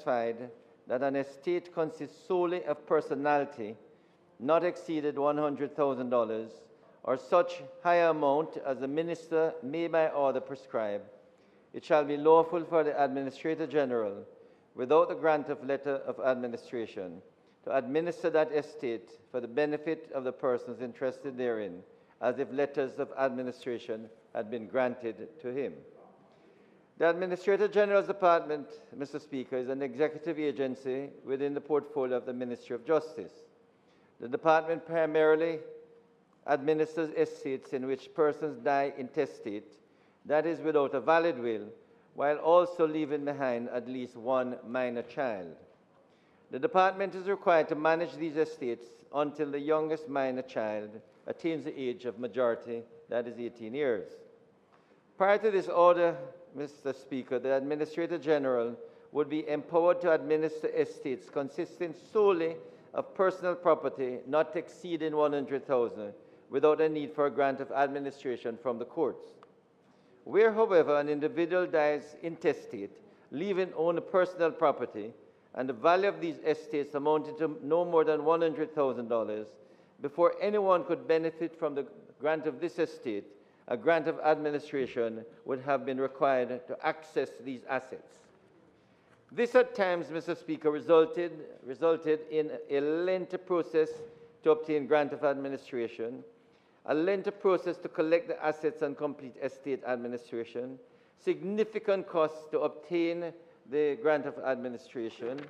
satisfied that an estate consists solely of personalty not exceeded $100,000 or such high amount as the minister may by order prescribe, it shall be lawful for the Administrator General, without the grant of letter of administration, to administer that estate for the benefit of the persons interested therein, as if letters of administration had been granted to him. The Administrator General's Department, Mr. Speaker, is an executive agency within the portfolio of the Ministry of Justice. The department primarily administers estates in which persons die intestate, that is, without a valid will, while also leaving behind at least one minor child. The department is required to manage these estates until the youngest minor child attains the age of majority, that is 18 years. Prior to this order, Mr. Speaker, the Administrator General would be empowered to administer estates consisting solely of personal property not exceeding $100,000 without a need for a grant of administration from the courts. Where, however, an individual dies intestate, leaving only personal property, and the value of these estates amounted to no more than $100,000, before anyone could benefit from the grant of this estate, a grant of administration would have been required to access these assets. This at times, Mr. Speaker, resulted in a lengthy process to obtain grant of administration, a lengthy process to collect the assets and complete estate administration, significant costs to obtain the grant of administration.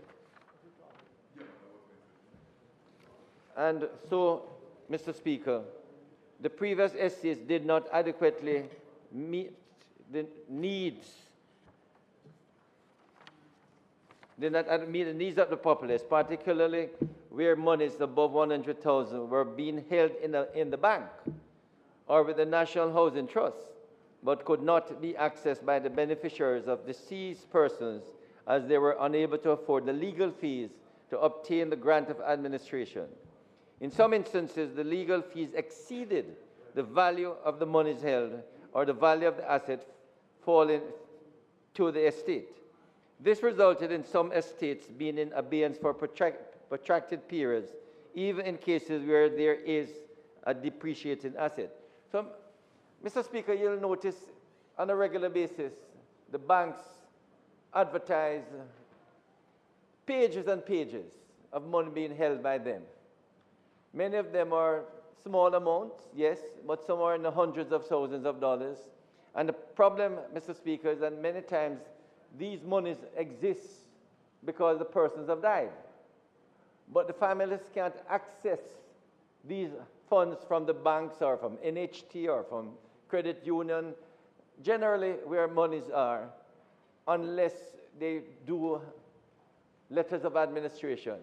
And so, Mr. Speaker, the previous estates did not adequately meet the needs of the populace, particularly where monies above $100,000 were being held in the bank or with the National Housing Trust, but could not be accessed by the beneficiaries of deceased persons as they were unable to afford the legal fees to obtain the grant of administration. In some instances, the legal fees exceeded the value of the monies held or the value of the asset falling to the estate. This resulted in some estates being in abeyance for protracted periods, even in cases where there is a depreciating asset. So, Mr. Speaker, you'll notice on a regular basis, the banks advertise pages and pages of money being held by them. Many of them are small amounts, yes, but some are in the hundreds of thousands of dollars. And the problem, Mr. Speaker, is that many times these monies exist because the persons have died. But the families can't access these funds from the banks or from NHT or from credit union, generally where monies are, unless they do letters of administration.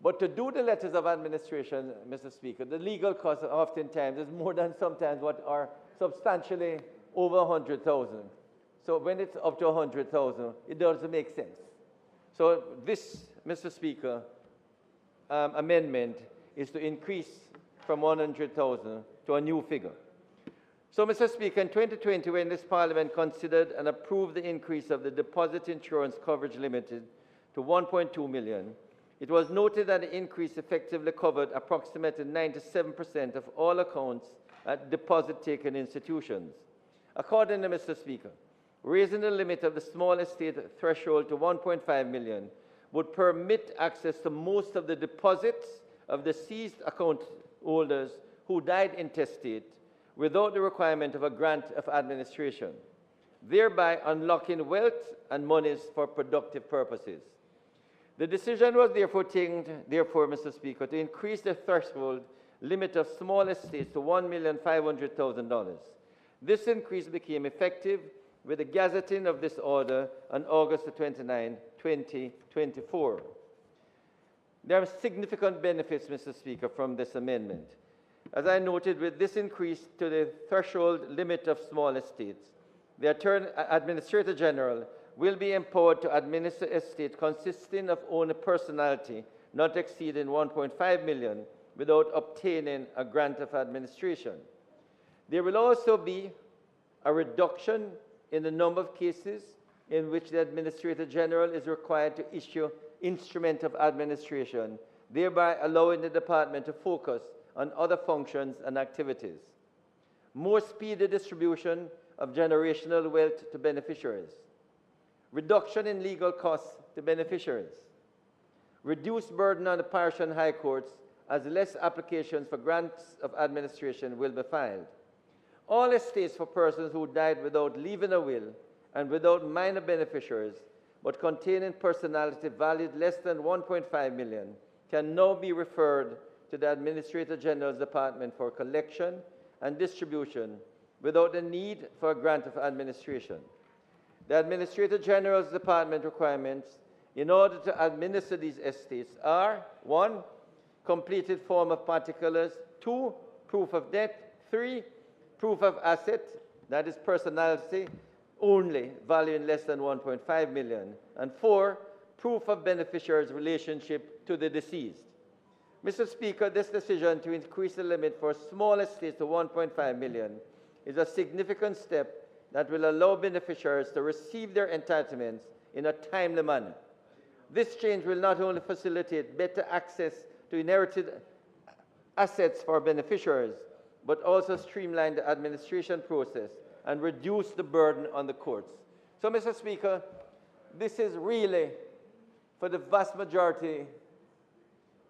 But to do the letters of administration, Mr. Speaker, the legal cost oftentimes is more than sometimes what are substantially over $100,000. So when it's up to $100,000, it doesn't make sense. So this, Mr. Speaker, amendment is to increase from $100,000 to a new figure. So, Mr. Speaker, in 2020, when this Parliament considered and approved the increase of the deposit insurance coverage limited to $1.2 million, it was noted that the increase effectively covered approximately 97% of all accounts at deposit-taking institutions. Accordingly, Mr. Speaker, raising the limit of the small estate threshold to $1.5 million would permit access to most of the deposits of deceased account holders who died intestate without the requirement of a grant of administration, thereby unlocking wealth and monies for productive purposes. The decision was therefore taken, Mr. Speaker, to increase the threshold limit of small estates to $1,500,000. This increase became effective with the gazetting of this order on August 29, 2024. There are significant benefits, Mr. Speaker, from this amendment. As I noted, with this increase to the threshold limit of small estates, the Administrator General will be empowered to administer estate consisting of only personality not exceeding $1.5 million without obtaining a grant of administration. There will also be a reduction in the number of cases in which the Administrator General is required to issue instrument of administration, thereby allowing the department to focus on other functions and activities. More speedy distribution of generational wealth to beneficiaries. Reduction in legal costs to beneficiaries. Reduced burden on the parish and high courts as less applications for grants of administration will be filed. All estates for persons who died without leaving a will and without minor beneficiaries, but containing personality valued less than 1.5 million, can now be referred to the Administrator General's Department for collection and distribution without the need for a grant of administration. The Administrator General's Department requirements in order to administer these estates are: 1, completed form of particulars; 2, proof of debt; 3, proof of asset, that is personality only, valuing less than 1.5 million; and 4, proof of beneficiary's relationship to the deceased. Mr. Speaker, this decision to increase the limit for small estates to 1.5 million is a significant step that will allow beneficiaries to receive their entitlements in a timely manner. This change will not only facilitate better access to inherited assets for beneficiaries, but also streamline the administration process and reduce the burden on the courts. So, Mr. Speaker, this is really for the vast majority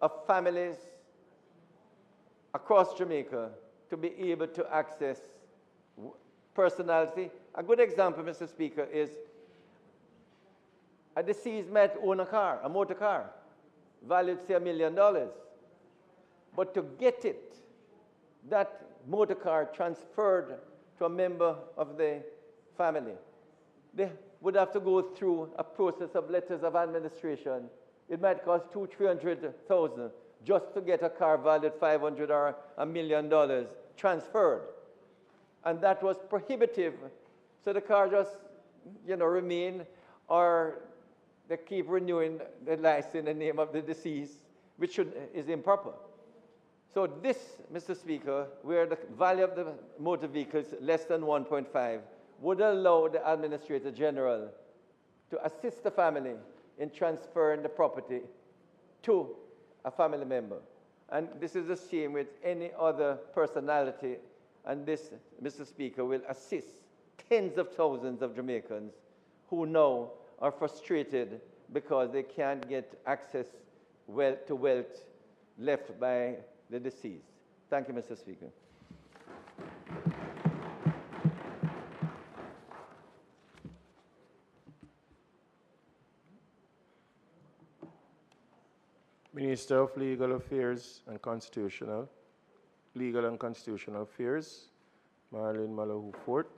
of families across Jamaica to be able to access personality. A good example, Mr. Speaker, is a deceased might own a car, a motor car, valued, say, $1 million. But to get it, that motor car transferred to a member of the family, they would have to go through a process of letters of administration. It might cost $200,000-300,000 just to get a car valued $500,000 or $1 million transferred. And that was prohibitive. So the car just, remain, or they keep renewing the license in the name of the deceased, which is improper. So this, Mr. Speaker, where the value of the motor vehicle is less than 1.5, would allow the Administrator General to assist the family in transferring the property to a family member. And this is the same with any other personality. And this, Mr. Speaker, will assist tens of thousands of Jamaicans who now are frustrated because they can't get access to wealth left by the deceased. Thank you, Mr. Speaker. Minister of Legal Affairs and Legal and Constitutional Affairs, Marlene Malahou-Fort.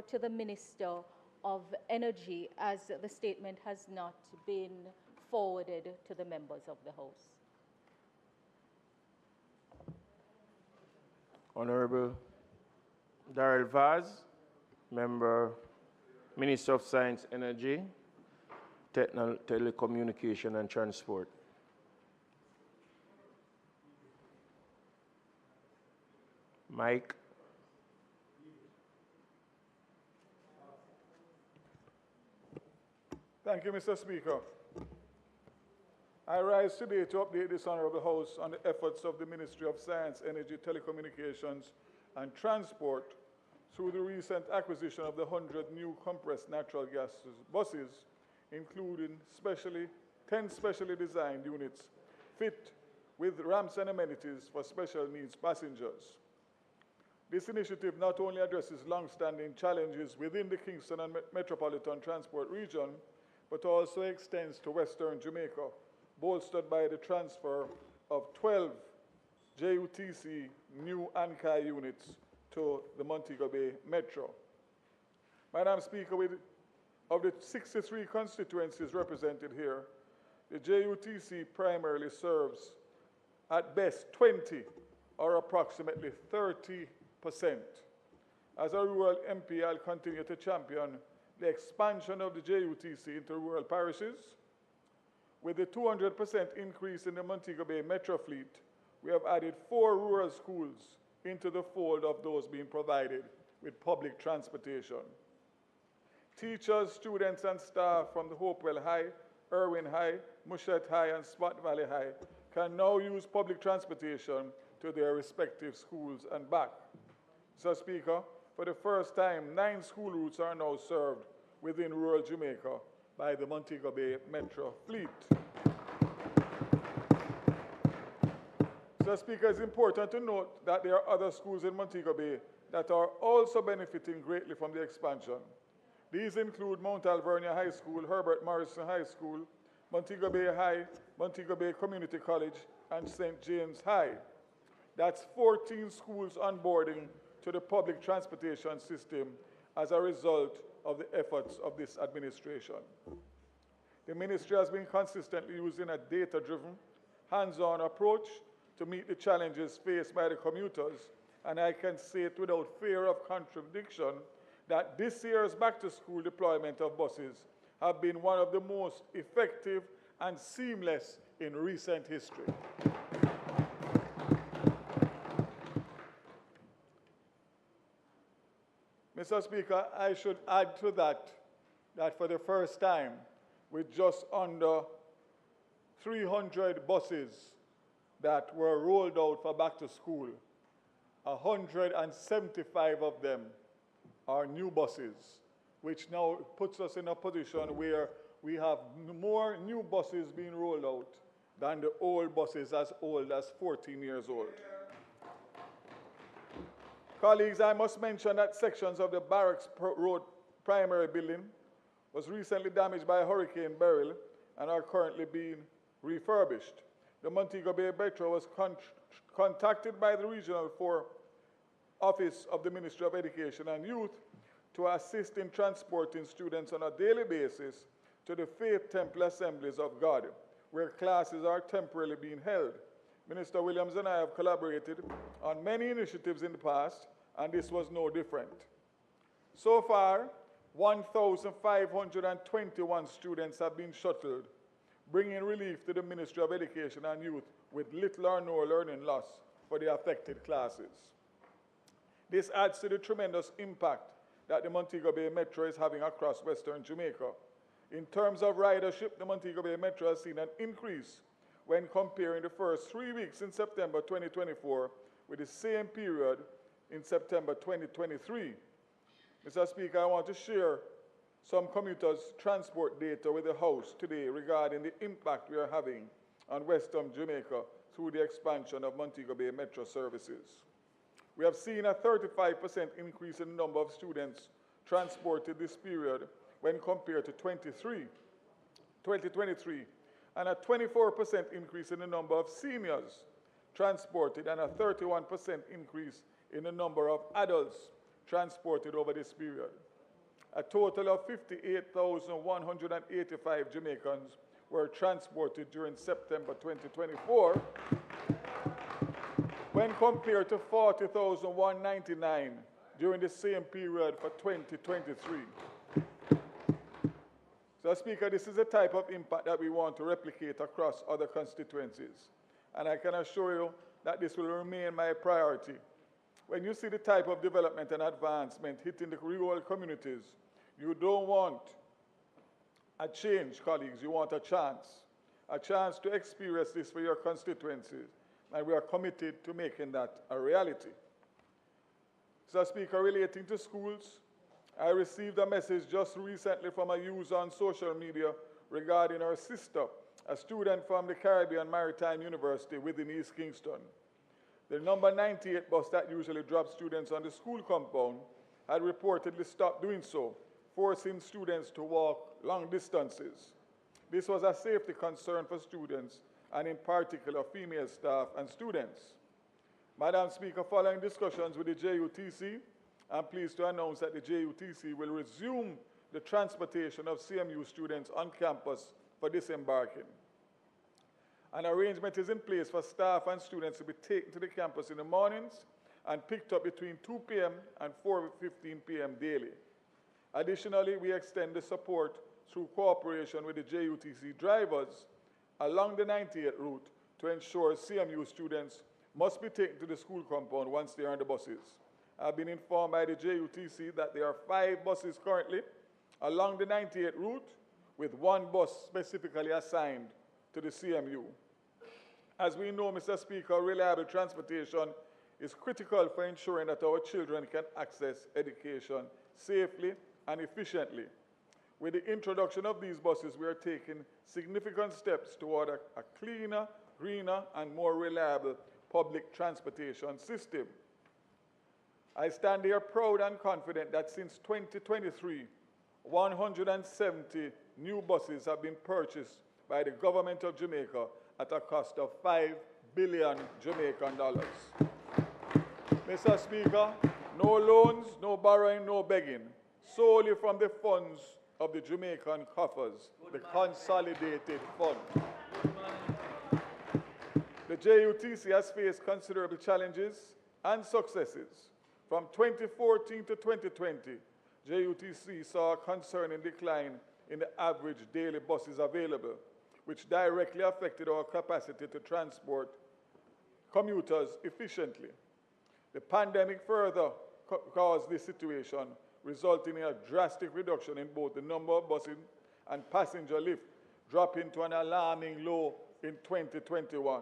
To the Minister of Energy, as the statement has not been forwarded to the members of the House. Honorable Beryl Vaz, Member, Minister of Science, Energy, Telecommunication and Transport. Mike. Thank you, Mr. Speaker. I rise today to update this Honorable House on the efforts of the Ministry of Science, Energy, Telecommunications and Transport through the recent acquisition of the 100 new compressed natural gas buses, including 10 specially designed units fit with ramps and amenities for special needs passengers. This initiative not only addresses long-standing challenges within the Kingston and Metropolitan Transport region, but also extends to Western Jamaica, bolstered by the transfer of 12 JUTC new ANCAI units to the Montego Bay Metro. Madam Speaker, of the 63 constituencies represented here, the JUTC primarily serves at best 20 or approximately 30%. As a rural MP, I'll continue to champion the expansion of the JUTC into rural parishes. With a 200% increase in the Montego Bay Metro fleet, we have added 4 rural schools into the fold of those being provided with public transportation. Teachers, students, and staff from the Hopewell High, Irwin High, Mushet High, and Spot Valley High can now use public transportation to their respective schools and back. Mr. Speaker, for the first time, 9 school routes are now served within rural Jamaica by the Montego Bay Metro fleet. Mr. Speaker, it's important to note that there are other schools in Montego Bay that are also benefiting greatly from the expansion. These include Mount Alvernia High School, Herbert Morrison High School, Montego Bay High, Montego Bay Community College, and St. James High. That's 14 schools onboarding to the public transportation system as a result of the efforts of this administration. The ministry has been consistently using a data-driven, hands-on approach to meet the challenges faced by the commuters, and I can say it without fear of contradiction that this year's back-to-school deployment of buses have been one of the most effective and seamless in recent history. Mr. Speaker, I should add to that for the first time, with just under 300 buses that were rolled out for back to school, 175 of them are new buses, which now puts us in a position where we have more new buses being rolled out than the old buses as old as 14 years old. Colleagues, I must mention that sections of the Barracks Road primary building was recently damaged by Hurricane Beryl and are currently being refurbished. The Montego Bay Metro was contacted by the Regional 4 Office of the Ministry of Education and Youth to assist in transporting students on a daily basis to the Faith Temple Assemblies of God, where classes are temporarily being held. Minister Williams and I have collaborated on many initiatives in the past, and this was no different. So far, 1,521 students have been shuttled, bringing relief to the Ministry of Education and Youth with little or no learning loss for the affected classes. This adds to the tremendous impact that the Montego Bay Metro is having across Western Jamaica. In terms of ridership, the Montego Bay Metro has seen an increase when comparing the first 3 weeks in September 2024 with the same period in September 2023. Mr. Speaker, I want to share some commuters' transport data with the House today regarding the impact we are having on Western Jamaica through the expansion of Montego Bay Metro services. We have seen a 35% increase in the number of students transported this period when compared to 2023, and a 24% increase in the number of seniors transported, and a 31% increase in the number of adults transported over this period. A total of 58,185 Jamaicans were transported during September 2024, when compared to 40,199 during the same period for 2023. So, Speaker, this is the type of impact that we want to replicate across other constituencies. And I can assure you that this will remain my priority. When you see the type of development and advancement hitting the rural communities, you don't want a change, colleagues, you want a chance to experience this for your constituencies, and we are committed to making that a reality. Mr. Speaker, relating to schools, I received a message just recently from a user on social media regarding our sister, a student from the Caribbean Maritime University within East Kingston. The number 98 bus that usually drops students on the school compound had reportedly stopped doing so, forcing students to walk long distances. This was a safety concern for students, and in particular female staff and students. Madam Speaker, following discussions with the JUTC, I'm pleased to announce that the JUTC will resume the transportation of CMU students on campus for disembarking. An arrangement is in place for staff and students to be taken to the campus in the mornings and picked up between 2 p.m. and 4:15 p.m. daily. Additionally, we extend the support through cooperation with the JUTC drivers along the 98 route to ensure CMU students must be taken to the school compound once they are on the buses. I've been informed by the JUTC that there are 5 buses currently along the 98 route, with 1 bus specifically assigned to the CMU. As we know, Mr. Speaker, reliable transportation is critical for ensuring that our children can access education safely and efficiently. With the introduction of these buses, we are taking significant steps toward a cleaner, greener, and more reliable public transportation system. I stand here proud and confident that since 2023, 170 new buses have been purchased by the government of Jamaica at a cost of $5 billion Jamaican dollars. Mr. Speaker, no loans, no borrowing, no begging, solely from the funds of the Jamaican coffers, the consolidated fund. The JUTC has faced considerable challenges and successes. From 2014 to 2020, JUTC saw a concerning decline in the average daily buses available, which directly affected our capacity to transport commuters efficiently. The pandemic further caused this situation, resulting in a drastic reduction in both the number of buses and passenger lift, dropping to an alarming low in 2021.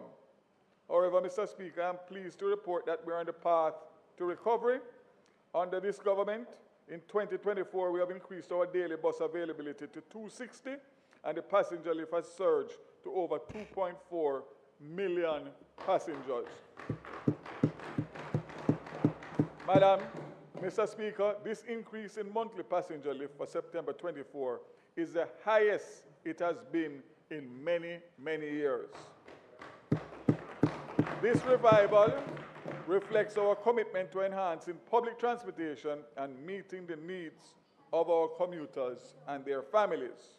However, Mr. Speaker, I am pleased to report that we are on the path to recovery. Under this government, in 2024, we have increased our daily bus availability to 260, and the passenger lift has surged to over 2.4 million passengers. Madam, Mr. Speaker, this increase in monthly passenger lift for September 24 is the highest it has been in many, many years. This revival reflects our commitment to enhancing public transportation and meeting the needs of our commuters and their families.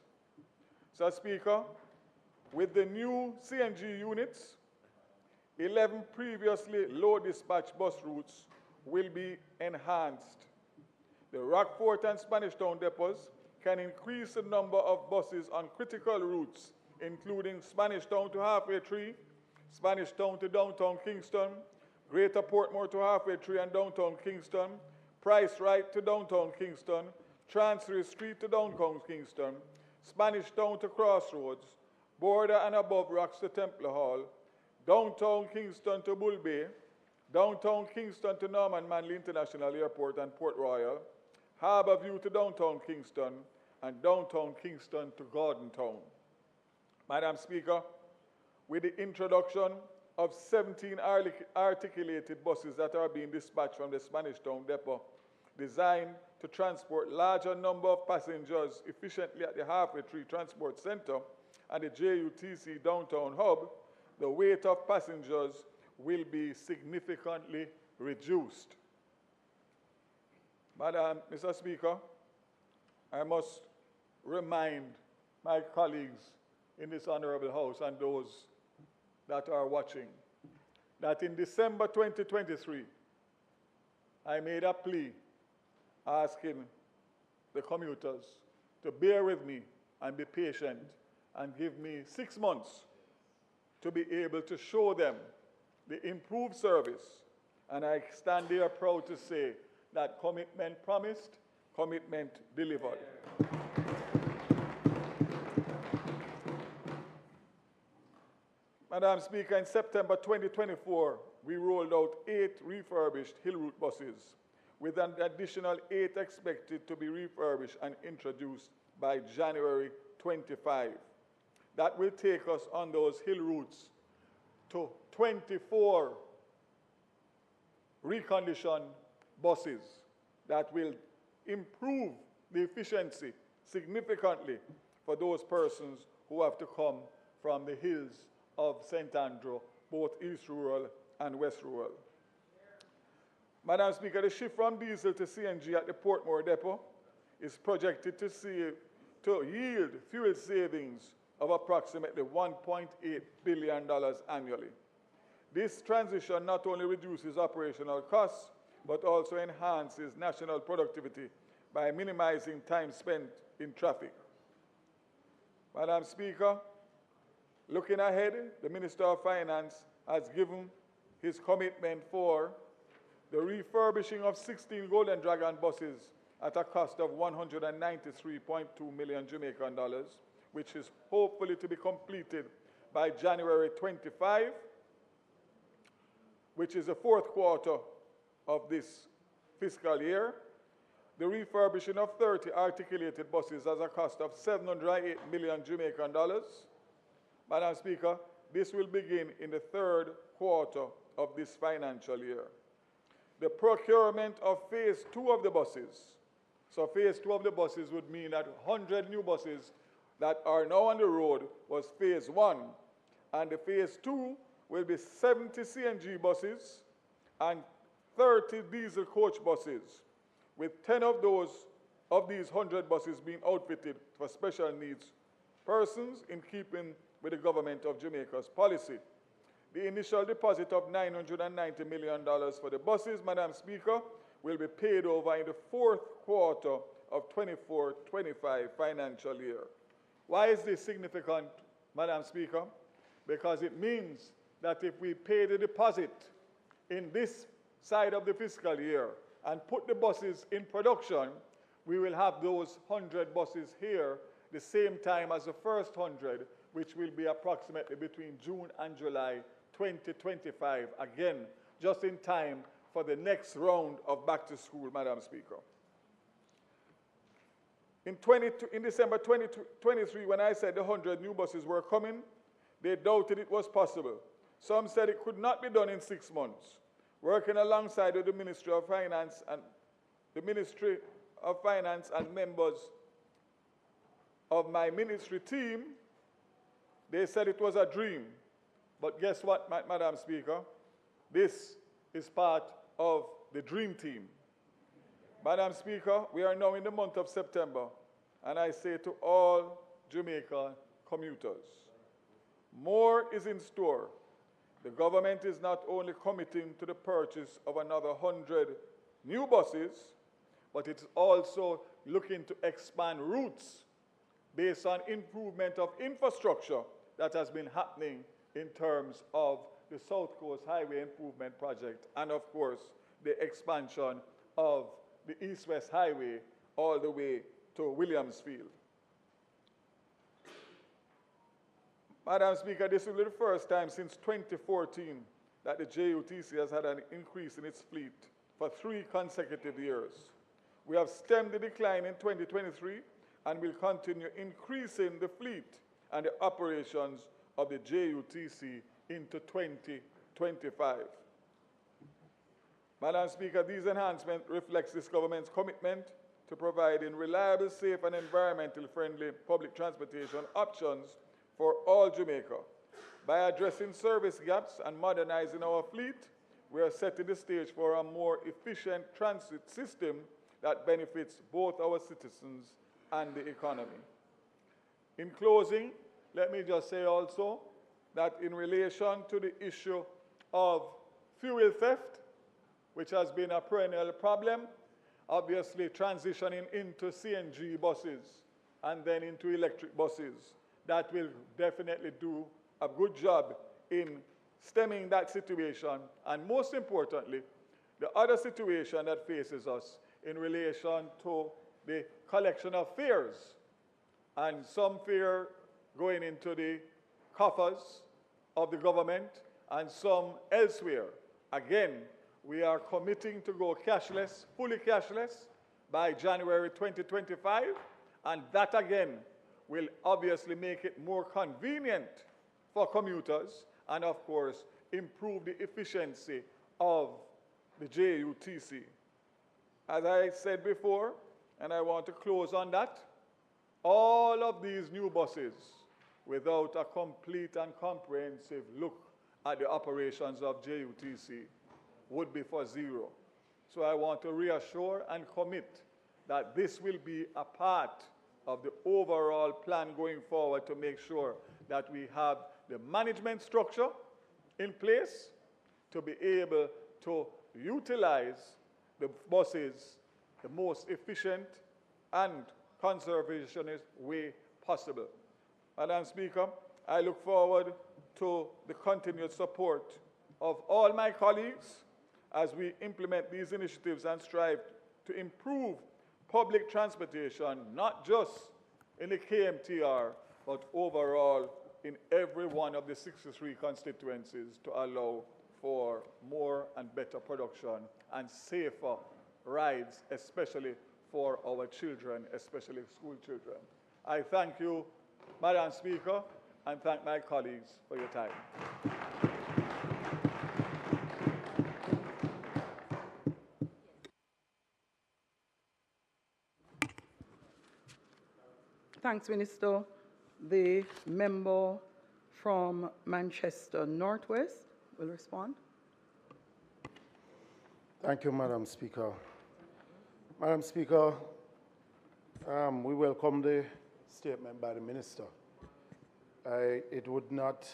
Mr. Speaker, with the new CNG units, 11 previously low dispatch bus routes will be enhanced. The Rockport and Spanish Town depots can increase the number of buses on critical routes, including Spanish Town to Halfway Tree, Spanish Town to downtown Kingston, Greater Portmore to Halfway Tree and downtown Kingston, Price Right to downtown Kingston, Chancery Street to downtown Kingston, Spanish Town to Crossroads, Border and above Rocks to Templar Hall, downtown Kingston to Bull Bay, downtown Kingston to Norman Manley International Airport and Port Royal, Harbour View to downtown Kingston, and downtown Kingston to Gordon Town. Madam Speaker, with the introduction of 17 articulated buses that are being dispatched from the Spanish Town depot, designed to transport larger number of passengers efficiently at the Halfway Tree Transport Center and the JUTC downtown hub, the weight of passengers will be significantly reduced. Mr. Speaker, I must remind my colleagues in this honorable House and those that are watching that in December 2023, I made a plea asking the commuters to bear with me and be patient and give me 6 months to be able to show them the improved service. And I stand here proud to say that commitment promised, commitment delivered. Madam Speaker, in September 2024, we rolled out 8 refurbished Hill Route buses, with an additional 8 expected to be refurbished and introduced by January 25. That will take us on those Hill routes to 24 reconditioned buses that will improve the efficiency significantly for those persons who have to come from the hills of St. Andrew, both East Rural and West Rural. Madam Speaker, the shift from diesel to CNG at the Portmore depot is projected to yield fuel savings of approximately $1.8 billion annually. This transition not only reduces operational costs, but also enhances national productivity by minimizing time spent in traffic. Madam Speaker, looking ahead, the Minister of Finance has given his commitment for the refurbishing of 16 Golden Dragon buses at a cost of 193.2 million Jamaican dollars, which is hopefully to be completed by January 25, which is the fourth quarter of this fiscal year. The refurbishing of 30 articulated buses at a cost of 708 million Jamaican dollars. Madam Speaker, this will begin in the third quarter of this financial year. The procurement of phase 2 of the buses. So phase 2 of the buses would mean that 100 new buses that are now on the road was phase 1. And the phase 2 will be 70 CNG buses and 30 diesel coach buses, with 10 of these 100 buses being outfitted for special needs persons in keeping with the government of Jamaica's policy. The initial deposit of $990 million for the buses, Madam Speaker, will be paid over in the fourth quarter of 24-25 financial year. Why is this significant, Madam Speaker? Because it means that if we pay the deposit in this side of the fiscal year and put the buses in production, we will have those 100 buses here the same time as the first 100, which will be approximately between June and July 2025, again, just in time for the next round of back to school, Madam Speaker. In December 2023, when I said the 100 new buses were coming, they doubted it was possible. Some said it could not be done in 6 months. Working alongside with the Ministry of Finance and members of my ministry team, they said it was a dream. But guess what, Madam Speaker? This is part of the dream team. Madam Speaker, we are now in the month of September, and I say to all Jamaica commuters, more is in store. The government is not only committing to the purchase of another 100 new buses, but it's also looking to expand routes based on improvement of infrastructure that has been happening in terms of the South Coast Highway Improvement Project and, of course, the expansion of the East-West Highway all the way to Williamsfield. Madam Speaker, this will be the first time since 2014 that the JUTC has had an increase in its fleet for 3 consecutive years. We have stemmed the decline in 2023 and will continue increasing the fleet and the operations of the JUTC into 2025. Madam Speaker, these enhancements reflect this government's commitment to providing reliable, safe, and environmentally friendly public transportation options for all Jamaica. By addressing service gaps and modernizing our fleet, we are setting the stage for a more efficient transit system that benefits both our citizens and the economy. In closing, let me just say also that in relation to the issue of fuel theft, which has been a perennial problem, obviously transitioning into CNG buses and then into electric buses, that will definitely do a good job in stemming that situation. And most importantly, the other situation that faces us in relation to the collection of fares, and some fare going into the coffers of the government and some elsewhere. Again, we are committing to go cashless, fully cashless, by January 2025, and that again will obviously make it more convenient for commuters and, of course, improve the efficiency of the JUTC. As I said before, and I want to close on that, all of these new buses, without a complete and comprehensive look at the operations of JUTC, would be for zero. So I want to reassure and commit that this will be a part of the overall plan going forward to make sure that we have the management structure in place to be able to utilize the buses the most efficient and conservationist way possible. Madam Speaker, I look forward to the continued support of all my colleagues as we implement these initiatives and strive to improve public transportation, not just in the KMTR, but overall in every one of the 63 constituencies to allow for more and better production and safer rides, especially for our children, especially school children. I thank you, Madam Speaker, and thank my colleagues for your time. Thanks, Minister. The member from Manchester Northwest will respond. Thank you, Madam Speaker. Madam Speaker, we welcome the statement by the Minister. It would not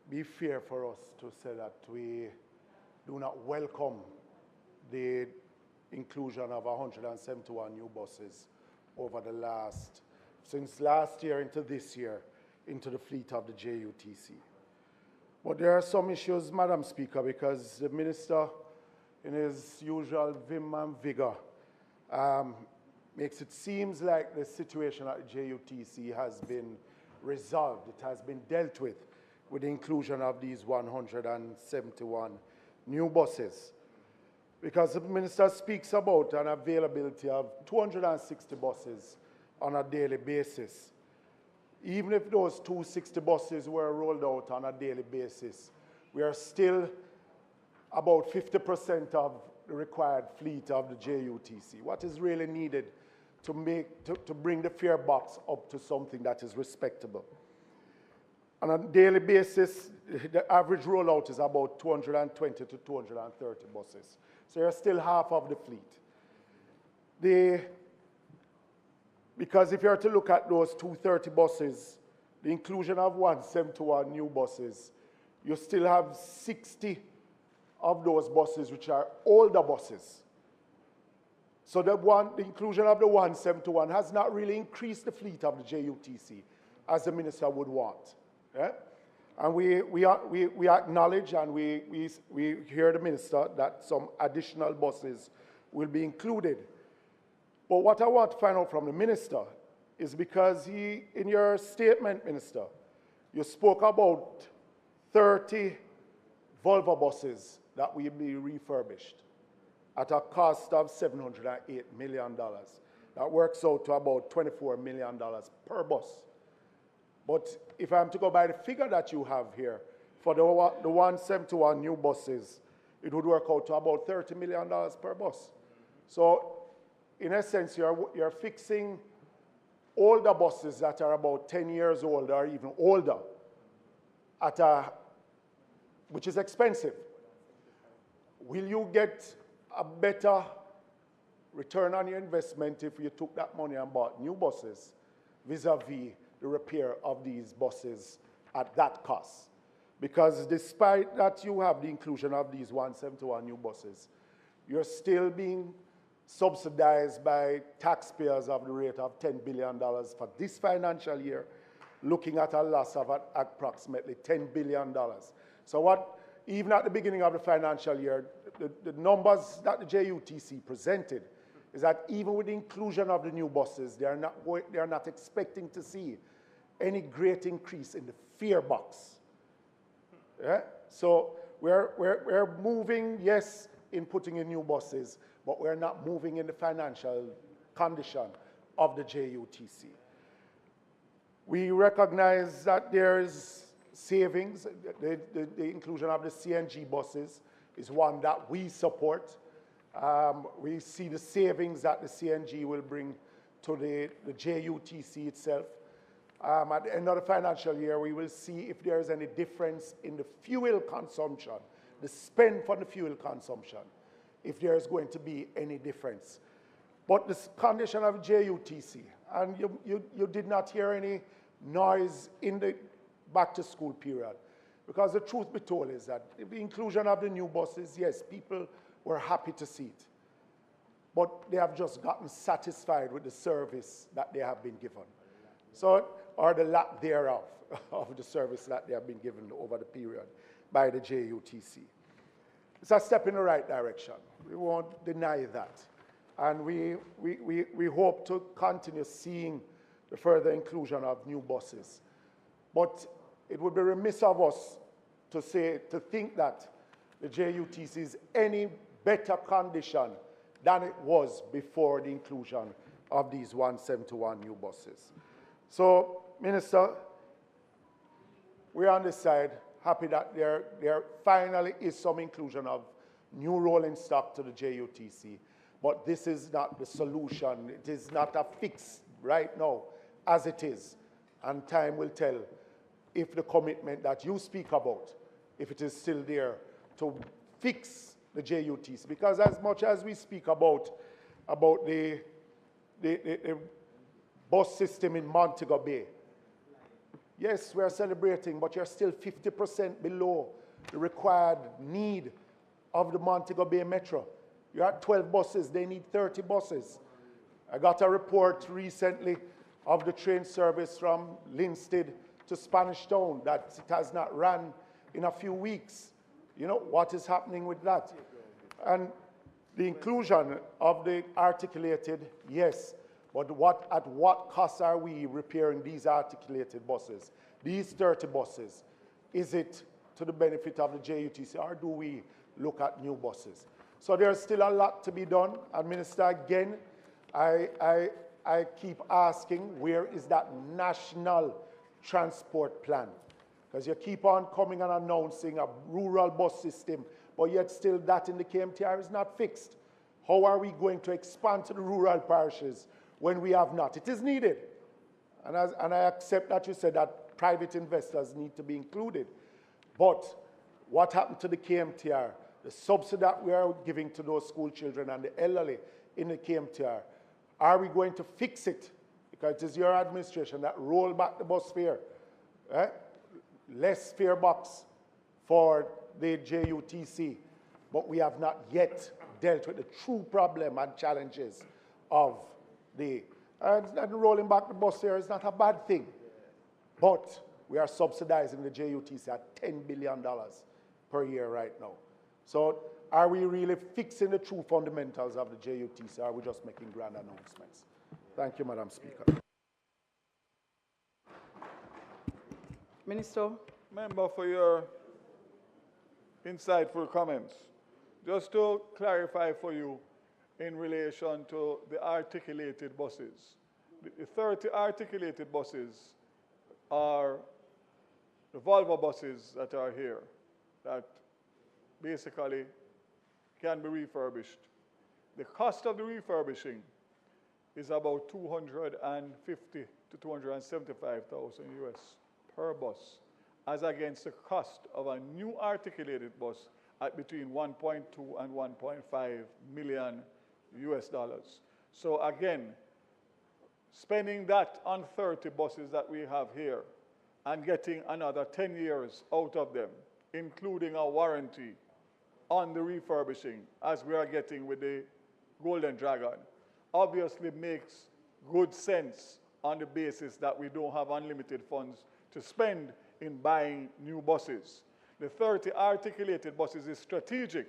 be fair for us to say that we do not welcome the inclusion of 171 new buses over the since last year into this year, into the fleet of the JUTC. But there are some issues, Madam Speaker, because the Minister, in his usual vim and vigor, makes it seem like the situation at the JUTC has been resolved. It has been dealt with the inclusion of these 171 new buses. Because the Minister speaks about an availability of 260 buses on a daily basis. Even if those 260 buses were rolled out on a daily basis, we are still about 50% of the required fleet of the JUTC. What is really needed to bring the fare box up to something that is respectable? On a daily basis, the average rollout is about 220 to 230 buses. So you're still half of the fleet. Because if you are to look at those 230 buses, the inclusion of 171 new buses, you still have 60 of those buses which are older buses. So the inclusion of the 171 has not really increased the fleet of the JUTC as the Minister would want. Yeah? And we acknowledge and we hear the Minister that some additional buses will be included. But what I want to find out from the Minister is because in your statement, Minister, you spoke about 30 Volvo buses that will be refurbished at a cost of $708 million. That works out to about $24 million per bus. But if I'm to go by the figure that you have here, for the 171 new buses, it would work out to about $30 million per bus. So, in essence, you're fixing older buses that are about 10 years old or even older, which is expensive. Will you get a better return on your investment if you took that money and bought new buses vis-a-vis the repair of these buses at that cost? Because despite that you have the inclusion of these 171 new buses, you're still being subsidized by taxpayers of the rate of $10 billion for this financial year, looking at a loss of approximately $10 billion. So even at the beginning of the financial year, the numbers that the JUTC presented is that even with the inclusion of the new buses, they are not expecting to see any great increase in the fare box. Yeah? So we're moving, yes, in putting in new buses, but we're not moving in the financial condition of the JUTC. We recognize that there is savings. The inclusion of the CNG buses is one that we support. We see the savings that the CNG will bring to the JUTC itself. At the end of the financial year, we will see if there is any difference in the fuel consumption, the spend for the fuel consumption, if there is going to be any difference. But the condition of JUTC, and you did not hear any noise in the back-to-school period, because the truth be told is that the inclusion of the new buses, yes, people were happy to see it, but they have just gotten satisfied with the service that they have been given. So, or the lack thereof of the service that they have been given over the period. by the JUTC. It's a step in the right direction. We won't deny that. And we hope to continue seeing the further inclusion of new buses. But it would be remiss of us to think that the JUTC is any better condition than it was before the inclusion of these 171 new buses. So, Minister, we're on this side, happy that there finally is some inclusion of new rolling stock to the JUTC. But this is not the solution. It is not a fix right now, as it is. And time will tell if the commitment that you speak about, if it is still there to fix the JUTC. Because as much as we speak about the bus system in Montego Bay, yes, we are celebrating, but you're still 50% below the required need of the Montego Bay Metro. You have 12 buses, they need 30 buses. I got a report recently of the train service from Linstead to Spanish Town that it has not run in a few weeks. You know, what is happening with that? And the inclusion of the articulated, yes, but at what cost are we repairing these articulated buses, these 30 buses? Is it to the benefit of the JUTC, or do we look at new buses? So there's still a lot to be done. And Minister, again, I keep asking, where is that national transport plan? Because you keep on coming and announcing a rural bus system, but yet still that in the KMTR is not fixed. How are we going to expand to the rural parishes when we have not? It is needed. And I accept that you said that private investors need to be included. But what happened to the KMTR? The subsidy that we are giving to those school children and the elderly in the KMTR, are we going to fix it? Because it is your administration that rolled back the bus fare. Less fare box for the JUTC, but we have not yet dealt with the true problem and challenges of the, and rolling back the bus fare is not a bad thing, but we are subsidizing the JUTC at $10 billion per year right now. So are we really fixing the true fundamentals of the JUTC, or are we just making grand announcements? Thank you, Madam Speaker. Minister. Member, for your insightful comments. Just to clarify for you in relation to the articulated buses. The 30 articulated buses are the Volvo buses that are here that basically can be refurbished. The cost of the refurbishing is about $250,000 to $275,000 US per bus, as against the cost of a new articulated bus at between 1.2 and 1.5 million US dollars. So again, spending that on 30 buses that we have here and getting another 10 years out of them, including a warranty on the refurbishing, as we are getting with the Golden Dragon, obviously makes good sense on the basis that we don't have unlimited funds to spend in buying new buses. The 30 articulated buses is strategic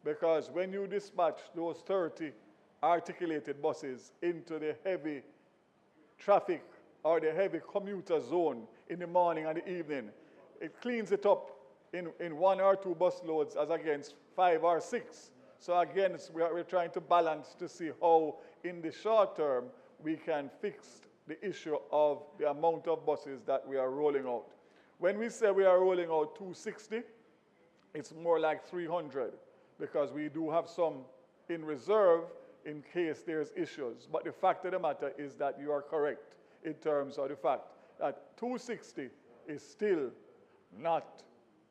because when you dispatch those 30 articulated buses into the heavy traffic or the heavy commuter zone in the morning and the evening, it cleans it up in 1 or 2 bus loads as against 5 or 6. So again, we're trying to balance to see how in the short term we can fix the issue of the amount of buses that we are rolling out. When we say we are rolling out 260, it's more like 300 because we do have some in reserve in case there's issues. But the fact of the matter is that you are correct in terms of the fact that 260 is still not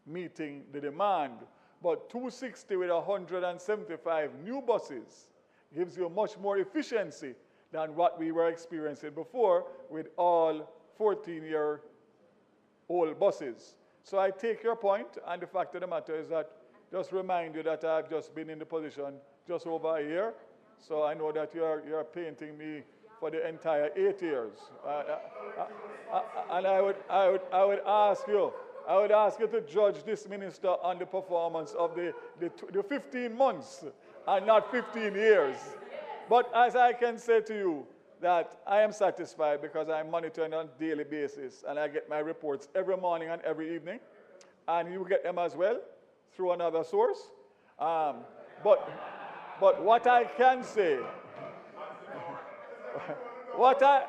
meeting the demand. But 260 with 175 new buses gives you much more efficiency than what we were experiencing before with all 14-year-old buses. So I take your point, and the fact of the matter is that just remind you that I've just been in the position just over a year, so I know that you're painting me for the entire 8 years. And I would ask you, I would ask you to judge this minister on the performance of the 15 months and not 15 years. But as I can say to you, that I am satisfied because I'm monitoring on a daily basis and I get my reports every morning and every evening. And you get them as well through another source. But what I can say, what I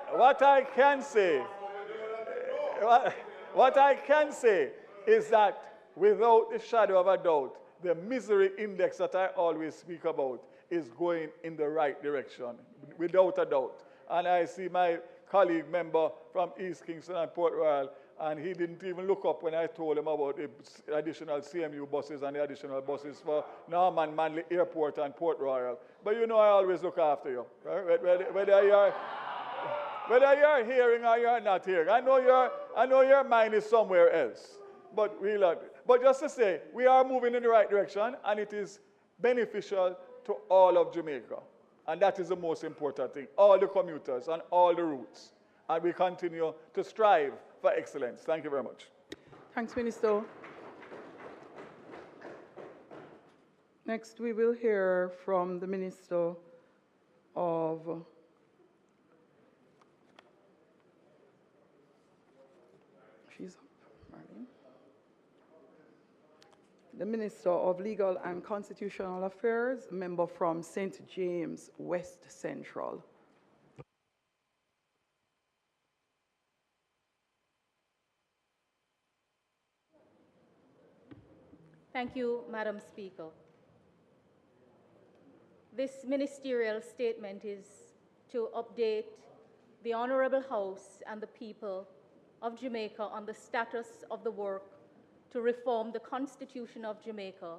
can say is that without a shadow of a doubt, the misery index that I always speak about is going in the right direction, without a doubt. And I see my colleague member from East Kingston and Port Royal, and he didn't even look up when I told him about the additional CMU buses and the additional buses for Norman Manley Airport and Port Royal. But you know I always look after you, right? Whether you're hearing or you're not hearing. I know your mind is somewhere else. But just to say, we are moving in the right direction, and it is beneficial to all of Jamaica. And that is the most important thing. All the commuters and all the routes. And we continue to strive for excellence. Thank you very much. Thanks, Minister. Next, we will hear from the Minister of the Minister of Legal and Constitutional Affairs, member from St. James West Central. Thank you, Madam Speaker. This ministerial statement is to update the Honorable House and the people of Jamaica on the status of the work to reform the Constitution of Jamaica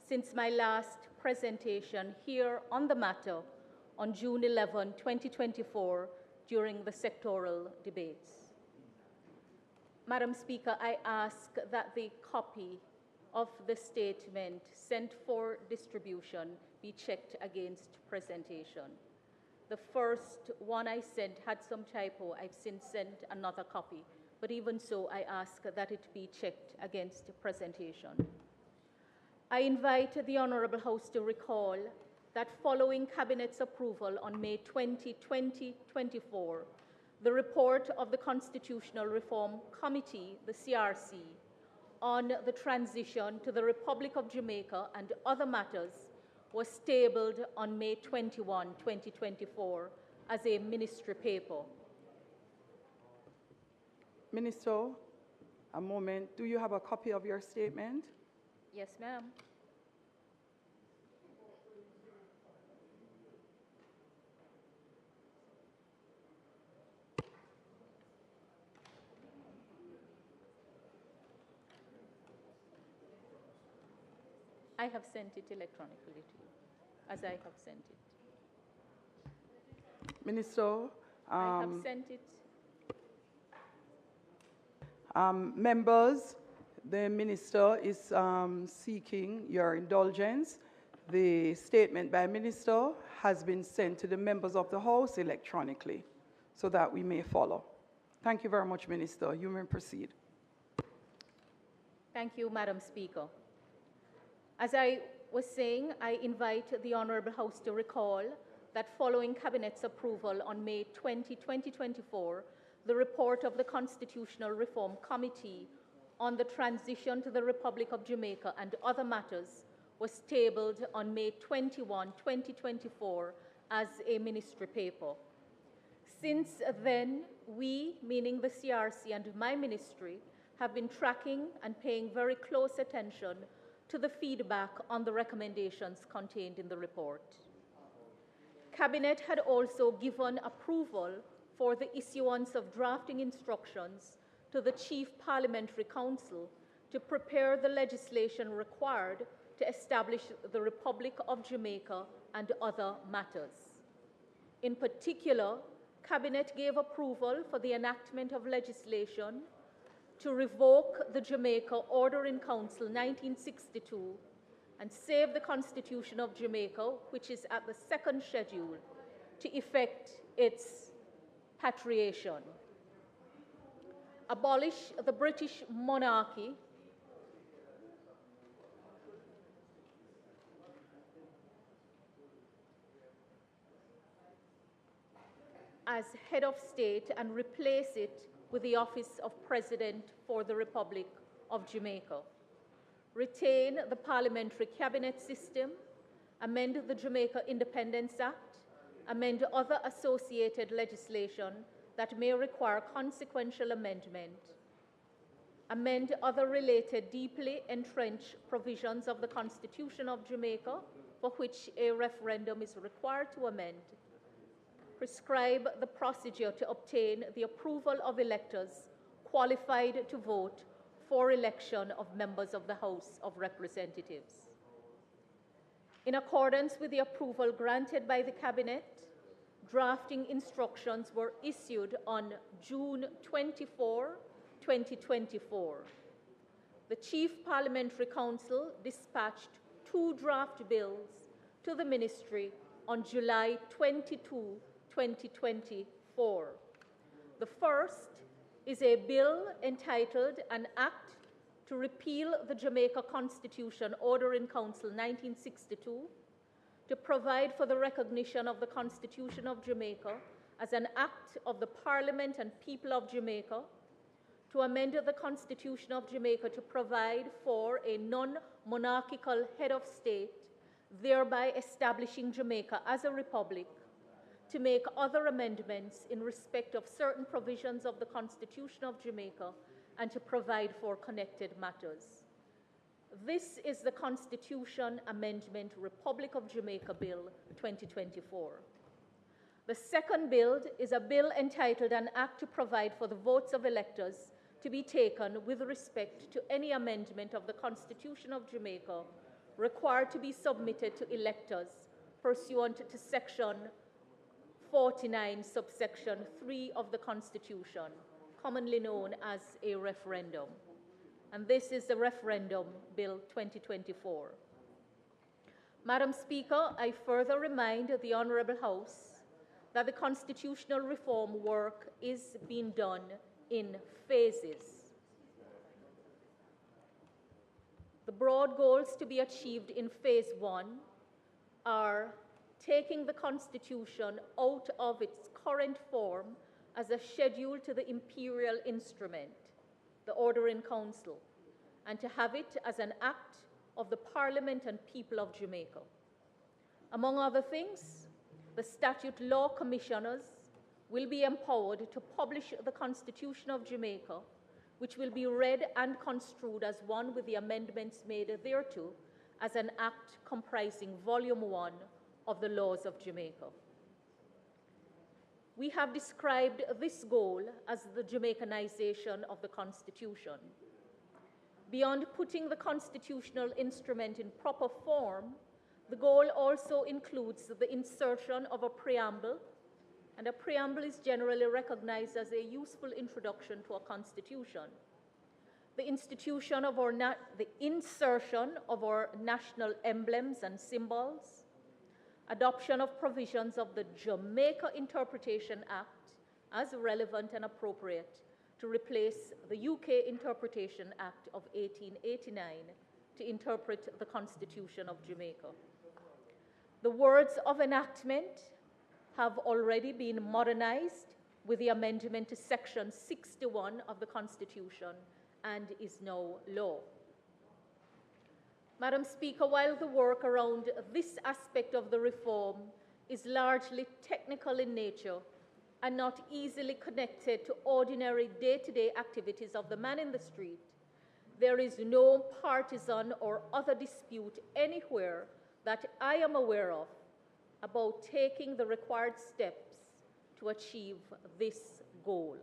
since my last presentation here on the matter on June 11, 2024, during the sectoral debates. Madam Speaker, I ask that the copy of the statement sent for distribution be checked against presentation. The first one I sent had some typo. I've since sent another copy. But even so, I ask that it be checked against presentation. I invite the Honourable House to recall that following Cabinet's approval on May 20, 2024, the report of the Constitutional Reform Committee, the CRC, on the transition to the Republic of Jamaica and other matters was tabled on May 21, 2024 as a ministry paper. Minister, a moment. Do you have a copy of your statement? Yes, ma'am. I have sent it electronically to you, as I have sent it. Minister, I have sent it. Members, the Minister is seeking your indulgence. The statement by Minister has been sent to the members of the House electronically so that we may follow. Thank you very much, Minister. You may proceed. Thank you, Madam Speaker. As I was saying, I invite the Honourable House to recall that following Cabinet's approval on May 20, 2024, the report of the Constitutional Reform Committee on the transition to the Republic of Jamaica and other matters was tabled on May 21, 2024 as a ministry paper. Since then, we, meaning the CRC and my ministry, have been tracking and paying very close attention to the feedback on the recommendations contained in the report. Cabinet had also given approval for the issuance of drafting instructions to the Chief Parliamentary Council to prepare the legislation required to establish the Republic of Jamaica and other matters. In particular, Cabinet gave approval for the enactment of legislation to revoke the Jamaica Order in Council 1962 and save the Constitution of Jamaica, which is at the second schedule, to effect its patriation. abolish the British monarchy, as head of state and replace it with the office of President for the Republic of Jamaica. Retain the parliamentary cabinet system, amend the Jamaica Independence Act, amend other associated legislation that may require consequential amendment, amend other related deeply entrenched provisions of the Constitution of Jamaica for which a referendum is required to amend, prescribe the procedure to obtain the approval of electors qualified to vote for election of members of the House of Representatives. In accordance with the approval granted by the Cabinet, drafting instructions were issued on June 24, 2024. The Chief Parliamentary Council dispatched 2 draft bills to the Ministry on July 22, 2024. The first is a bill entitled An Act to Repeal the Jamaica Constitution Order in Council 1962, to provide for the recognition of the Constitution of Jamaica as an act of the Parliament and people of Jamaica, to amend the Constitution of Jamaica to provide for a non-monarchical head of state, thereby establishing Jamaica as a republic, to make other amendments in respect of certain provisions of the Constitution of Jamaica, and to provide for connected matters. This is the Constitution Amendment Republic of Jamaica Bill 2024. The second bill is a bill entitled An Act to Provide for the Votes of Electors to be taken with respect to any amendment of the Constitution of Jamaica required to be submitted to electors pursuant to Section 49, subsection 3 of the Constitution, commonly known as a referendum. And this is the Referendum Bill 2024. Madam Speaker, I further remind the Honourable House that the constitutional reform work is being done in phases. The broad goals to be achieved in phase 1 are taking the Constitution out of its current form as a schedule to the imperial instrument, the Order in Council, and to have it as an act of the Parliament and people of Jamaica. Among other things, the statute law commissioners will be empowered to publish the Constitution of Jamaica, which will be read and construed as one with the amendments made thereto as an act comprising Volume 1 of the laws of Jamaica. We have described this goal as the Jamaicanization of the Constitution. Beyond putting the constitutional instrument in proper form, the goal also includes the insertion of a preamble, and a preamble is generally recognized as a useful introduction to a constitution. The insertion of our national emblems and symbols, adoption of provisions of the Jamaica Interpretation Act as relevant and appropriate to replace the UK Interpretation Act of 1889 to interpret the Constitution of Jamaica. The words of enactment have already been modernized with the amendment to Section 61 of the Constitution and is now law. Madam Speaker, while the work around this aspect of the reform is largely technical in nature and not easily connected to ordinary day-to-day activities of the man in the street, there is no partisan or other dispute anywhere that I am aware of about taking the required steps to achieve this goal.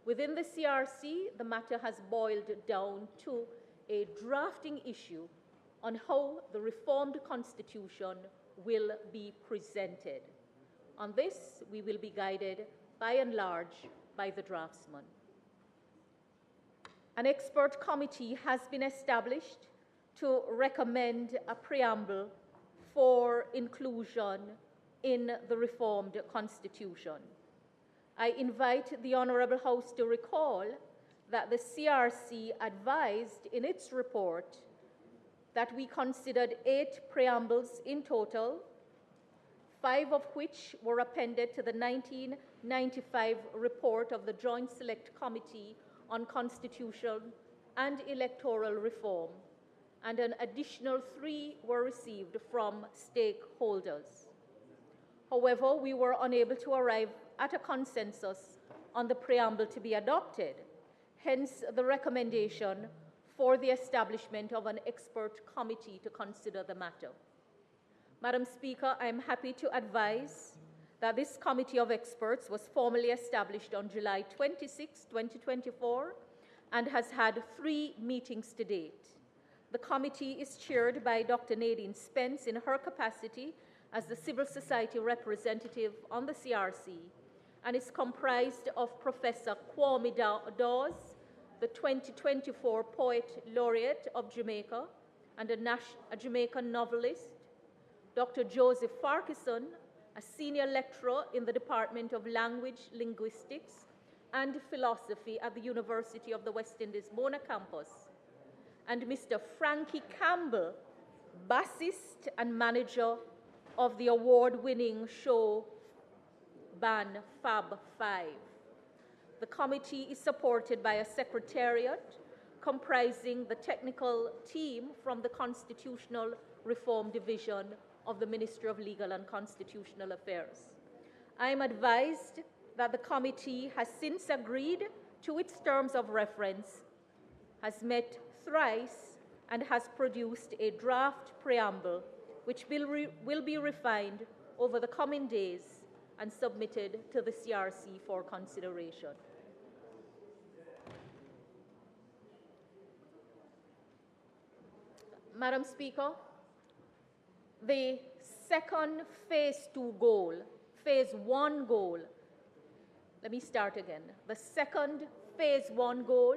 Within the CRC, the matter has boiled down to a drafting issue on how the reformed Constitution will be presented. On this, we will be guided by and large by the draftsman. An expert committee has been established to recommend a preamble for inclusion in the reformed Constitution. I invite the Honorable House to recall that the CRC advised in its report that we considered 8 preambles in total, 5 of which were appended to the 1995 report of the Joint Select Committee on Constitutional and Electoral Reform, and an additional 3 were received from stakeholders. However, we were unable to arrive at a consensus on the preamble to be adopted, hence the recommendation for the establishment of an expert committee to consider the matter. Madam Speaker, I am happy to advise that this committee of experts was formally established on July 26, 2024, and has had 3 meetings to date. The committee is chaired by Dr. Nadine Spence in her capacity as the civil society representative on the CRC, and is comprised of Professor Kwame Dawes, the 2024 Poet Laureate of Jamaica and a Jamaican novelist, Dr. Joseph Farquharson, a senior lecturer in the Department of Language, Linguistics, and Philosophy at the University of the West Indies Mona campus, and Mr. Frankie Campbell, bassist and manager of the award-winning show band Fab 5. The committee is supported by a secretariat comprising the technical team from the Constitutional Reform Division of the Ministry of Legal and Constitutional Affairs. I am advised that the committee has since agreed to its terms of reference, has met thrice, and has produced a draft preamble which will be refined over the coming days and submitted to the CRC for consideration. Madam Speaker, the second phase 2 goal, phase 1 goal, let me start again. The second phase 1 goal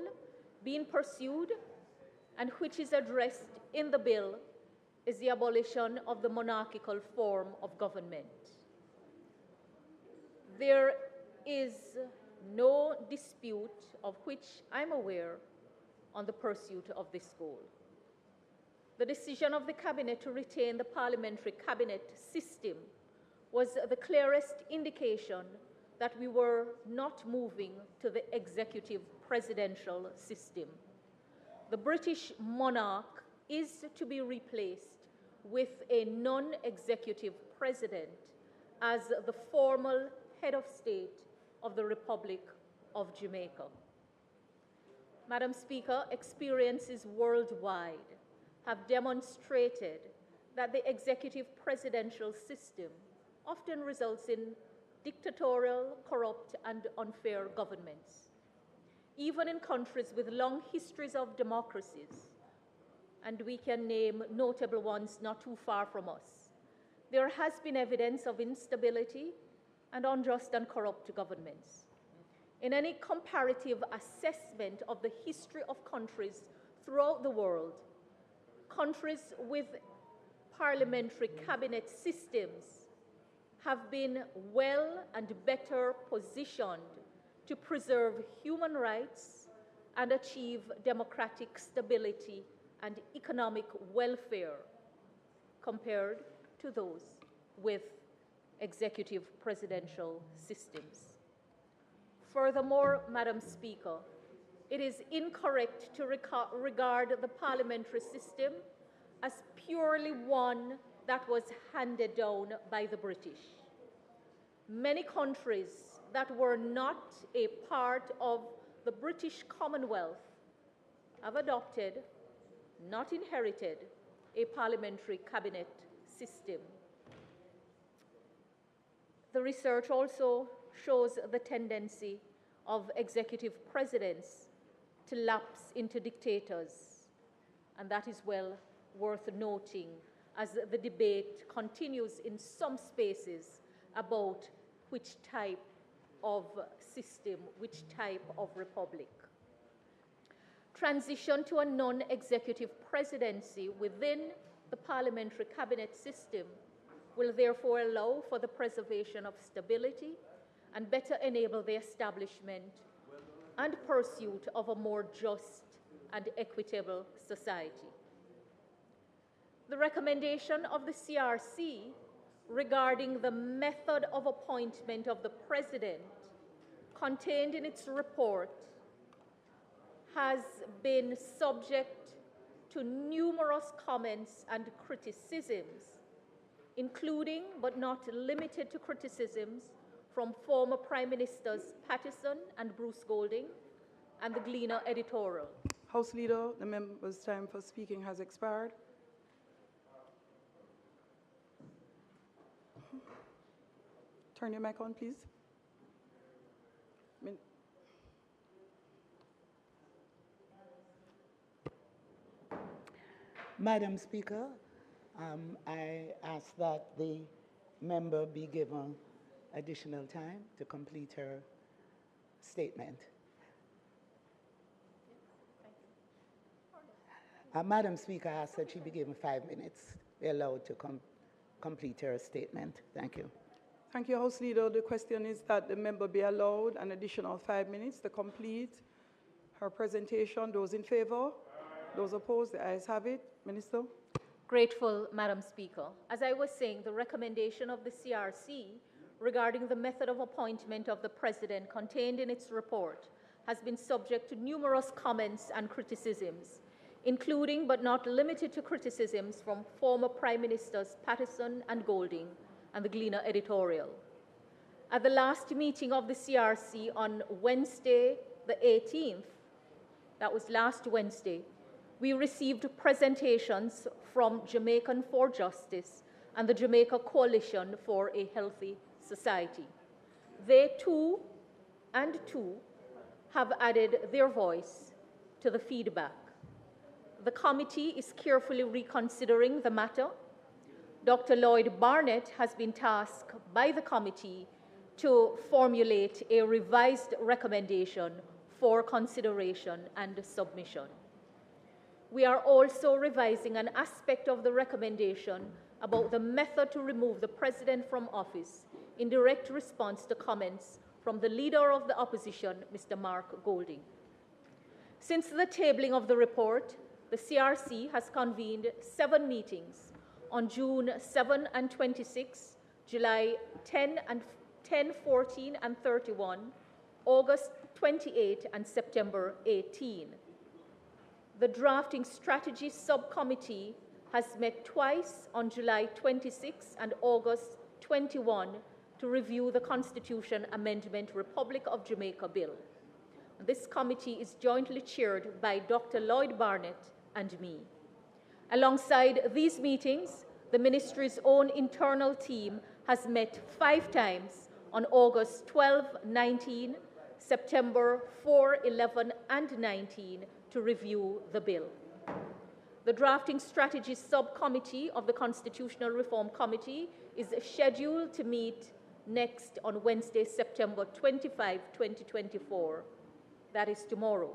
being pursued and which is addressed in the bill is the abolition of the monarchical form of government. There is no dispute of which I'm aware on the pursuit of this goal. The decision of the Cabinet to retain the parliamentary cabinet system was the clearest indication that we were not moving to the executive presidential system. The British monarch is to be replaced with a non-executive president as the formal head of state of the Republic of Jamaica. Madam Speaker, experiences worldwide have demonstrated that the executive presidential system often results in dictatorial, corrupt, and unfair governments. Even in countries with long histories of democracies, and we can name notable ones not too far from us, there has been evidence of instability and unjust and corrupt governments. In any comparative assessment of the history of countries throughout the world, countries with parliamentary cabinet systems have been well and better positioned to preserve human rights and achieve democratic stability and economic welfare compared to those with executive presidential systems. Furthermore, Madam Speaker, it is incorrect to regard the parliamentary system as purely one that was handed down by the British. Many countries that were not a part of the British Commonwealth have adopted, not inherited, a parliamentary cabinet system. The research also shows the tendency of executive presidents to lapse into dictators, and that is well worth noting as the debate continues in some spaces about which type of system, which type of republic. Transition to a non-executive presidency within the parliamentary cabinet system will therefore allow for the preservation of stability and better enable the establishment and pursuit of a more just and equitable society. The recommendation of the CRC regarding the method of appointment of the President contained in its report has been subject to numerous comments and criticisms, including but not limited to criticisms from former Prime Ministers Pattison and Bruce Golding and the Gleaner editorial. House Leader, the member's time for speaking has expired. Turn your mic on, please. Madam Speaker, I ask that the member be given additional time to complete her statement. Madam Speaker, I ask that she be given 5 minutes, be allowed to complete her statement. Thank you. Thank you, House Leader. The question is that the member be allowed an additional 5 minutes to complete her presentation. Those in favor? Those opposed? The ayes have it. Minister? Grateful, Madam Speaker. As I was saying, the recommendation of the CRC regarding the method of appointment of the President contained in its report has been subject to numerous comments and criticisms, including but not limited to criticisms from former Prime Ministers Pattison and Golding and the Gleaner editorial. At the last meeting of the CRC on Wednesday, the 18th, that was last Wednesday, we received presentations from Jamaican for Justice and the Jamaica Coalition for a Healthy Society. They too have added their voice to the feedback. The committee is carefully reconsidering the matter. Dr. Lloyd Barnett has been tasked by the committee to formulate a revised recommendation for consideration and submission. We are also revising an aspect of the recommendation about the method to remove the President from office in direct response to comments from the Leader of the Opposition, Mr. Mark Golding. Since the tabling of the report, the CRC has convened 7 meetings on June 7 and 26, July 10, 14, and 31, August 28, and September 18. The Drafting Strategy Subcommittee has met twice on July 26 and August 21 to review the Constitution Amendment Republic of Jamaica Bill. This committee is jointly chaired by Dr. Lloyd Barnett and me. Alongside these meetings, the ministry's own internal team has met 5 times on August 12, 19, September 4, 11, and 19 to review the bill. The Drafting Strategy Subcommittee of the Constitutional Reform Committee is scheduled to meet next on Wednesday, September 25, 2024. That is tomorrow.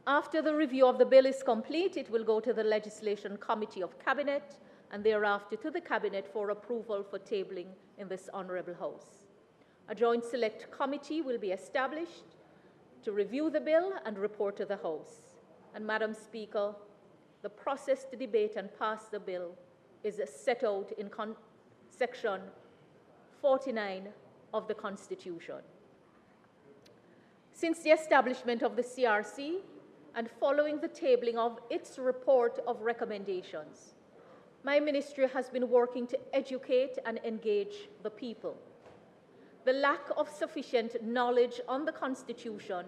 After the review of the bill is complete, it will go to the Legislation Committee of Cabinet and thereafter to the Cabinet for approval for tabling in this Honourable House. A joint select committee will be established to review the bill and report to the House. And Madam Speaker, the process to debate and pass the bill is set out in Section 49 of the Constitution. Since the establishment of the CRC and following the tabling of its report of recommendations, my ministry has been working to educate and engage the people. The lack of sufficient knowledge on the Constitution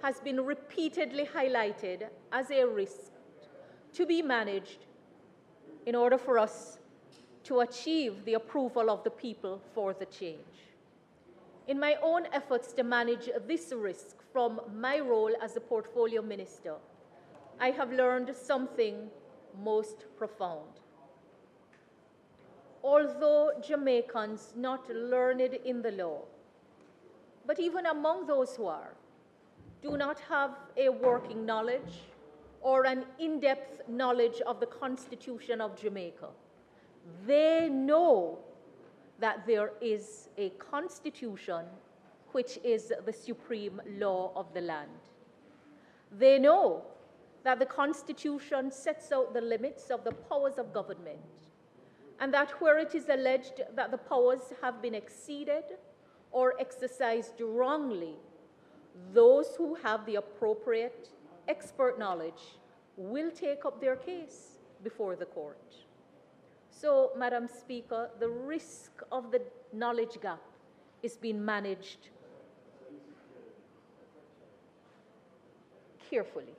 has been repeatedly highlighted as a risk to be managed in order for us to achieve the approval of the people for the change. In my own efforts to manage this risk from my role as a portfolio minister, I have learned something most profound. Although Jamaicans not learned in the law, but even among those who are, do not have a working knowledge or an in-depth knowledge of the Constitution of Jamaica, they know that there is a constitution which is the supreme law of the land. They know that the Constitution sets out the limits of the powers of government, and that where it is alleged that the powers have been exceeded or exercised wrongly, those who have the appropriate expert knowledge will take up their case before the court. So, Madam Speaker, the risk of the knowledge gap is being managed carefully.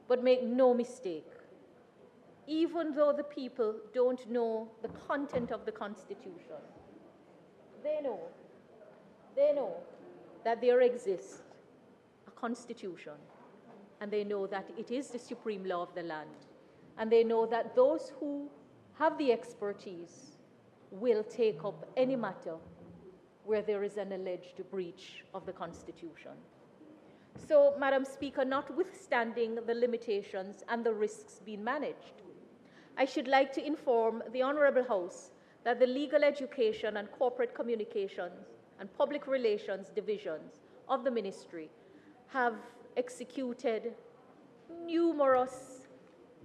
But make no mistake, even though the people don't know the content of the Constitution, they know that there exists a Constitution, and they know that it is the supreme law of the land, and they know that those who have the expertise will take up any matter where there is an alleged breach of the Constitution. So, Madam Speaker, notwithstanding the limitations and the risks being managed, I should like to inform the Honourable House that the Legal Education and Corporate Communications and Public Relations divisions of the Ministry have executed numerous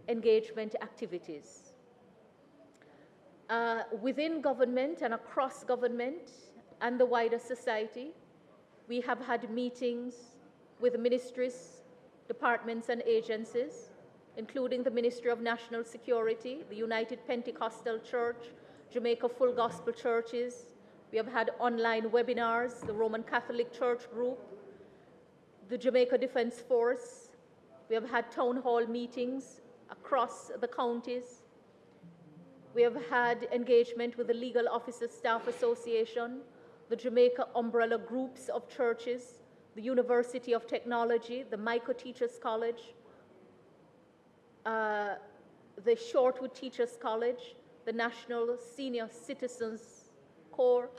engagement activities within government and across government and the wider society. We have had meetings with ministries, departments, and agencies, including the Ministry of National Security, the United Pentecostal Church, Jamaica Full Gospel Churches. We have had online webinars, the Roman Catholic Church Group, the Jamaica Defense Force. We have had town hall meetings across the counties. We have had engagement with the Legal Officers Staff Association, the Jamaica Umbrella Groups of Churches, the University of Technology, the Micro Teachers College, the Shortwood Teachers College, the National Senior Citizens Corps,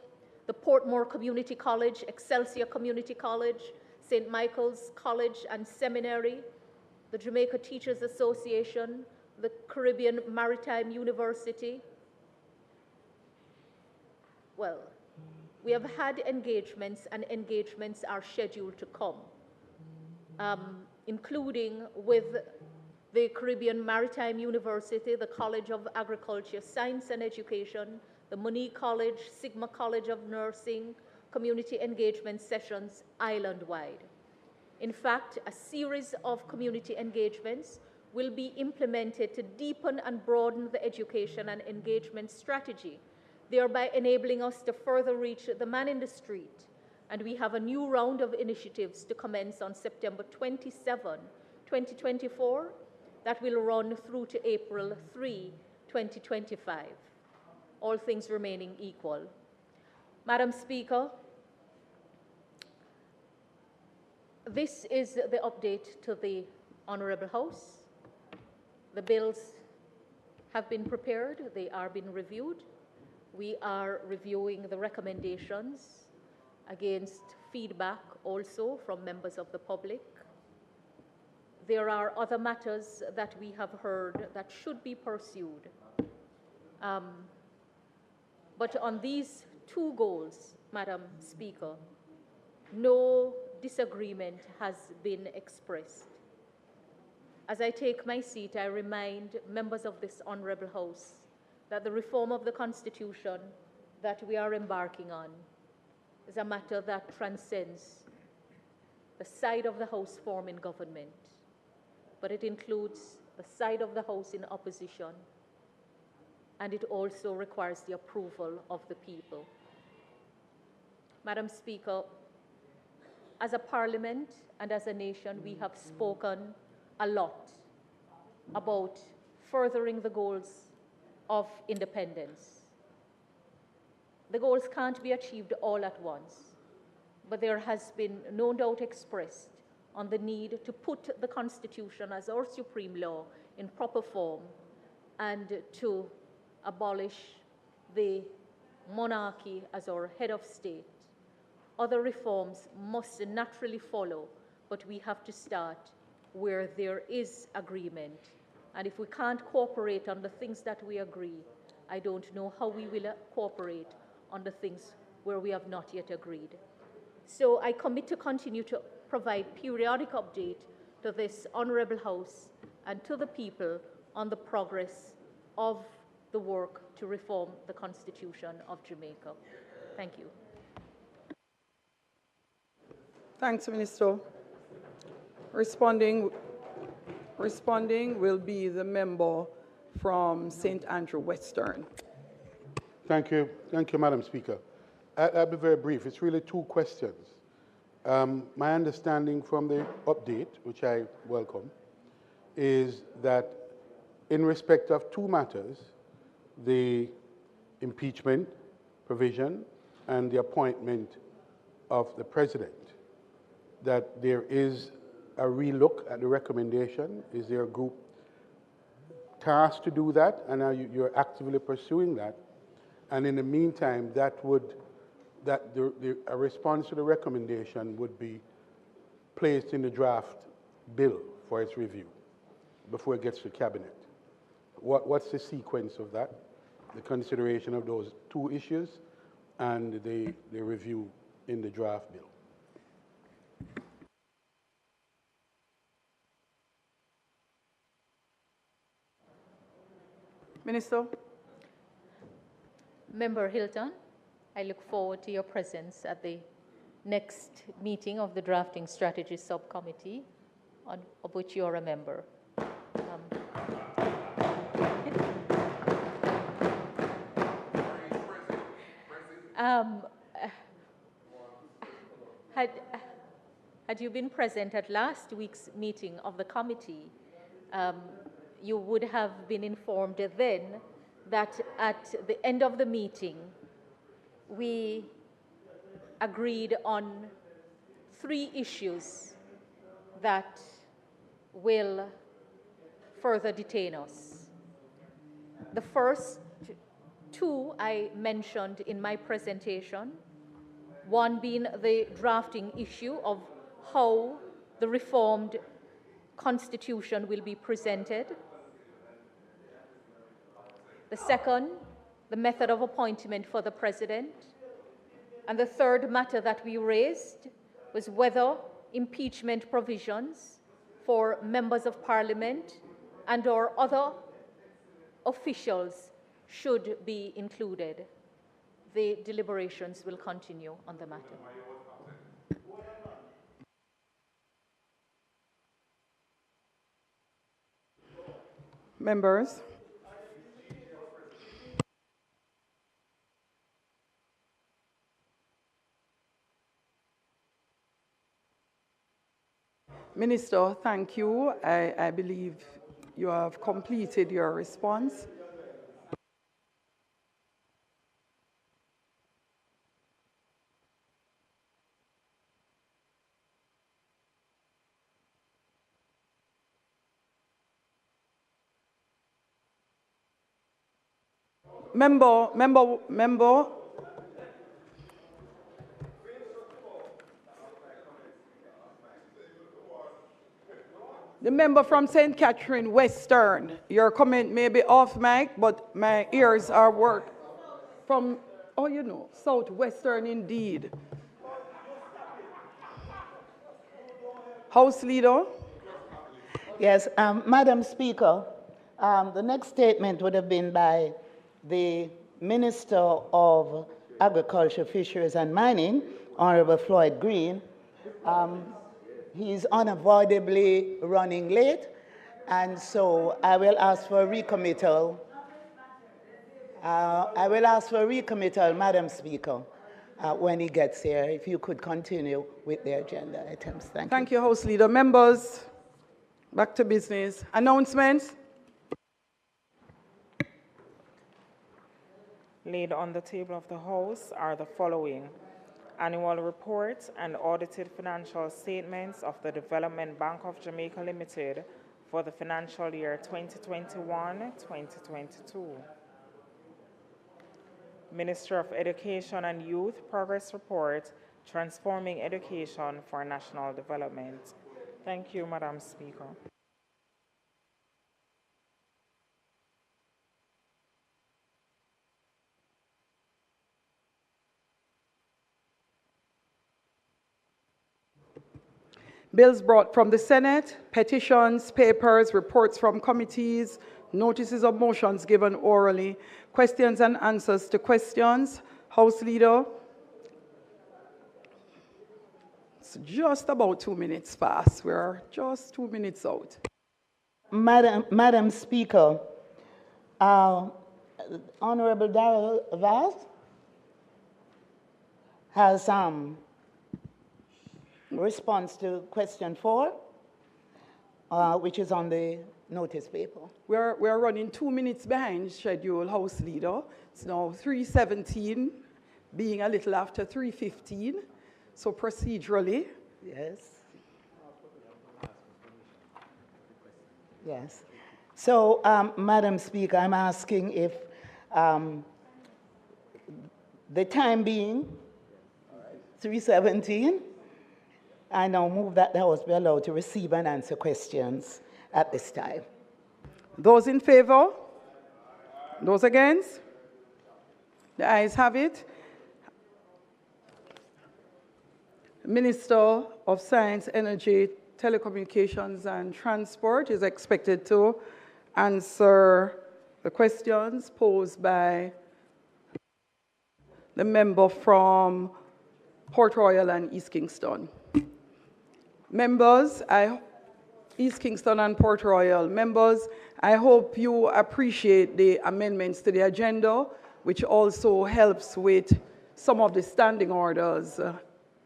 the Portmore Community College, Excelsior Community College, St. Michael's College and Seminary, the Jamaica Teachers Association, the Caribbean Maritime University. Well, we have had engagements, and engagements are scheduled to come, including with the Caribbean Maritime University, the College of Agriculture, Science and Education, the Monique College, Sigma College of Nursing, community engagement sessions island-wide. In fact, a series of community engagements will be implemented to deepen and broaden the education and engagement strategy, thereby enabling us to further reach the man in the street. And we have a new round of initiatives to commence on September 27, 2024, that will run through to April 3, 2025, all things remaining equal. Madam Speaker, this is the update to the Honourable House. The bills have been prepared, they are being reviewed. We are reviewing the recommendations against feedback also from members of the public. There are other matters that we have heard that should be pursued. But on these two goals, Madam Speaker, no disagreement has been expressed. As I take my seat, I remind members of this Honourable House that the reform of the Constitution that we are embarking on is a matter that transcends the side of the House form in government, but it includes the side of the House in opposition, and it also requires the approval of the people. Madam Speaker, as a parliament and as a nation, we have spoken a lot about furthering the goals of independence. The goals can't be achieved all at once, but there has been no doubt expressed on the need to put the Constitution as our supreme law in proper form and to abolish the monarchy as our head of state. Other reforms must naturally follow, but we have to start where there is agreement. And if we can't cooperate on the things that we agree, I don't know how we will cooperate on the things where we have not yet agreed. So I commit to continue to provide periodic update to this Honourable House and to the people on the progress of the work to reform the Constitution of Jamaica. Thank you. Thanks, Minister. Responding will be the member from St. Andrew Western. Thank you, Madam Speaker. I'll be very brief. It's really two questions. My understanding from the update, which I welcome, is that in respect of two matters, the impeachment provision and the appointment of the president, that there is a relook at the recommendation. Is there a group tasked to do that, and you're actively pursuing that? And in the meantime, a response to the recommendation would be placed in the draft bill for its review before it gets to cabinet. What's the sequence of that? The consideration of those two issues and the review in the draft bill. Minister. Member Hilton, I look forward to your presence at the next meeting of the Drafting Strategy Subcommittee, of which you are a member. Had you been present at last week's meeting of the committee, you would have been informed then that at the end of the meeting, we agreed on 3 issues that will further detain us. The first 2 I mentioned in my presentation, one being the drafting issue of how the reformed Constitution will be presented. The second, the method of appointment for the president. And the third matter that we raised was whether impeachment provisions for members of parliament and or other officials should be included. The deliberations will continue on the matter. Members. Minister, thank you. I believe you have completed your response. Member. The member from St. Catherine Western, your comment may be off mic, but my ears are work from, oh, you know, Southwestern indeed. House Leader. Yes, Madam Speaker, the next statement would have been by the Minister of Agriculture, Fisheries and Mining, Honorable Floyd Green. He's unavoidably running late, and so I will ask for a recommittal. Madam Speaker, when he gets here, if you could continue with the agenda items. Thank you. Thank you, House Leader. Members, back to business. Announcements. Laid on the table of the House are the following: annual report and audited financial statements of the Development Bank of Jamaica Limited for the financial year 2021-2022. Minister of Education and Youth Progress Report, Transforming Education for National Development. Thank you, Madam Speaker. Bills brought from the Senate, petitions, papers, reports from committees, notices of motions given orally, questions and answers to questions. House Leader. It's just about 2 minutes past. We're just 2 minutes out. Madam Speaker, Honorable Beryl Vaz has response to question 4, which is on the notice paper. We're running 2 minutes behind schedule, House Leader. It's now 3:17, being a little after 3:15. So procedurally. Yes. Yes. So, Madam Speaker, I'm asking if the time being 3:17, I now move that the House be allowed to receive and answer questions at this time. Those in favor? Those against? The ayes have it. Minister of Science, Energy, Telecommunications and Transport is expected to answer the questions posed by the member from Port Royal and East Kingston. Members, East Kingston and Port Royal, members, I hope you appreciate the amendments to the agenda, which also helps with some of the standing orders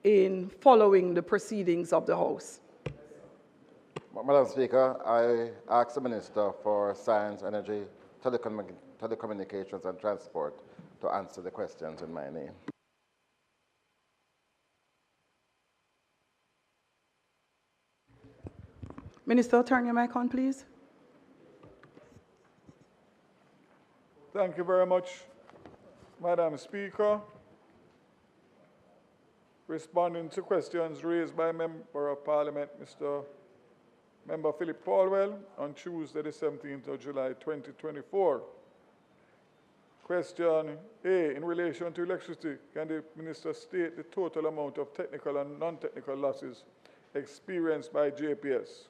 in following the proceedings of the House. Madam Speaker, I ask the Minister for Science, Energy, Telecommunications and Transport to answer the questions in my name. Minister, turn your mic on, please. Thank you very much, Madam Speaker. Responding to questions raised by Member of Parliament, Member Philip Paulwell, on Tuesday, the 17th of July, 2024. Question A, in relation to electricity, can the Minister state the total amount of technical and non-technical losses experienced by JPS?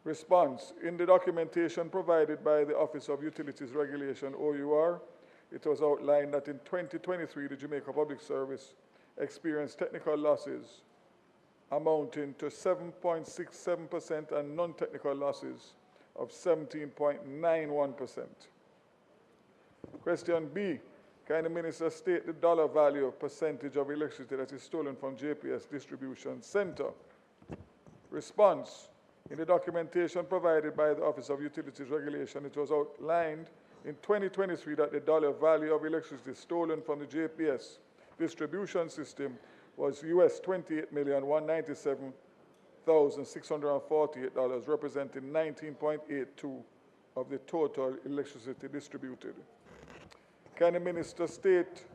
Response, in the documentation provided by the Office of Utilities Regulation, OUR, it was outlined that in 2023, the Jamaica Public Service experienced technical losses amounting to 7.67% and non-technical losses of 17.91%. Question B, can the Minister state the dollar value of percentage of electricity that is stolen from JPS Distribution Center? Response, in the documentation provided by the Office of Utilities Regulation, it was outlined in 2023 that the dollar value of electricity stolen from the JPS distribution system was US $28,197,648, representing 19.82% of the total electricity distributed. Can the Minister state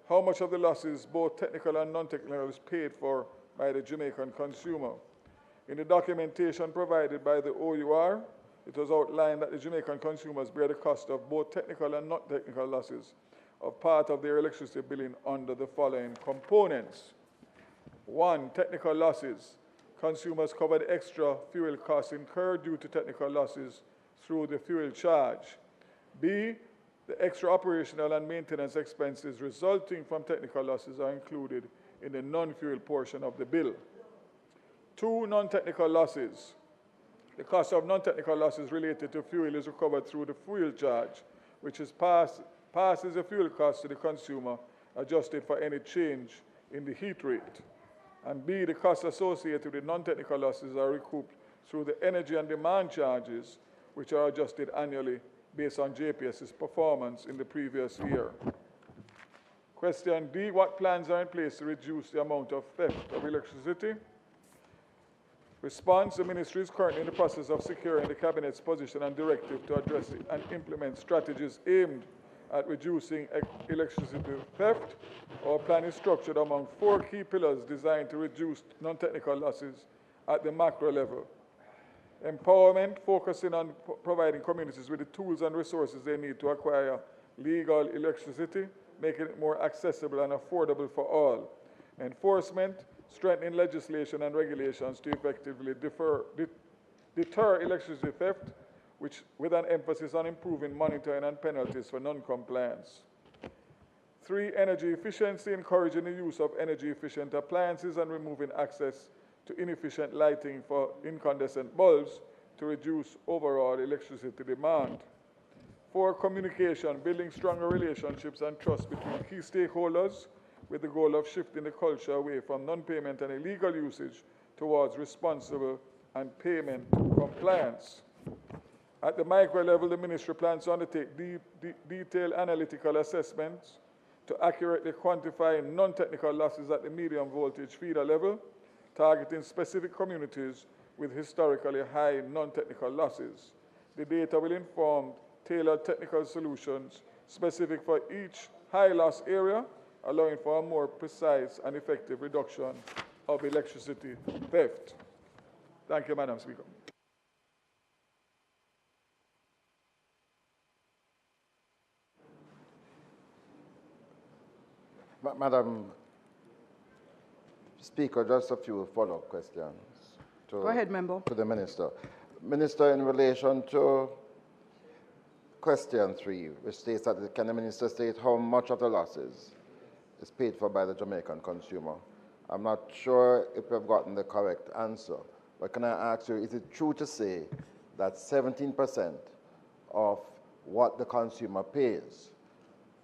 how much of the losses, both technical and non-technical, is paid for by the Jamaican consumer? In the documentation provided by the OUR, it was outlined that the Jamaican consumers bear the cost of both technical and non-technical losses of part of their electricity billing under the following components. 1, technical losses. Consumers cover the extra fuel costs incurred due to technical losses through the fuel charge. B, the extra operational and maintenance expenses resulting from technical losses are included in the non-fuel portion of the bill. 2, non-technical losses. The cost of non-technical losses related to fuel is recovered through the fuel charge, which is passes the fuel cost to the consumer, adjusted for any change in the heat rate. And B, the costs associated with non-technical losses are recouped through the energy and demand charges, which are adjusted annually based on JPS's performance in the previous year. Question D, what plans are in place to reduce the amount of theft of electricity? Response, the Ministry is currently in the process of securing the Cabinet's position and directive to address and implement strategies aimed at reducing electricity theft. Our plan is structured among 4 key pillars designed to reduce non-technical losses at the macro level. Empowerment, focusing on providing communities with the tools and resources they need to acquire legal electricity, making it more accessible and affordable for all. Enforcement, strengthening legislation and regulations to effectively deter electricity theft, with an emphasis on improving monitoring and penalties for non-compliance. 3, energy efficiency, encouraging the use of energy-efficient appliances and removing access to inefficient lighting for incandescent bulbs to reduce overall electricity demand. 4, communication, building stronger relationships and trust between key stakeholders with the goal of shifting the culture away from non-payment and illegal usage towards responsible and payment compliance. At the micro level, the ministry plans to undertake detailed analytical assessments to accurately quantify non-technical losses at the medium voltage feeder level, targeting specific communities with historically high non-technical losses. The data will inform tailored technical solutions specific for each high loss area, allowing for a more precise and effective reduction of electricity theft. Thank you, Madam Speaker. Madam Speaker, just a few follow-up questions. Go ahead, Member. To the Minister. Minister, in relation to question 3, which states that can the Minister state how much of the losses is paid for by the Jamaican consumer? I'm not sure if we've gotten the correct answer, but can I ask you, is it true to say that 17% of what the consumer pays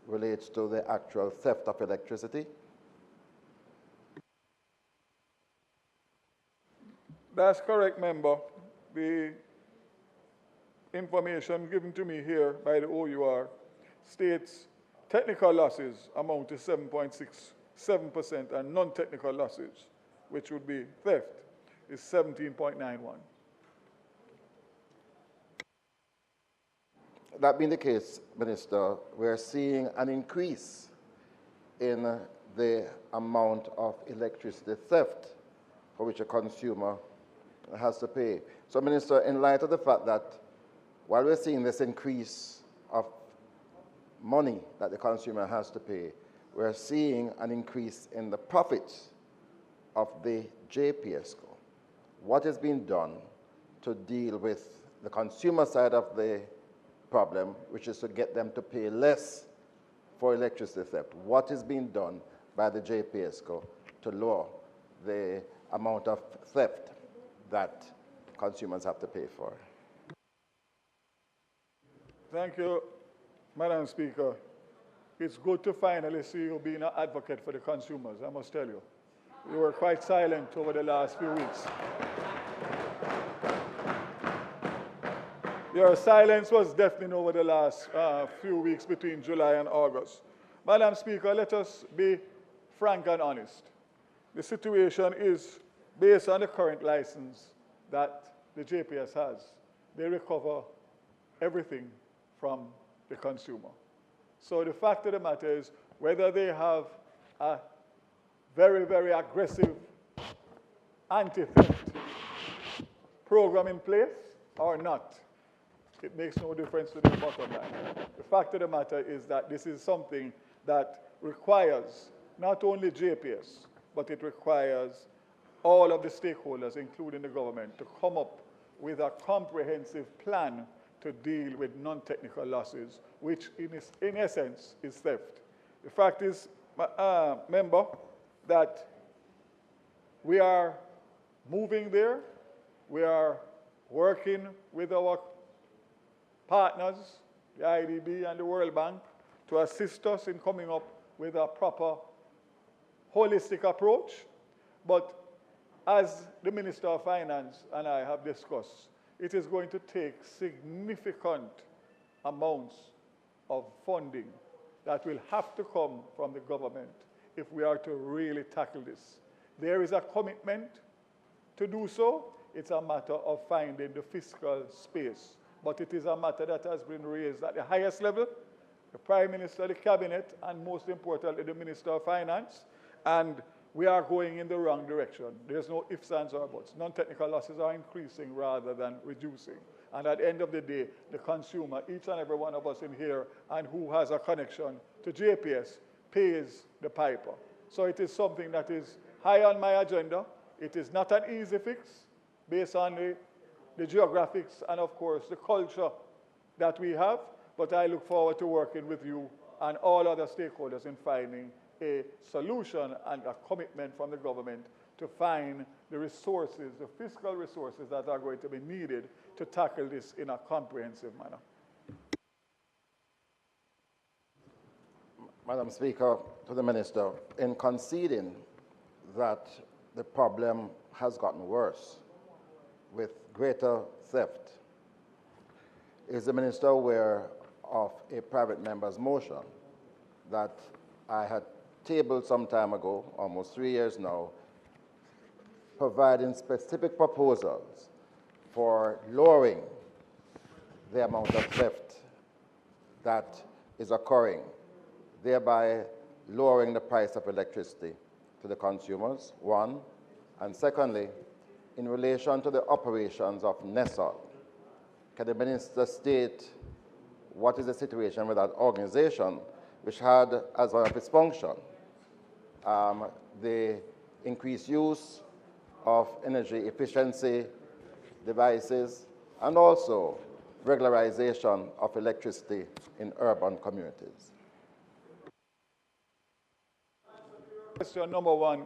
relates to the actual theft of electricity? That's correct, Member. The information given to me here by the OUR states technical losses amount to 7.67% and non-technical losses, which would be theft, is 17.91. That being the case, Minister, we're seeing an increase in the amount of electricity theft for which a consumer has to pay. So, Minister, in light of the fact that while we're seeing this increase of money that the consumer has to pay, we're seeing an increase in the profits of the JPSCO. What is being done to deal with the consumer side of the problem, which is to get them to pay less for electricity theft? What is being done by the JPSCO to lower the amount of theft that consumers have to pay for? Thank you, Madam Speaker. It's good to finally see you being an advocate for the consumers, I must tell you. You were quite silent over the last few weeks. Your silence was deafening over the last few weeks between July and August. Madam Speaker, let us be frank and honest. The situation is, based on the current license that the JPS has, they recover everything from the consumer. So the fact of the matter is, whether they have a very, very aggressive anti-theft program in place or not, it makes no difference to the bottom line. The fact of the matter is that this is something that requires not only JPS, but it requires all of the stakeholders, including the government, to come up with a comprehensive plan to deal with non-technical losses, which in essence is theft. The fact is, Member, that we are moving there. We are working with our partners, the IDB and the World Bank, to assist us in coming up with a proper holistic approach. But as the Minister of Finance and I have discussed, it is going to take significant amounts of funding that will have to come from the government if we are to really tackle this. There is a commitment to do so. It's a matter of finding the fiscal space. But it is a matter that has been raised at the highest level, the Prime Minister, the Cabinet, and most importantly, the Minister of Finance. And we are going in the wrong direction. There's no ifs, ands, or buts. Non-technical losses are increasing rather than reducing. And at the end of the day, the consumer, each and every one of us in here, and who has a connection to JPS, pays the piper. So it is something that is high on my agenda. It is not an easy fix based on the geographics and, of course, the culture that we have, but I look forward to working with you and all other stakeholders in finding a solution and a commitment from the government to find the resources, the fiscal resources that are going to be needed to tackle this in a comprehensive manner. Madam Speaker, to the Minister, in conceding that the problem has gotten worse with greater theft, is the Minister aware of a private member's motion that I had tabled some time ago, almost 3 years now, providing specific proposals for lowering the amount of theft that is occurring, thereby lowering the price of electricity to the consumers, one. And secondly, in relation to the operations of NESOL, can the Minister state what is the situation with that organization, which had as one of its functions the increased use of energy efficiency devices and also regularization of electricity in urban communities? Question number one,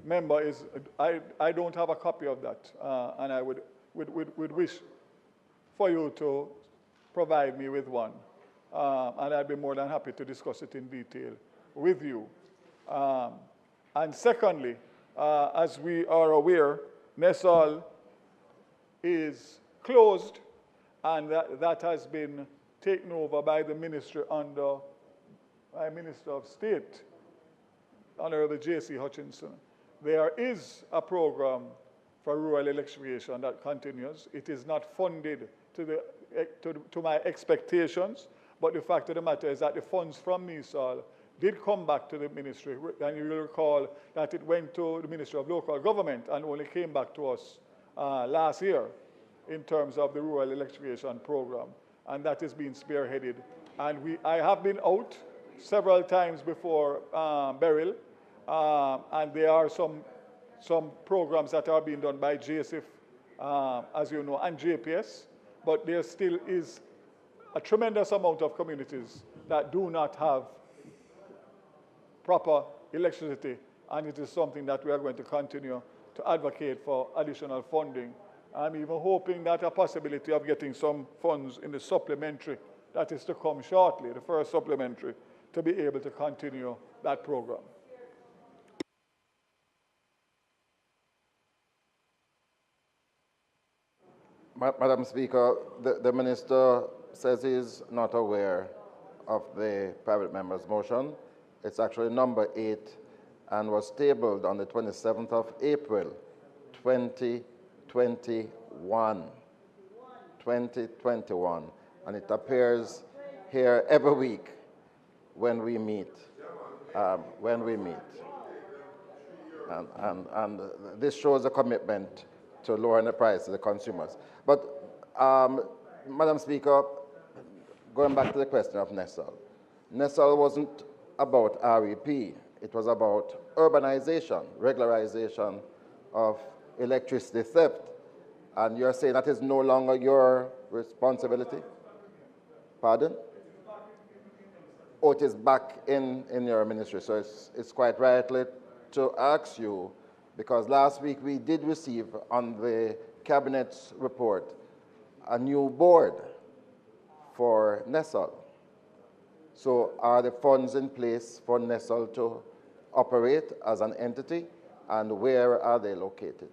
member, is I don't have a copy of that, and I would wish for you to provide me with one, and I'd be more than happy to discuss it in detail with you. And secondly, as we are aware, NESOL is closed, and that has been taken over by the ministry under my Minister of State, Honorable J.C. Hutchinson. There is a program for rural electrification that continues. It is not funded to my expectations, but the fact of the matter is that the funds from NESOL did come back to the ministry, and you will recall that it went to the Ministry of Local Government and only came back to us last year in terms of the rural electrification program, and that is being spearheaded. And I have been out several times before Beryl, and there are some programs that are being done by JISTV, as you know, and JPS, but there still is a tremendous amount of communities that do not have proper electricity, and it is something that we are going to continue to advocate for additional funding. I'm even hoping that a possibility of getting some funds in the supplementary that is to come shortly, the first supplementary, to be able to continue that program. Madam Speaker, the Minister says he is not aware of the private member's motion. It's actually number 8 and was tabled on the 27th of April, 2021. 2021. And it appears here every week when we meet. And this shows a commitment to lowering the price to the consumers. But, Madam Speaker, going back to the question of NESOL. NESOL wasn't about REP. It was about urbanization, regularization of electricity theft. And you're saying that is no longer your responsibility? Pardon? Oh, it is back in your ministry. So it's quite rightly to ask you, because last week we did receive on the Cabinet's report a new board for NESOL. So are the funds in place for NESOL to operate as an entity, and where are they located?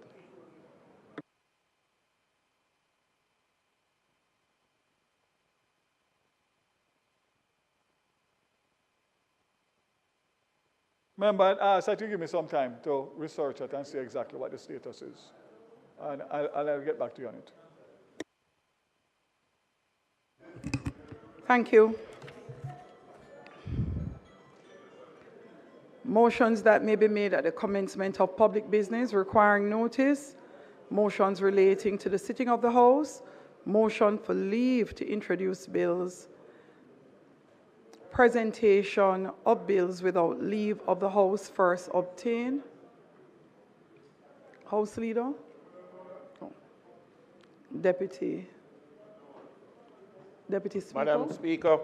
Member, I asked that you give me some time to research it and see exactly what the status is. And I'll get back to you on it. Thank you. Motions that may be made at the commencement of public business requiring notice, motions relating to the sitting of the House, motion for leave to introduce bills, presentation of bills without leave of the House first obtained. House Leader? Oh. Deputy Speaker? Madam Speaker,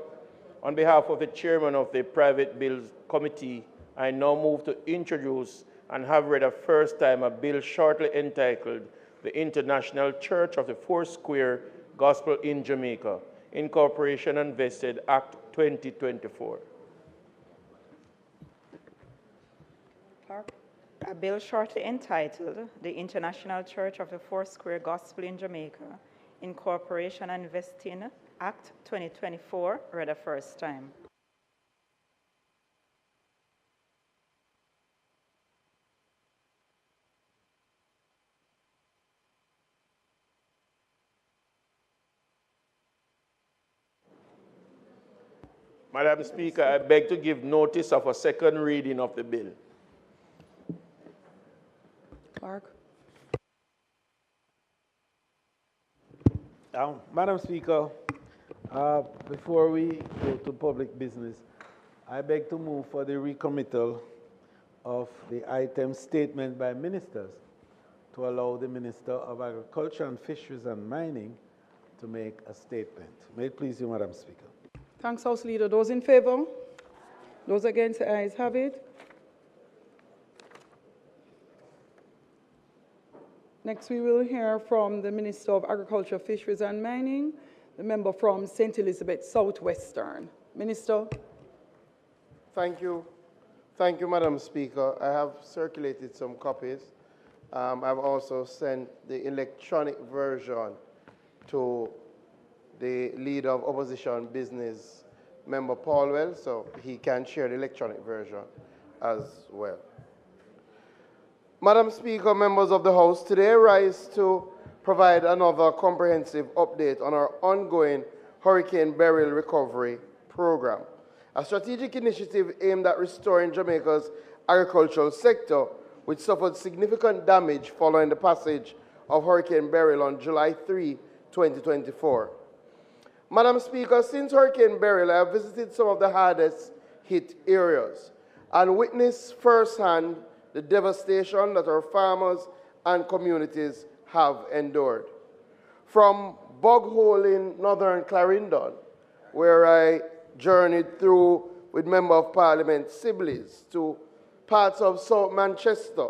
on behalf of the Chairman of the Private Bills Committee, I now move to introduce and have read a first time a bill shortly entitled the International Church of the Foursquare Gospel in Jamaica, Incorporation and Vested Act 2024. Clerk? A bill shortly entitled the International Church of the Foursquare Gospel in Jamaica, Incorporation and Vesting Act 2024, read a first time. Madam Speaker, I beg to give notice of a second reading of the bill. Clerk? Madam Speaker, before we go to public business, I beg to move for the recommittal of the item statement by ministers to allow the Minister of Agriculture and Fisheries and Mining to make a statement. May it please you, Madam Speaker. Thanks, House Leader. Those in favor? Those against, the ayes have it. Next, we will hear from the Minister of Agriculture, Fisheries and Mining, the member from St. Elizabeth Southwestern. Minister. Thank you. Thank you, Madam Speaker. I have circulated some copies. I've also sent the electronic version to the leader of opposition business, Member Paulwell, so he can share the electronic version as well. Madam Speaker, members of the House, today I rise to provide another comprehensive update on our ongoing Hurricane Beryl recovery program, a strategic initiative aimed at restoring Jamaica's agricultural sector, which suffered significant damage following the passage of Hurricane Beryl on July 3, 2024. Madam Speaker, since Hurricane Beryl, I have visited some of the hardest hit areas and witnessed firsthand the devastation that our farmers and communities have endured. From Bog Hole in northern Clarendon, where I journeyed through with Member of Parliament Sibley's, to parts of South Manchester,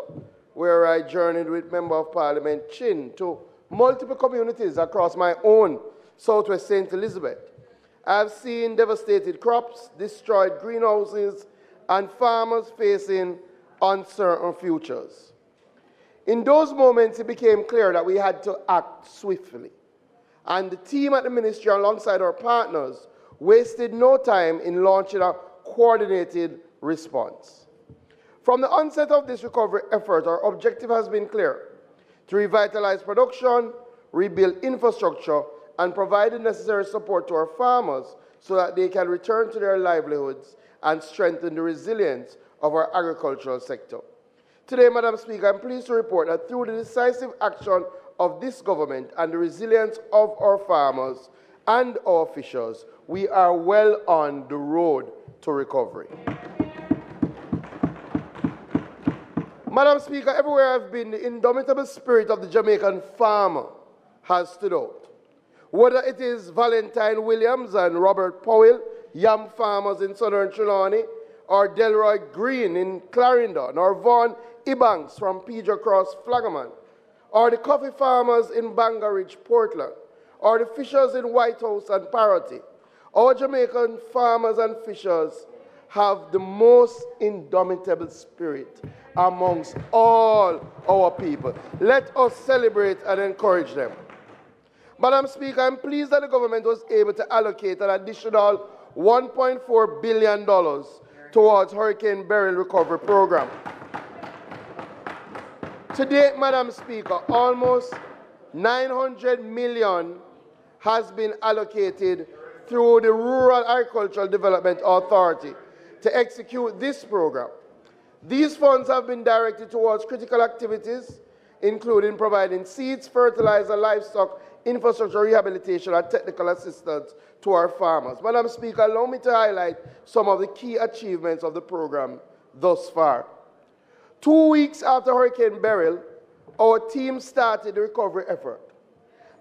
where I journeyed with Member of Parliament Chin, to multiple communities across my own Southwest St. Elizabeth. I've seen devastated crops, destroyed greenhouses, and farmers facing uncertain futures. In those moments, it became clear that we had to act swiftly. And the team at the ministry, alongside our partners, wasted no time in launching a coordinated response. From the onset of this recovery effort, our objective has been clear: to revitalize production, rebuild infrastructure, and provide the necessary support to our farmers so that they can return to their livelihoods and strengthen the resilience of our agricultural sector. Today, Madam Speaker, I'm pleased to report that through the decisive action of this government and the resilience of our farmers and our officials, we are well on the road to recovery. Madam Speaker, everywhere I've been, the indomitable spirit of the Jamaican farmer has stood out. Whether it is Valentine Williams and Robert Powell, yam farmers in southern Trelawney, or Delroy Green in Clarendon, or Vaughan Ebanks from Pedro Cross Flagaman, or the coffee farmers in Bangor Ridge, Portland, or the fishers in White House and Parity, our Jamaican farmers and fishers have the most indomitable spirit amongst all our people. Let us celebrate and encourage them. Madam Speaker, I'm pleased that the government was able to allocate an additional $1.4 billion towards Hurricane Beryl recovery program. To date, Madam Speaker, almost $900 million has been allocated through the Rural Agricultural Development Authority to execute this program. These funds have been directed towards critical activities, including providing seeds, fertilizer, livestock, infrastructure rehabilitation, and technical assistance to our farmers. Madam Speaker, allow me to highlight some of the key achievements of the program thus far. 2 weeks after Hurricane Beryl, our team started the recovery effort.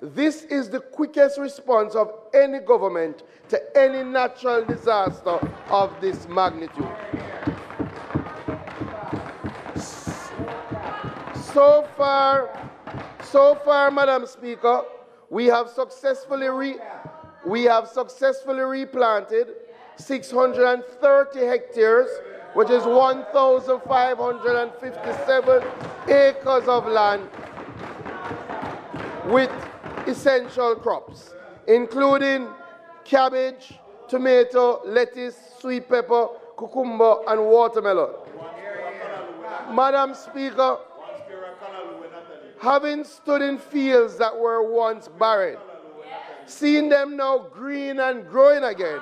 This is the quickest response of any government to any natural disaster of this magnitude. So far, Madam Speaker, we have successfully replanted 630 hectares, which is 1,557 acres of land with essential crops, including cabbage, tomato, lettuce, sweet pepper, cucumber, and watermelon. Madam Speaker, having stood in fields that were once barren, seeing them now green and growing again,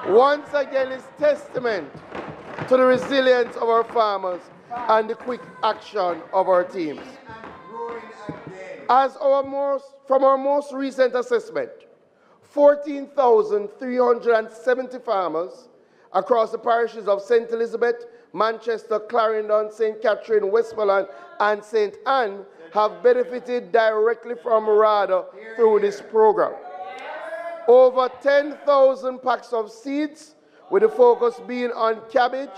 once again is testament to the resilience of our farmers and the quick action of our teams. From our most recent assessment, 14,370 farmers across the parishes of St. Elizabeth, Manchester, Clarendon, St. Catherine, Westmoreland, and St. Anne have benefited directly from RADA through this program. Over 10,000 packs of seeds, with the focus being on cabbage,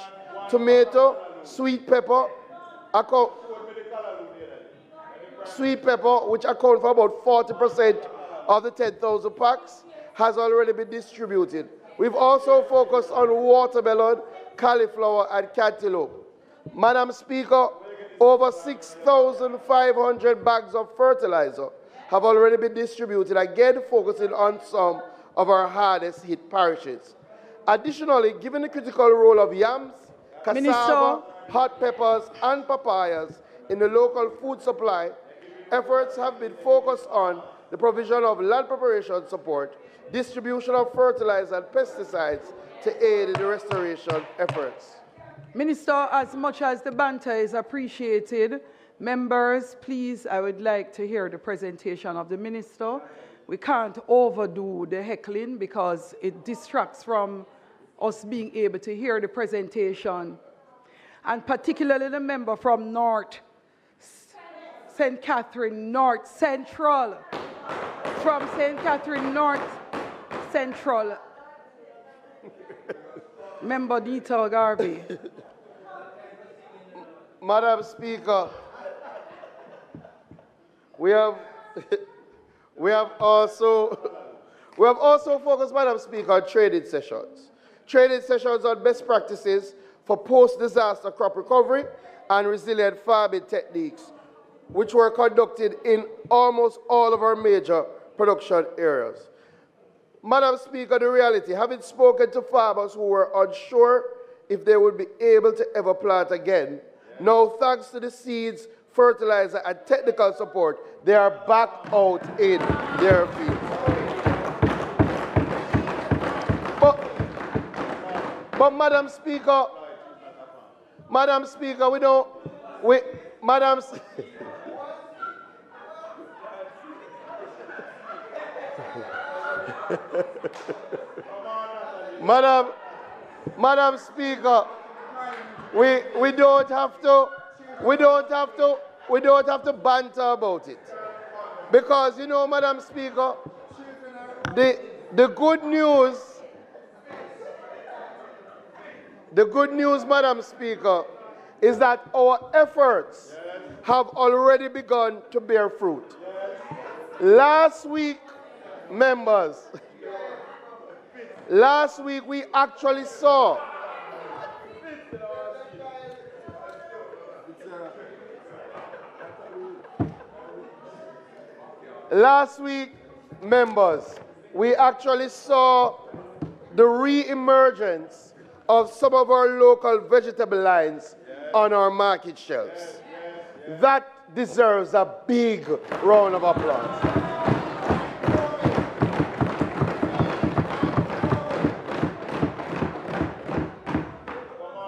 tomato, sweet pepper, which account for about 40% of the 10,000 packs, has already been distributed. We've also focused on watermelon, cauliflower, and cantaloupe. Madam Speaker, over 6,500 bags of fertilizer have already been distributed, again focusing on some of our hardest hit parishes. Additionally, given the critical role of yams, cassava, hot peppers, and papayas in the local food supply, efforts have been focused on the provision of land preparation support, distribution of fertilizer and pesticides to aid in the restoration efforts. Minister, as much as the banter is appreciated, members, please, I would like to hear the presentation of the minister. We can't overdo the heckling because it distracts from us being able to hear the presentation. And particularly the member from North St. Catherine North Central. From St. Catherine North Central. Member Dieter Garvey. Madam Speaker, we have also focused, Madam Speaker, on training sessions. Training sessions on best practices for post-disaster crop recovery and resilient farming techniques, which were conducted in almost all of our major production areas. Madam Speaker, the reality, having spoken to farmers who were unsure if they would be able to ever plant again, now thanks to the seeds, fertilizer, and technical support, they are back out in their fields. But Madam Speaker, Madam Speaker, Madam Speaker, we don't have to banter about it, because you know, Madam Speaker, the good news, Madam Speaker, is that our efforts have already begun to bear fruit. Last week, members, we actually saw the re-emergence of some of our local vegetable lines on our market shelves. That deserves a big round of applause.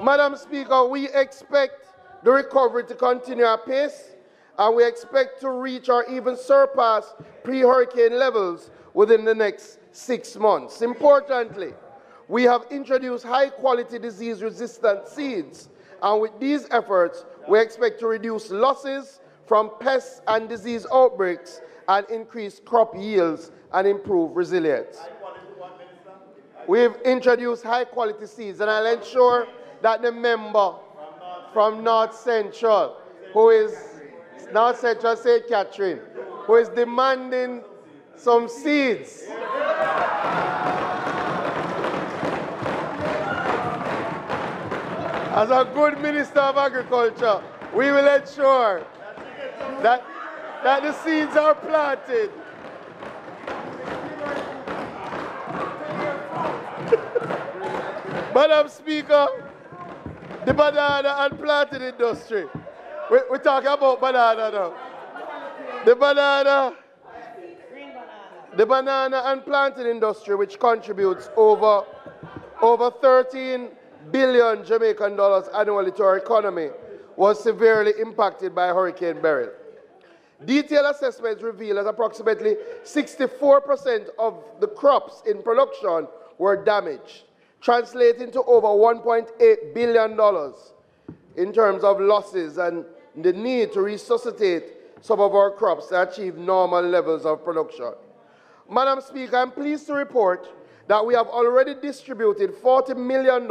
Madam Speaker, we expect the recovery to continue apace and we expect to reach or even surpass pre-hurricane levels within the next 6 months. Importantly, we have introduced high-quality disease-resistant seeds, and with these efforts, we expect to reduce losses from pests and disease outbreaks and increase crop yields and improve resilience. We've introduced high-quality seeds, and I'll ensure that the member from North Central, who is North Central St. Catherine, who is demanding some seeds. As a good Minister of Agriculture, we will ensure that the seeds are planted. Madam Speaker, the banana and planting industry. We're talking about banana now. The banana and planting industry, which contributes over 13 billion Jamaican dollars annually to our economy, was severely impacted by Hurricane Beryl. Detailed assessments reveal that approximately 64% of the crops in production were damaged, translating to over $1.8 billion in terms of losses and the need to resuscitate some of our crops to achieve normal levels of production. Madam Speaker, I'm pleased to report that we have already distributed $40 million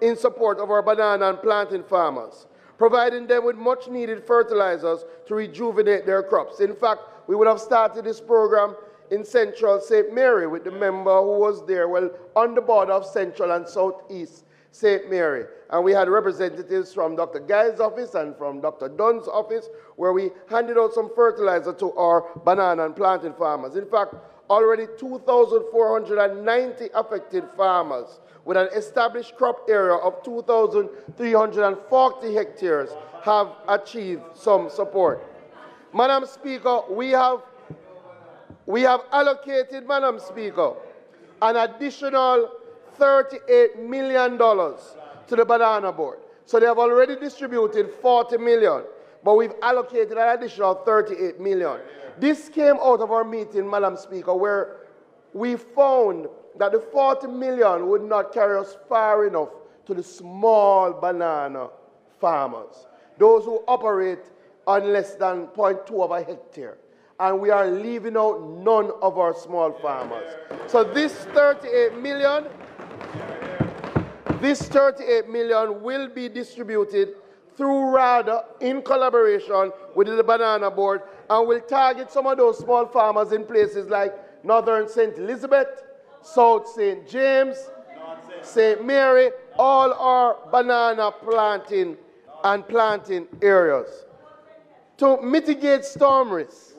in support of our banana and planting farmers, providing them with much-needed fertilizers to rejuvenate their crops. In fact, we would have started this program in Central St. Mary with the member who was there, well, on the border of Central and Southeast St. Mary. And we had representatives from Dr. Guy's office and from Dr. Dunn's office, where we handed out some fertilizer to our banana and planting farmers. In fact, already 2,490 affected farmers with an established crop area of 2,340 hectares have achieved some support. Madam Speaker, we have allocated, Madam Speaker, an additional $38 million to the Banana Board. So they have already distributed $40 million, but we've allocated an additional $38 million. This came out of our meeting, Madam Speaker, where we found that the $40 million would not carry us far enough to the small banana farmers, those who operate on less than 0.2 of a hectare. And we are leaving out none of our small farmers. So this $38 million will be distributed through RADA in collaboration with the Banana Board, and will target some of those small farmers in places like Northern St. Elizabeth, South St. James, St. Mary, all our banana planting and planting areas. To mitigate storm risks,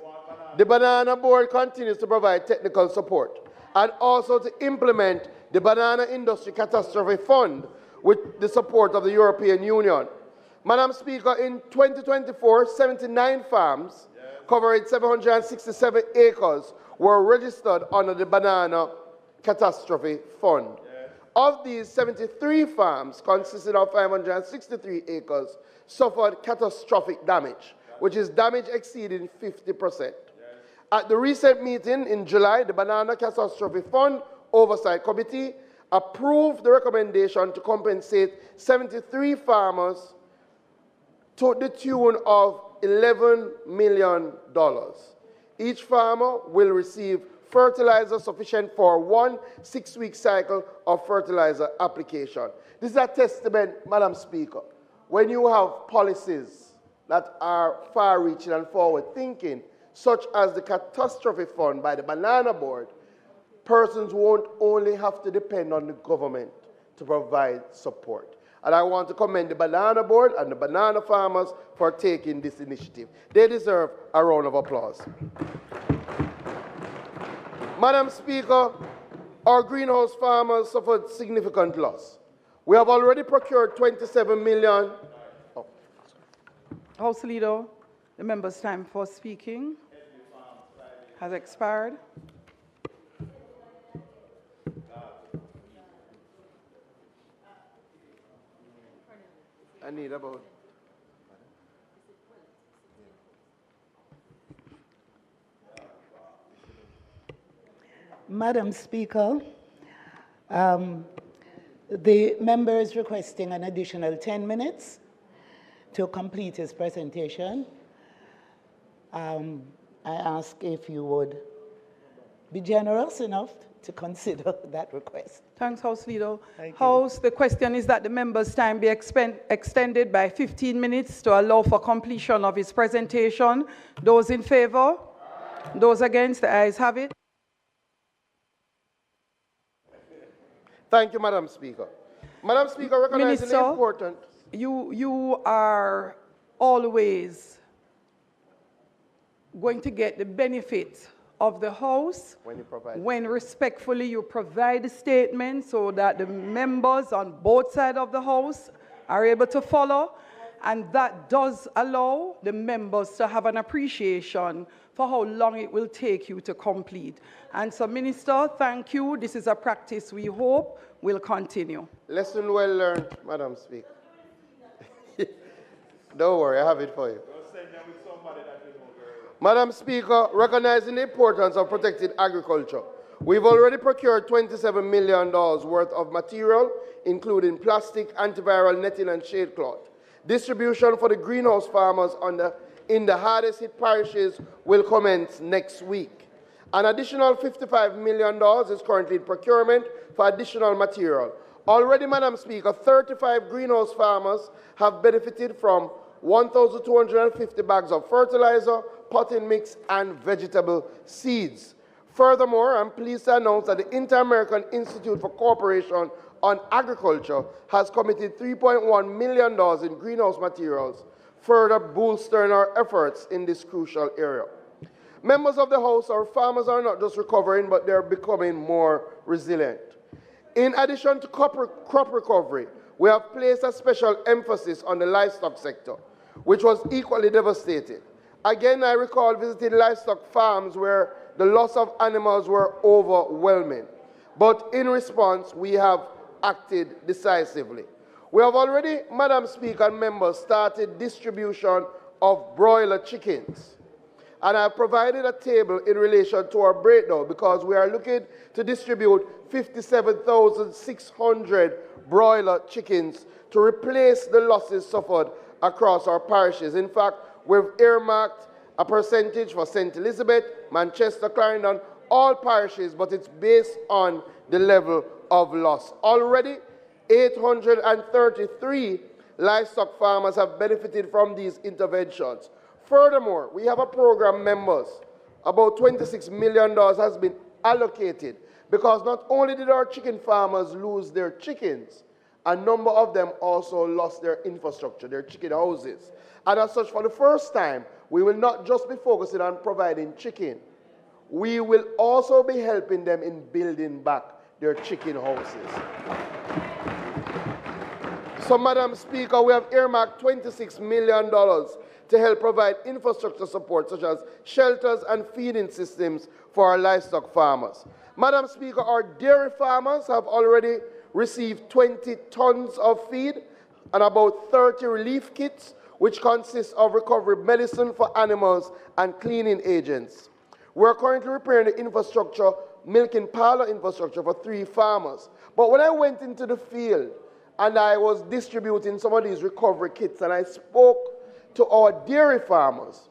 the Banana Board continues to provide technical support and also to implement the Banana Industry Catastrophe Fund with the support of the European Union. Madam Speaker, in 2024, 79 farms covering 767 acres were registered under the Banana Catastrophe Fund. Of these, 73 farms, consisting of 563 acres, suffered catastrophic damage, which is damage exceeding 50%. At the recent meeting in July, the Banana Catastrophe Fund Oversight Committee approved the recommendation to compensate 73 farmers to the tune of $11 million. Each farmer will receive fertilizer sufficient for one 6-week cycle of fertilizer application. This is a testament, Madam Speaker, when you have policies that are far-reaching and forward-thinking, such as the Catastrophe Fund by the Banana Board, persons won't only have to depend on the government to provide support. And I want to commend the Banana Board and the banana farmers for taking this initiative. They deserve a round of applause. Madam Speaker, our greenhouse farmers suffered significant loss. We have already procured 27 million. House Leader, the member's time for speaking has expired. I need about Madam Speaker, the member is requesting an additional 10 minutes to complete his presentation. I ask if you would be generous enough to consider that request. Thanks, House Leader. House, the question is that the member's time be extended by 15 minutes to allow for completion of his presentation. Those in favor? Those against? The ayes have it. Thank you, Madam Speaker. Madam Speaker, recognizing the important... You are always going to get the benefit of the House when respectfully you provide a statement so that the members on both sides of the House are able to follow, and that does allow the members to have an appreciation for how long it will take you to complete. And so, Minister, thank you. This is a practice we hope will continue. Lesson well learned, Madam Speaker. Don't worry, I have it for you. Madam Speaker, recognizing the importance of protected agriculture, we've already procured $27 million worth of material, including plastic, antiviral netting, and shade cloth. Distribution for the greenhouse farmers in the hardest hit parishes will commence next week. An additional $55 million is currently in procurement for additional material. Already, Madam Speaker, 35 greenhouse farmers have benefited from 1,250 bags of fertilizer, potting mix, and vegetable seeds. Furthermore, I'm pleased to announce that the Inter-American Institute for Cooperation on Agriculture has committed $3.1 million in greenhouse materials, further bolstering our efforts in this crucial area. Members of the House, our farmers are not just recovering, but they're becoming more resilient. In addition to crop recovery, we have placed a special emphasis on the livestock sector, which was equally devastated. Again, I recall visiting livestock farms where the loss of animals were overwhelming. But in response, we have acted decisively. We have already, Madam Speaker and members, started distribution of broiler chickens. And I have provided a table in relation to our breakdown because we are looking to distribute 57,600 broiler chickens to replace the losses suffered across our parishes. In fact, we've earmarked a percentage for St. Elizabeth, Manchester, Clarendon, all parishes, but it's based on the level of loss. Already, 833 livestock farmers have benefited from these interventions. Furthermore, we have a program, members, about $26 million has been allocated because not only did our chicken farmers lose their chickens, a number of them also lost their infrastructure, their chicken houses. And as such, for the first time, we will not just be focusing on providing chicken. We will also be helping them in building back their chicken houses. So, Madam Speaker, we have earmarked $26 million to help provide infrastructure support, such as shelters and feeding systems for our livestock farmers. Madam Speaker, our dairy farmers have already received 20 tons of feed and about 30 relief kits, which consists of recovery medicine for animals and cleaning agents. We're currently repairing the infrastructure, milk and parlor infrastructure for 3 farmers. But when I went into the field and I was distributing some of these recovery kits and I spoke to our dairy farmers,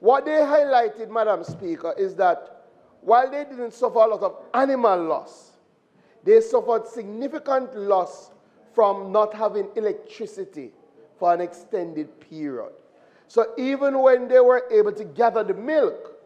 what they highlighted, Madam Speaker, is that while they didn't suffer a lot of animal loss, they suffered significant loss from not having electricity for an extended period. So even when they were able to gather the milk,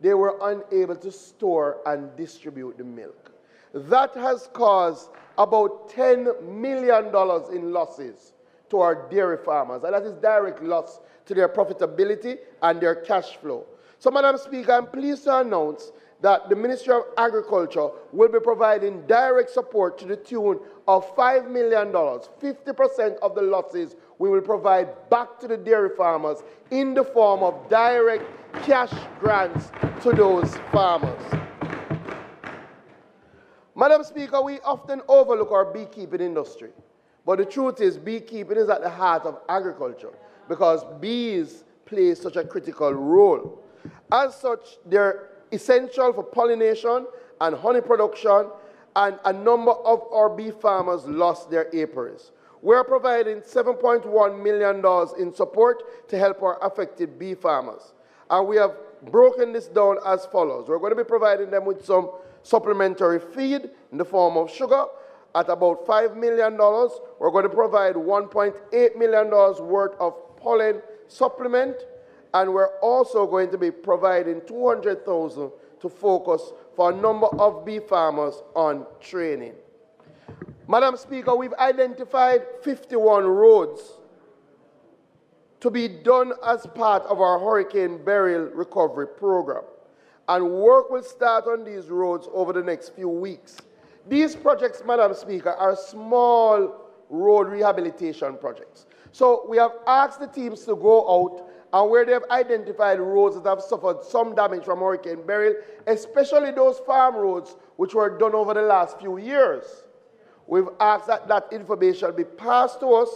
they were unable to store and distribute the milk. That has caused about $10 million in losses to our dairy farmers, and that is direct loss to their profitability and their cash flow. So, Madam Speaker, I'm pleased to announce that the Ministry of Agriculture will be providing direct support to the tune of $5 million. 50% of the losses we will provide back to the dairy farmers in the form of direct cash grants to those farmers. Madam Speaker, we often overlook our beekeeping industry, but the truth is beekeeping is at the heart of agriculture because bees play such a critical role. As such, they're essential for pollination and honey production, and a number of our bee farmers lost their apiaries. We're providing $7.1 million in support to help our affected bee farmers. And we have broken this down as follows. We're going to be providing them with some supplementary feed in the form of sugar at about $5 million. We're going to provide $1.8 million worth of pollen supplement, and we're also going to be providing $200,000 to focus for a number of bee farmers on training. Madam Speaker, we've identified 51 roads to be done as part of our Hurricane Beryl recovery program, and work will start on these roads over the next few weeks. These projects, Madam Speaker, are small road rehabilitation projects. So we have asked the teams to go out, and where they have identified roads that have suffered some damage from Hurricane Beryl, especially those farm roads which were done over the last few years, we've asked that that information be passed to us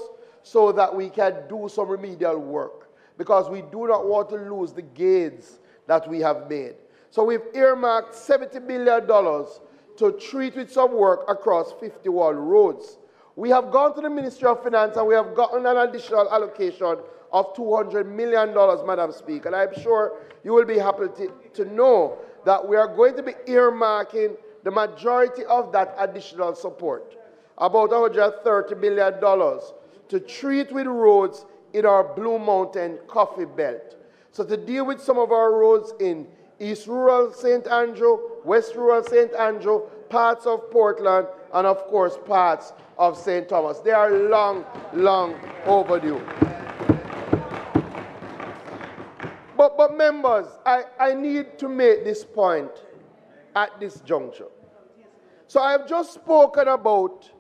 so that we can do some remedial work, because we do not want to lose the gains that we have made. So we've earmarked $70 million to treat with some work across 51 roads. We have gone to the Ministry of Finance and we have gotten an additional allocation of $200 million, Madam Speaker. And I'm sure you will be happy to know that we are going to be earmarking the majority of that additional support, about $130 million, to treat with roads in our Blue Mountain Coffee Belt. So to deal with some of our roads in East Rural St. Andrew, West Rural St. Andrew, parts of Portland, and of course parts of St. Thomas. They are long, long overdue. But members, I need to make this point at this juncture. So I have just spoken about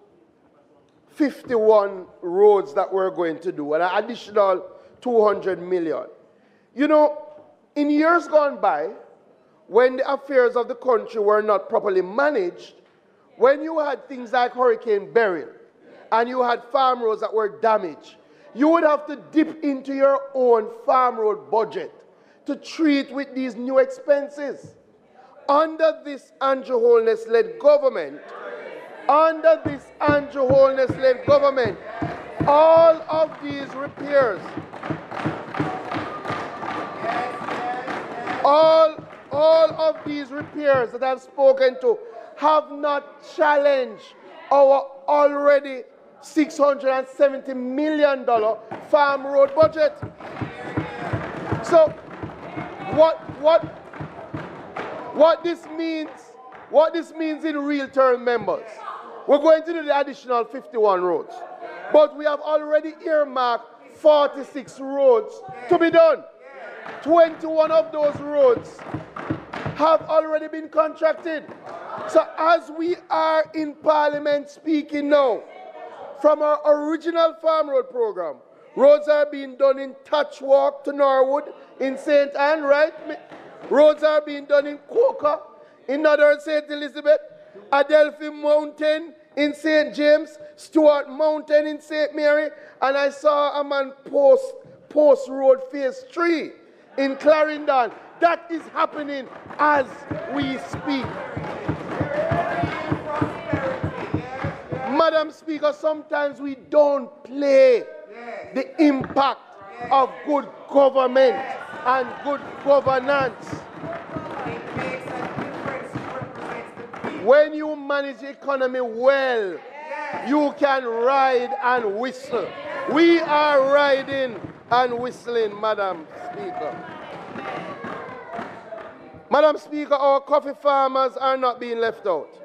51 roads that we're going to do, and an additional $200 million. You know, in years gone by, when the affairs of the country were not properly managed, when you had things like Hurricane Beryl, and you had farm roads that were damaged, you would have to dip into your own farm road budget to treat with these new expenses. Under this Andrew Holness-led government, all of these repairs, all of these repairs that I've spoken to have not challenged our already $670 million farm road budget. So what this means in real term, members, we're going to do the additional 51 roads, but we have already earmarked 46 roads to be done. 21 of those roads have already been contracted. So as we are in Parliament speaking now, from our original farm road program, roads are being done in Touchwalk to Norwood, in St. Anne, right? Roads are being done in Coca, in Northern St. Elizabeth, Adelphi Mountain in St. James, Stuart Mountain in St. Mary, and I saw a man post Road Phase 3 in Clarendon. That is happening as we speak. Madam Speaker, sometimes we don't play the impact of good government and good governance. When you manage the economy well, you can ride and whistle. We are riding and whistling, Madam Speaker. Madam Speaker, our coffee farmers are not being left out.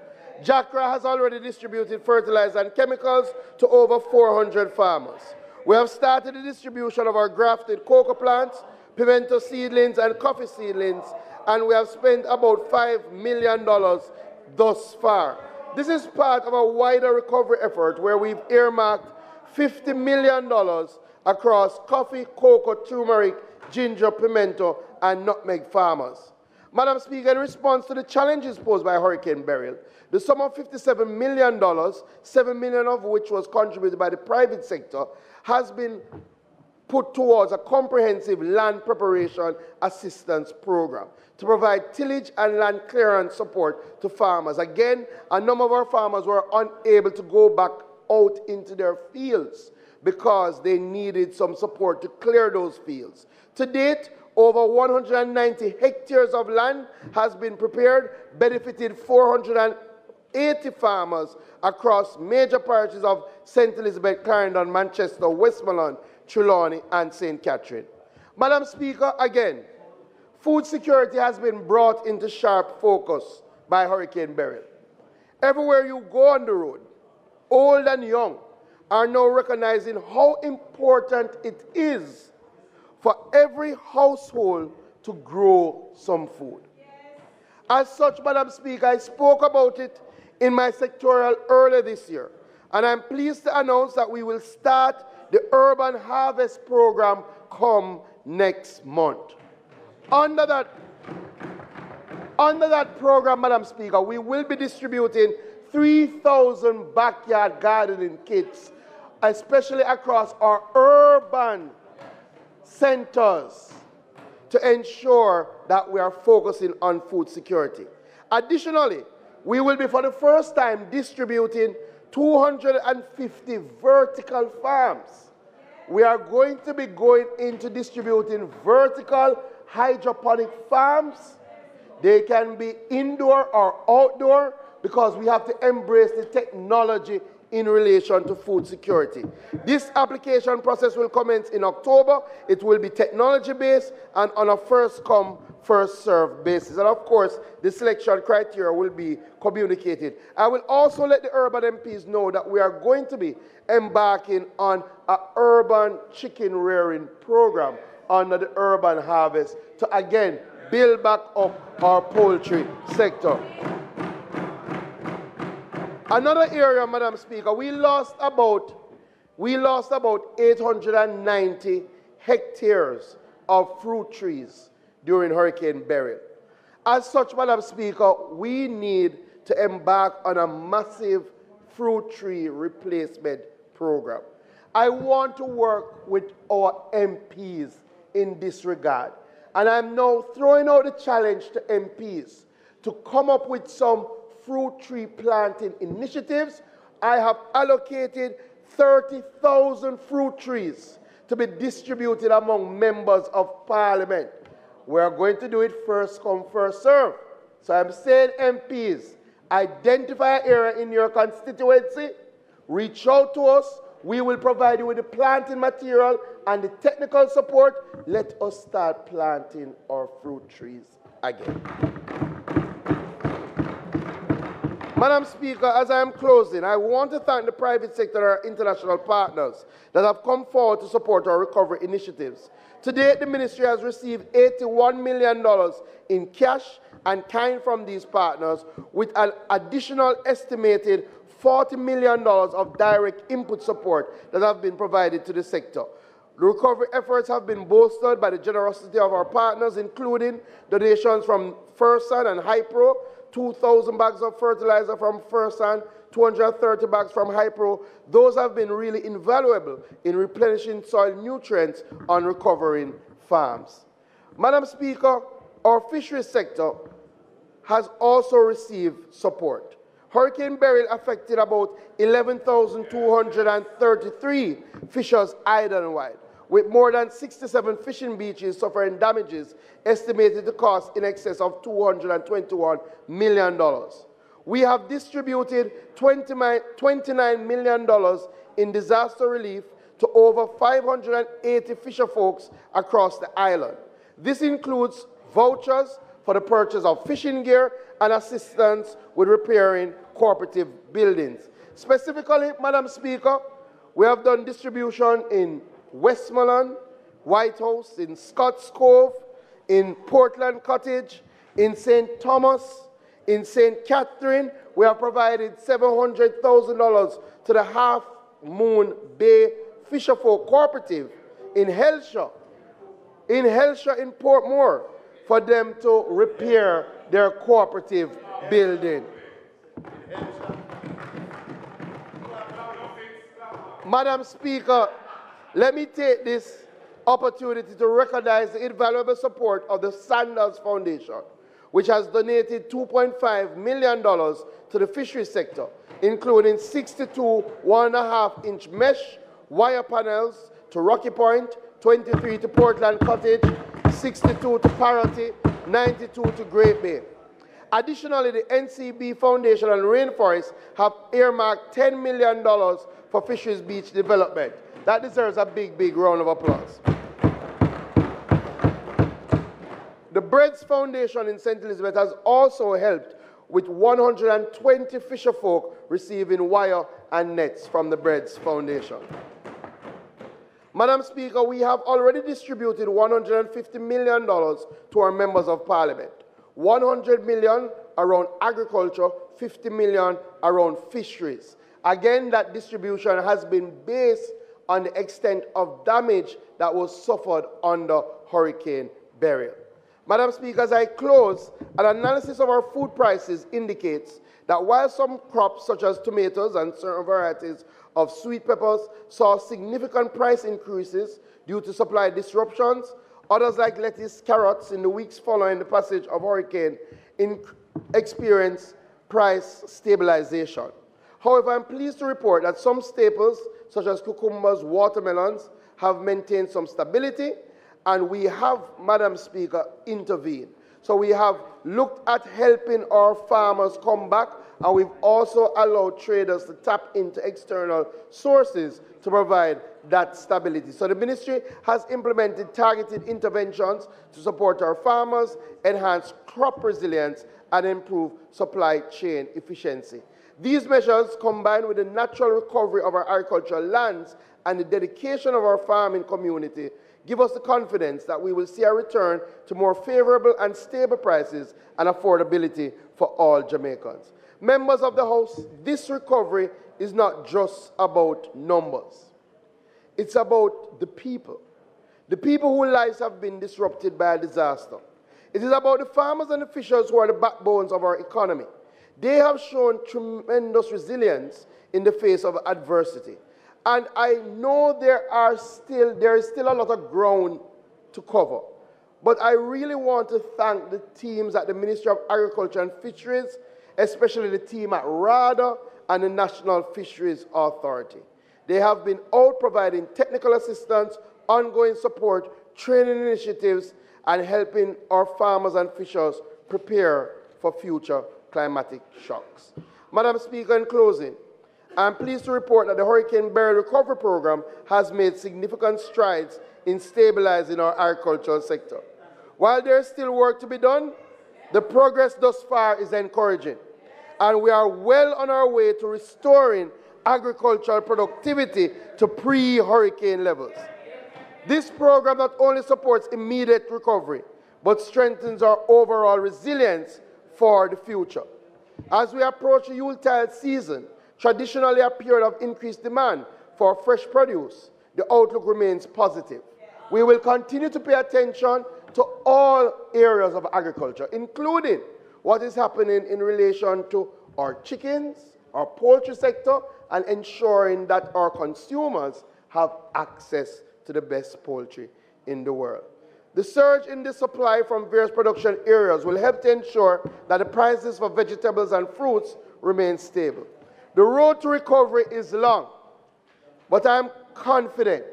JACRA has already distributed fertilizer and chemicals to over 400 farmers. We have started the distribution of our grafted cocoa plants, pimento seedlings, and coffee seedlings, and we have spent about $5 million thus far. This is part of a wider recovery effort where we've earmarked $50 million across coffee, cocoa, turmeric, ginger, pimento, and nutmeg farmers. Madam Speaker, in response to the challenges posed by Hurricane Beryl, the sum of $57 million, $7 million of which was contributed by the private sector, has been put towards a comprehensive land preparation assistance program to provide tillage and land clearance support to farmers. Again, a number of our farmers were unable to go back out into their fields because they needed some support to clear those fields. To date, over 190 hectares of land has been prepared, benefited 480 farmers across major parishes of St. Elizabeth, Clarendon, Manchester, Westmoreland, Trelawney, and St. Catherine. Madam Speaker, again, food security has been brought into sharp focus by Hurricane Beryl. Everywhere you go on the road, old and young are now recognizing how important it is for every household to grow some food. As such, Madam Speaker, I spoke about it in my sectorial earlier this year, and I'm pleased to announce that we will start the Urban Harvest Program come next month. Under that program, Madam Speaker, we will be distributing 3,000 backyard gardening kits, especially across our urban centers, to ensure that we are focusing on food security. Additionally, we will be for the first time distributing 250 vertical farms. We are going to be going into distributing vertical hydroponic farms. They can be indoor or outdoor because we have to embrace the technology in relation to food security. This application process will commence in October. It will be technology-based and on a first-come, first-served basis. And of course, the selection criteria will be communicated. I will also let the urban MPs know that we are going to be embarking on an urban chicken rearing program under the Urban Harvest to, again, build back up our poultry sector. Another area, Madam Speaker, we lost about 890 hectares of fruit trees during Hurricane Beryl. As such, Madam Speaker, we need to embark on a massive fruit tree replacement program. I want to work with our MPs in this regard, and I'm now throwing out the challenge to MPs to come up with some fruit tree planting initiatives. I have allocated 30,000 fruit trees to be distributed among members of Parliament. We are going to do it first come, first serve. So I'm saying, MPs, identify an area in your constituency, reach out to us. We will provide you with the planting material and the technical support. Let us start planting our fruit trees again. Madam Speaker, as I am closing, I want to thank the private sector and our international partners that have come forward to support our recovery initiatives. To date, the ministry has received $81 million in cash and kind from these partners, with an additional estimated $40 million of direct input support that have been provided to the sector. The recovery efforts have been bolstered by the generosity of our partners, including donations from FirstSun and Hypro, 2,000 bags of fertilizer from FirstSun, 230 bags from Hypro. Those have been really invaluable in replenishing soil nutrients on recovering farms. Madam Speaker, our fisheries sector has also received support. Hurricane Beryl affected about 11,233 fishers island-wide, with more than 67 fishing beaches suffering damages estimated to cost in excess of $221 million. We have distributed $29 million in disaster relief to over 580 fisher folks across the island. This includes vouchers for the purchase of fishing gear and assistance with repairing cooperative buildings. Specifically, Madam Speaker, we have done distribution in Westmoreland, White House, in Scotts Cove, in Portland Cottage, in St. Thomas, in St. Catherine. We have provided $700,000 to the Half Moon Bay Fisherfolk Cooperative in Hellshire in Portmore, for them to repair their cooperative building. Madam Speaker, let me take this opportunity to recognize the invaluable support of the Sanders Foundation, which has donated $2.5 million to the fisheries sector, including 62 1.5-inch mesh wire panels to Rocky Point, 23 to Portland Cottage, 62 to Parity, 92 to Great Bay. Additionally, the NCB Foundation and Rainforest have earmarked $10 million for Fisheries Beach development. That deserves a big, big round of applause. The Breads Foundation in St. Elizabeth has also helped with 120 fisherfolk receiving wire and nets from the Breads Foundation. Madam Speaker, we have already distributed $150 million to our members of Parliament. 100 million around agriculture, 50 million around fisheries. Again, that distribution has been based on the extent of damage that was suffered under Hurricane Beryl. Madam Speaker, as I close, an analysis of our food prices indicates that while some crops such as tomatoes and certain varieties of sweet peppers saw significant price increases due to supply disruptions, others like lettuce, carrots in the weeks following the passage of hurricane experienced price stabilization. However, I'm pleased to report that some staples such as cucumbers, watermelons have maintained some stability, and we have, Madam Speaker, intervened. So we have looked at helping our farmers come back, and we've also allowed traders to tap into external sources to provide that stability. So the ministry has implemented targeted interventions to support our farmers, enhance crop resilience, and improve supply chain efficiency. These measures, combined with the natural recovery of our agricultural lands and the dedication of our farming community, give us the confidence that we will see a return to more favorable and stable prices and affordability for all Jamaicans. Members of the House, this recovery is not just about numbers. It's about the people whose lives have been disrupted by a disaster. It is about the farmers and the fishers who are the backbones of our economy. They have shown tremendous resilience in the face of adversity. And I know there is still a lot of ground to cover. But I really want to thank the teams at the Ministry of Agriculture and Fisheries, especially the team at RADA and the National Fisheries Authority. They have been out providing technical assistance, ongoing support, training initiatives, and helping our farmers and fishers prepare for future climatic shocks. Madam Speaker, in closing, I'm pleased to report that the Hurricane Beryl Recovery Program has made significant strides in stabilizing our agricultural sector. While there is still work to be done, the progress thus far is encouraging, and we are well on our way to restoring agricultural productivity to pre-hurricane levels. This program not only supports immediate recovery, but strengthens our overall resilience for the future. As we approach the Yuletide season, traditionally a period of increased demand for fresh produce, the outlook remains positive. We will continue to pay attention to all areas of agriculture, including what is happening in relation to our chickens, our poultry sector, and ensuring that our consumers have access to the best poultry in the world. The surge in the supply from various production areas will help to ensure that the prices for vegetables and fruits remain stable. The road to recovery is long, but I'm confident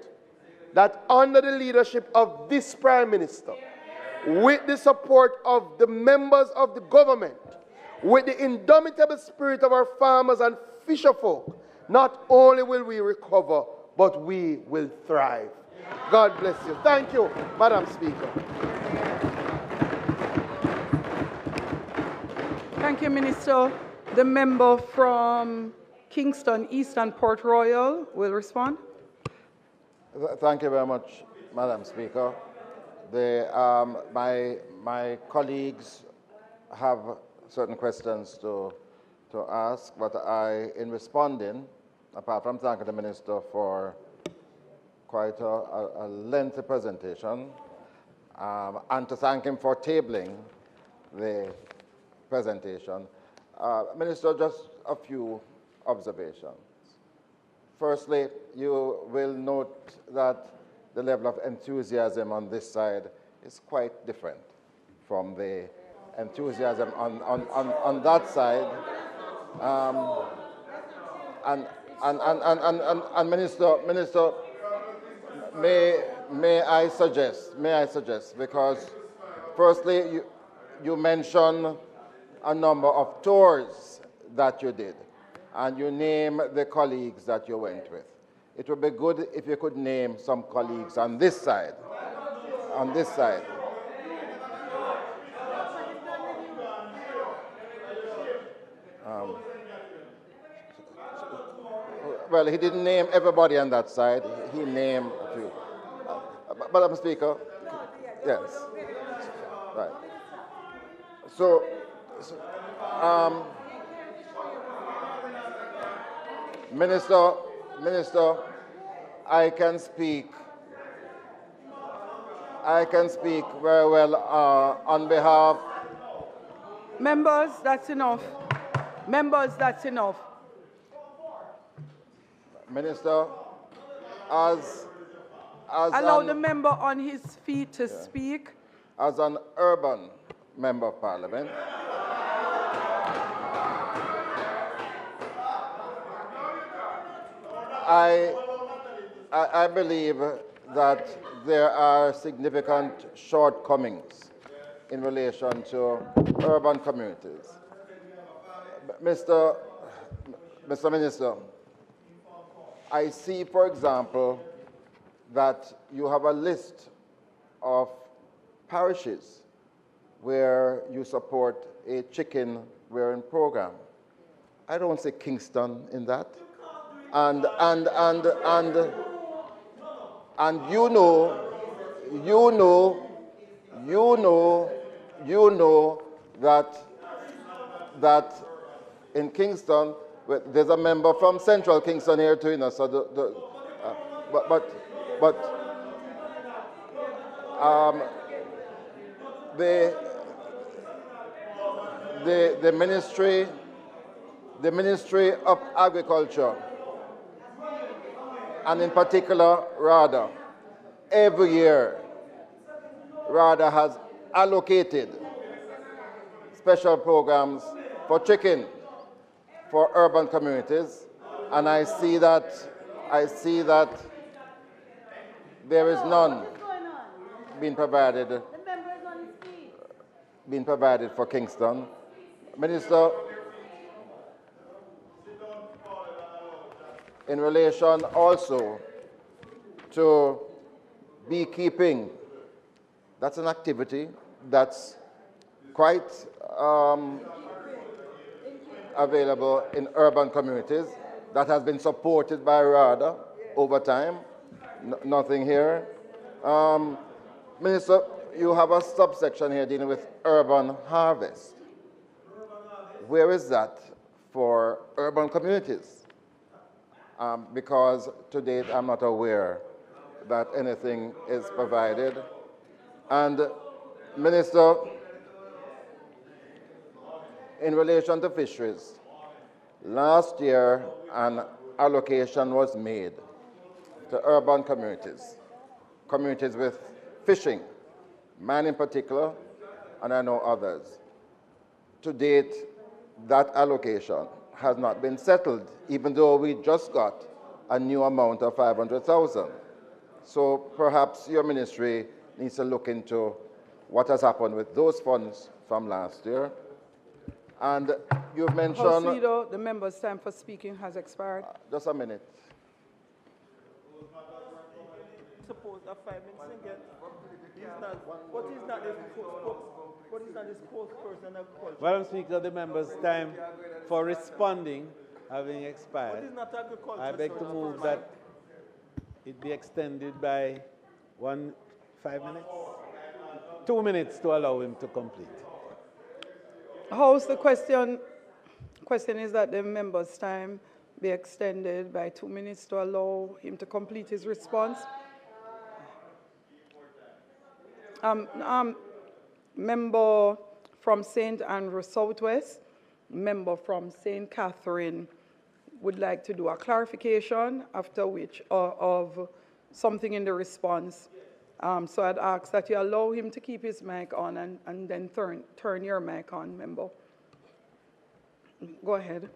that under the leadership of this Prime Minister, with the support of the members of the government, with the indomitable spirit of our farmers and fisherfolk, not only will we recover, but we will thrive. God bless you. Thank you, Madam Speaker. Thank you, Minister. The member from Kingston East and Port Royal will respond. Thank you very much, Madam Speaker. My colleagues have certain questions to ask, but in responding, apart from thanking the Minister for quite a lengthy presentation, and to thank him for tabling the presentation, Minister, just a few observations. Firstly, you will note that the level of enthusiasm on this side is quite different from the enthusiasm on that side. And Minister, may I suggest, because firstly, you mentioned a number of tours that you did, and you name the colleagues that you went with. It would be good if you could name some colleagues on this side. On this side. Well, he didn't name everybody on that side. He named a few. Madam Speaker, yes. Right. So Minister, I can speak very well on behalf. Members, that's enough. Members, that's enough. Minister, as allow the member on his feet to speak. As an urban member of parliament, I believe that there are significant shortcomings in relation to urban communities. Mr. Minister, I see, for example, that you have a list of parishes where you support a chicken rearing program. I don't see Kingston in that. And you know that in Kingston, there's a member from Central Kingston here too, you know, so the Ministry of Agriculture, and in particular RADA, every year RADA has allocated special programs for chicken for urban communities, and I see that there is none being provided for Kingston. Minister, in relation also to beekeeping, that's an activity that's quite available in urban communities, that has been supported by RADA over time. Nothing here. Minister, you have a subsection here dealing with urban harvest. Where is that for urban communities? Because to date I'm not aware that anything is provided. And Minister, in relation to fisheries, last year an allocation was made to urban communities, communities with fishing, mine in particular, and I know others. To date, that allocation has not been settled, even though we just got a new amount of 500,000. So perhaps your ministry needs to look into what has happened with those funds from last year. And you've mentioned... House Leader, the member's time for speaking has expired. Just a minute. Suppose that 5 minutes again. What is not this spokesperson of culture? Madam Speaker, the member's time for responding having expired. What is not agriculture? I beg to move that it be extended by 5 minutes? 2 minutes to allow him to complete. House, the question is that the member's time be extended by 2 minutes to allow him to complete his response. Member from St. Andrew Southwest, member from St. Catherine would like to do a clarification, after which of something in the response. So I'd ask that you allow him to keep his mic on and then turn your mic on, member. Go ahead.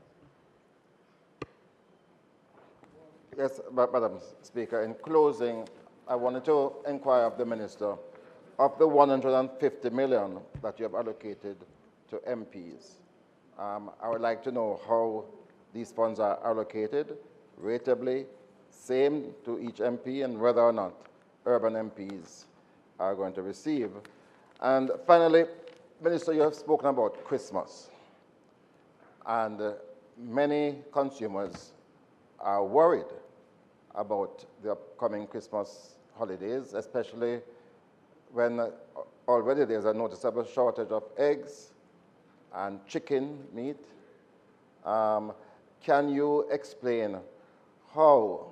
Yes, Madam Speaker, in closing, I wanted to inquire of the Minister, of the 150 million that you have allocated to MPs, I would like to know how these funds are allocated, ratably, same to each MP, and whether or not urban MPs are going to receive. And finally, Minister, you have spoken about Christmas. And many consumers are worried about the upcoming Christmas holidays, especially when already there's a noticeable shortage of eggs and chicken meat. Can you explain how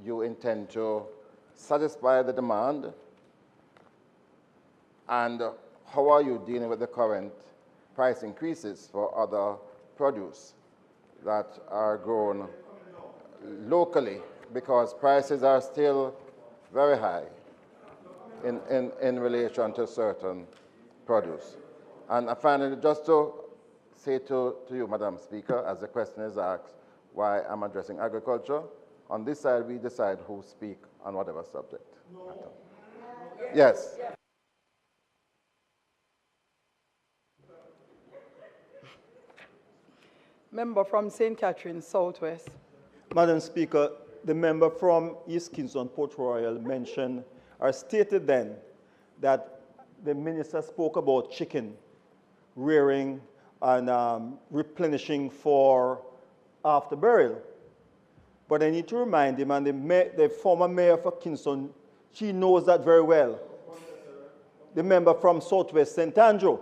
you intend to satisfy the demand, and how are you dealing with the current price increases for other produce that are grown locally, because prices are still very high in relation to certain produce? And finally, just to say to you, Madam Speaker, as the question is asked, why I'm addressing agriculture, on this side we decide who speak on whatever subject. Yes. Member from St. Catharines, Southwest. Madam Speaker, the member from East Kingston, Port Royal mentioned or stated then that the minister spoke about chicken rearing and replenishing for after burial. But I need to remind him, and the former mayor for Kingston, she knows that very well, the member from Southwest St. Andrew,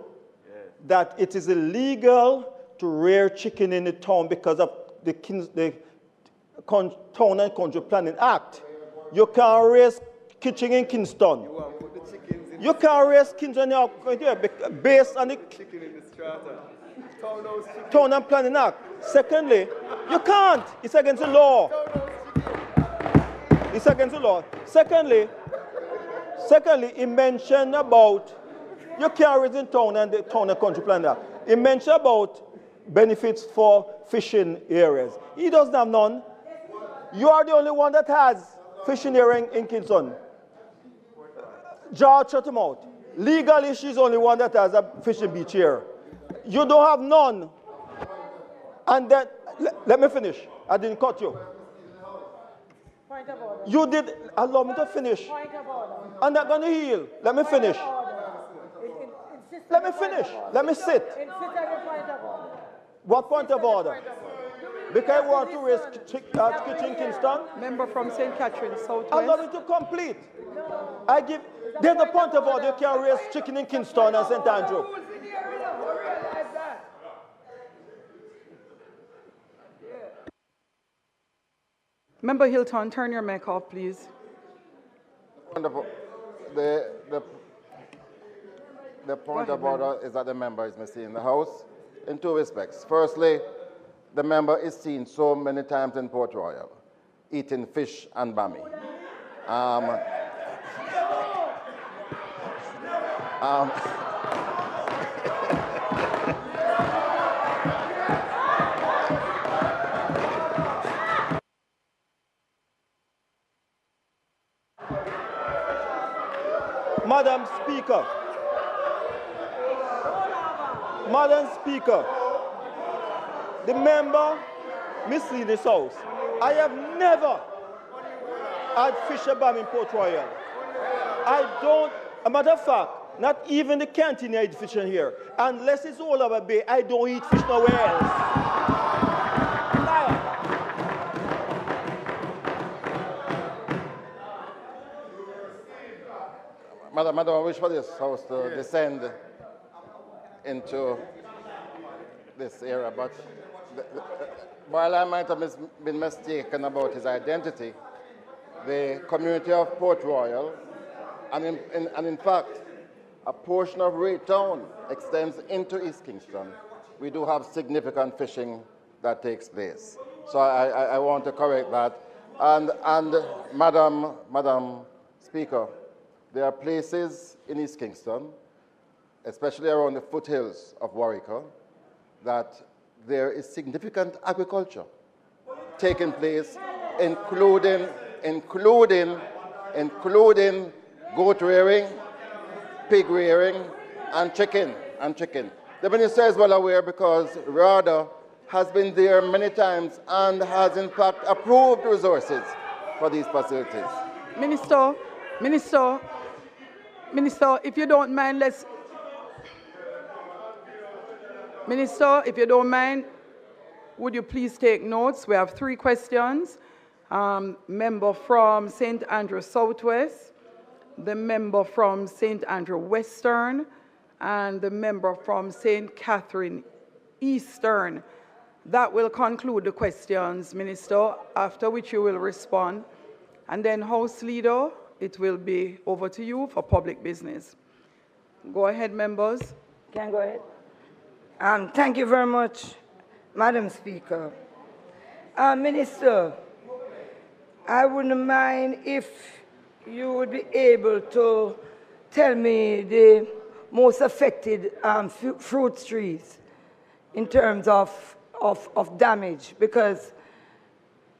that it is illegal to rear chicken in the town because of the Town and Country Planning Act. You can't raise chicken in Kingston. You can't raise Kingston based on the Town and Planning Act. Secondly, you can't. It's against the law. It's against the law. Secondly, he mentioned about you can't raise in town and the Town and Country Planning Act. He mentioned about benefits for fishing areas. He doesn't have none. You are the only one that has fishing area in Kingston. George, shut him out. Legally, she's the only one that has a fishing beach here. You don't have none. And then, let me finish. I didn't cut you. Point of order. You did allow me to finish. Point of order. I'm not going to yield. Let me finish. Let me finish. Let me sit. What point of order? Because I want to raise kitchen Kingston. Member from St. Catharines, Southwest. Allow me to complete. There's a point of order. You can raise chicken in Kingston and St. Andrew. Member Hilton, turn your mic off, please. Wonderful. The point of order is that the member is missing in the House in two respects. Firstly, the member is seen so many times in Port Royal eating fish and bami. Madam Speaker, the member mislead this House. I have never had fish and bam in Port Royal. I don't, a matter of fact, not even the canteen I eat fish in here. Unless it's all over bay, I don't eat fish nowhere else. Madam, I wish for this House to descend into this era, but while I might have been mistaken about his identity, the community of Port Royal, and in fact, a portion of Raytown extends into East Kingston. We do have significant fishing that takes place. So I want to correct that. And Madam Speaker, there are places in East Kingston, especially around the foothills of Warwick, that there is significant agriculture taking place, including goat rearing, pig rearing, and chicken. The minister is well aware because RADA has been there many times and has in fact approved resources for these facilities. Minister, if you don't mind, Minister, if you don't mind, would you please take notes? We have 3 questions. Member from St. Andrew Southwest, the member from St. Andrew Western, and the member from St. Catherine Eastern. That will conclude the questions, Minister, after which you will respond. And then, House Leader, it will be over to you for public business. Go ahead, members. Can I go ahead? Thank you very much, Madam Speaker. Minister, I wouldn't mind if you would be able to tell me the most affected fruit trees in terms of damage, because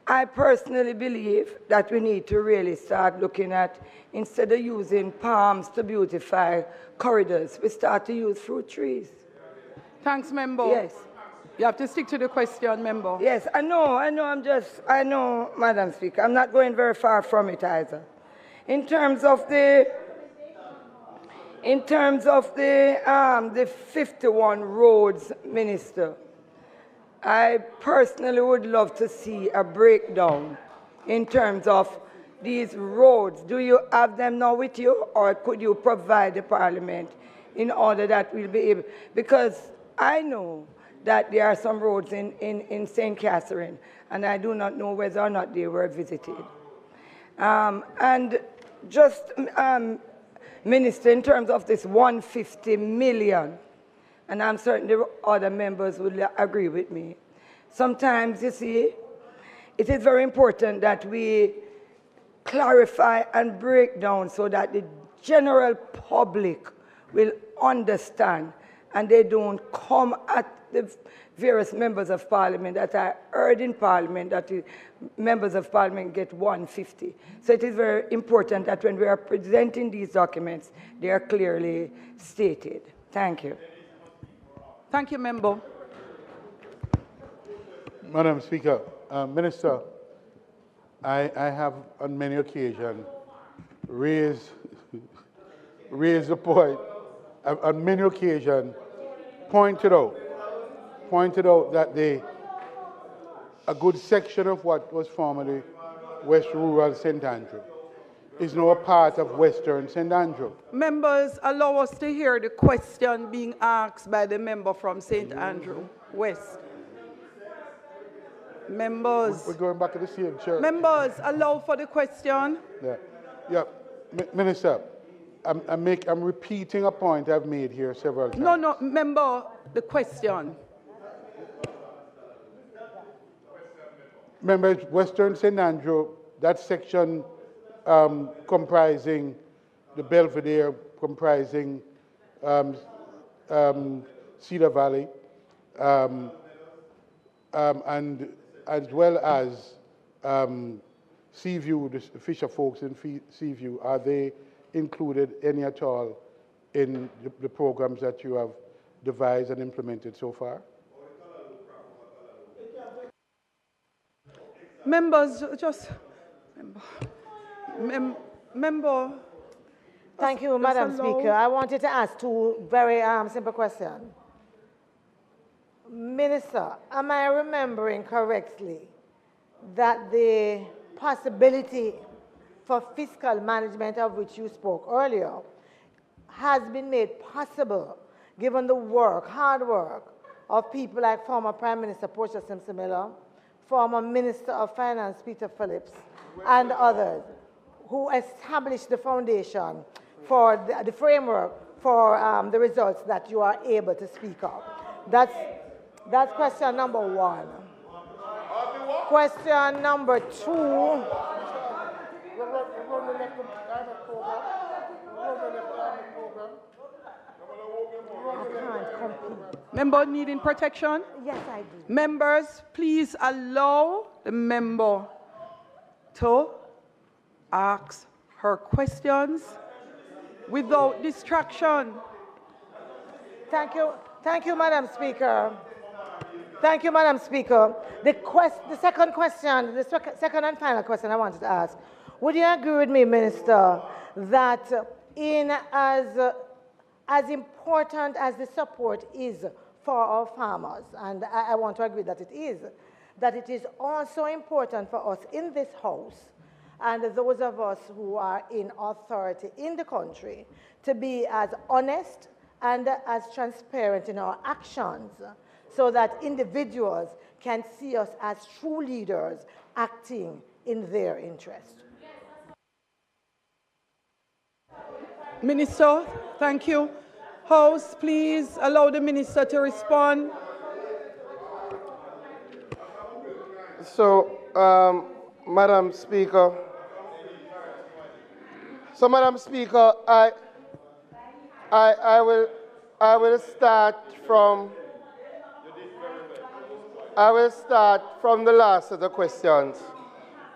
I personally believe that we need to really start looking at, instead of using palms to beautify corridors, we start to use fruit trees. Thanks, member. Yes. You have to stick to the question, member. Yes, I know, Madam Speaker. I'm not going very far from it either. In terms of the 51 roads, Minister, I personally would love to see a breakdown in terms of these roads. Do you have them now with you, or could you provide the Parliament in order that we'll be able, because I know that there are some roads in St. Catherine, and I do not know whether or not they were visited. And just, Minister, in terms of this 150 million, and I'm certain the other members will agree with me, sometimes, you see, it is very important that we clarify and break down so that the general public will understand and they don't come at the various members of Parliament that I heard in Parliament that the members of Parliament get 150. So it is very important that when we are presenting these documents, they are clearly stated. Thank you. Thank you, member. Madam Speaker, Minister, I have on many occasions raised the point, on many occasions pointed out that a good section of what was formerly West Rural St. Andrew is now a part of Western St. Andrew. Members, allow us to hear the question being asked by the member from St. Andrew West. Members. We're going back to the same church. Members, allow for the question. Yeah. Minister, I'm repeating a point I've made here several times. No, member, the question. Remember, Western St. Andrew, that section comprising the Belvedere, comprising Cedar Valley, and as well as Seaview, the fisher folks in Seaview, are they included any at all in the programs that you have devised and implemented so far? Members, member. Thank you, Madam Speaker. I wanted to ask 2 very simple questions. Minister, am I remembering correctly that the possibility for fiscal management of which you spoke earlier has been made possible given the hard work of people like former Prime Minister Portia Simpson-Miller, former Minister of Finance Peter Phillips, and others who established the foundation for the framework for the results that you are able to speak of? That's question number 1. Question number 2. Member needing protection? Yes, I do. Members, please allow the member to ask her questions without distraction. Thank you, Madam Speaker. Thank you, Madam Speaker. The second question, the second and final question I wanted to ask. Would you agree with me, Minister, that as important as the support is for our farmers, and I want to agree that it is also important for us in this House and those of us who are in authority in the country to be as honest and as transparent in our actions so that individuals can see us as true leaders acting in their interest. Minister, thank you. House, please allow the minister to respond. So, Madam Speaker, I will start from the last of the questions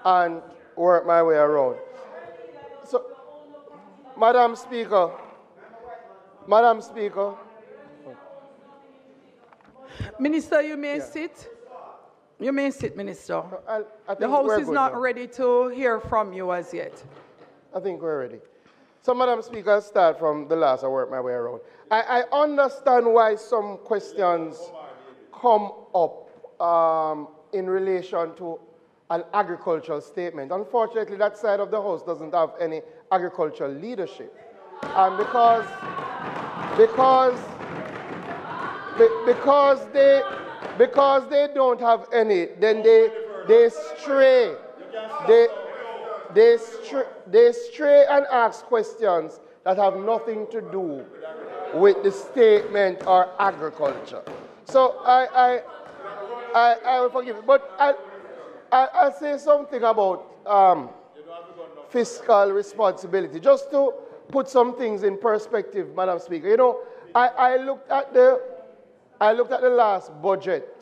and work my way around. So, Madam Speaker. Minister, you may sit. You may sit, Minister. I think the House is not now. ready to hear from you as yet. I think we're ready. So, Madam Speaker, I'll start from the last. I work my way around. I understand why some questions come up in relation to an agricultural statement. Unfortunately, that side of the House doesn't have any agricultural leadership. And because they don't have any, then they stray. They stray and ask questions that have nothing to do with the statement or agriculture. So I will forgive it. But I'll say something about fiscal responsibility, just to put some things in perspective, Madam Speaker. You know, I looked at the last budget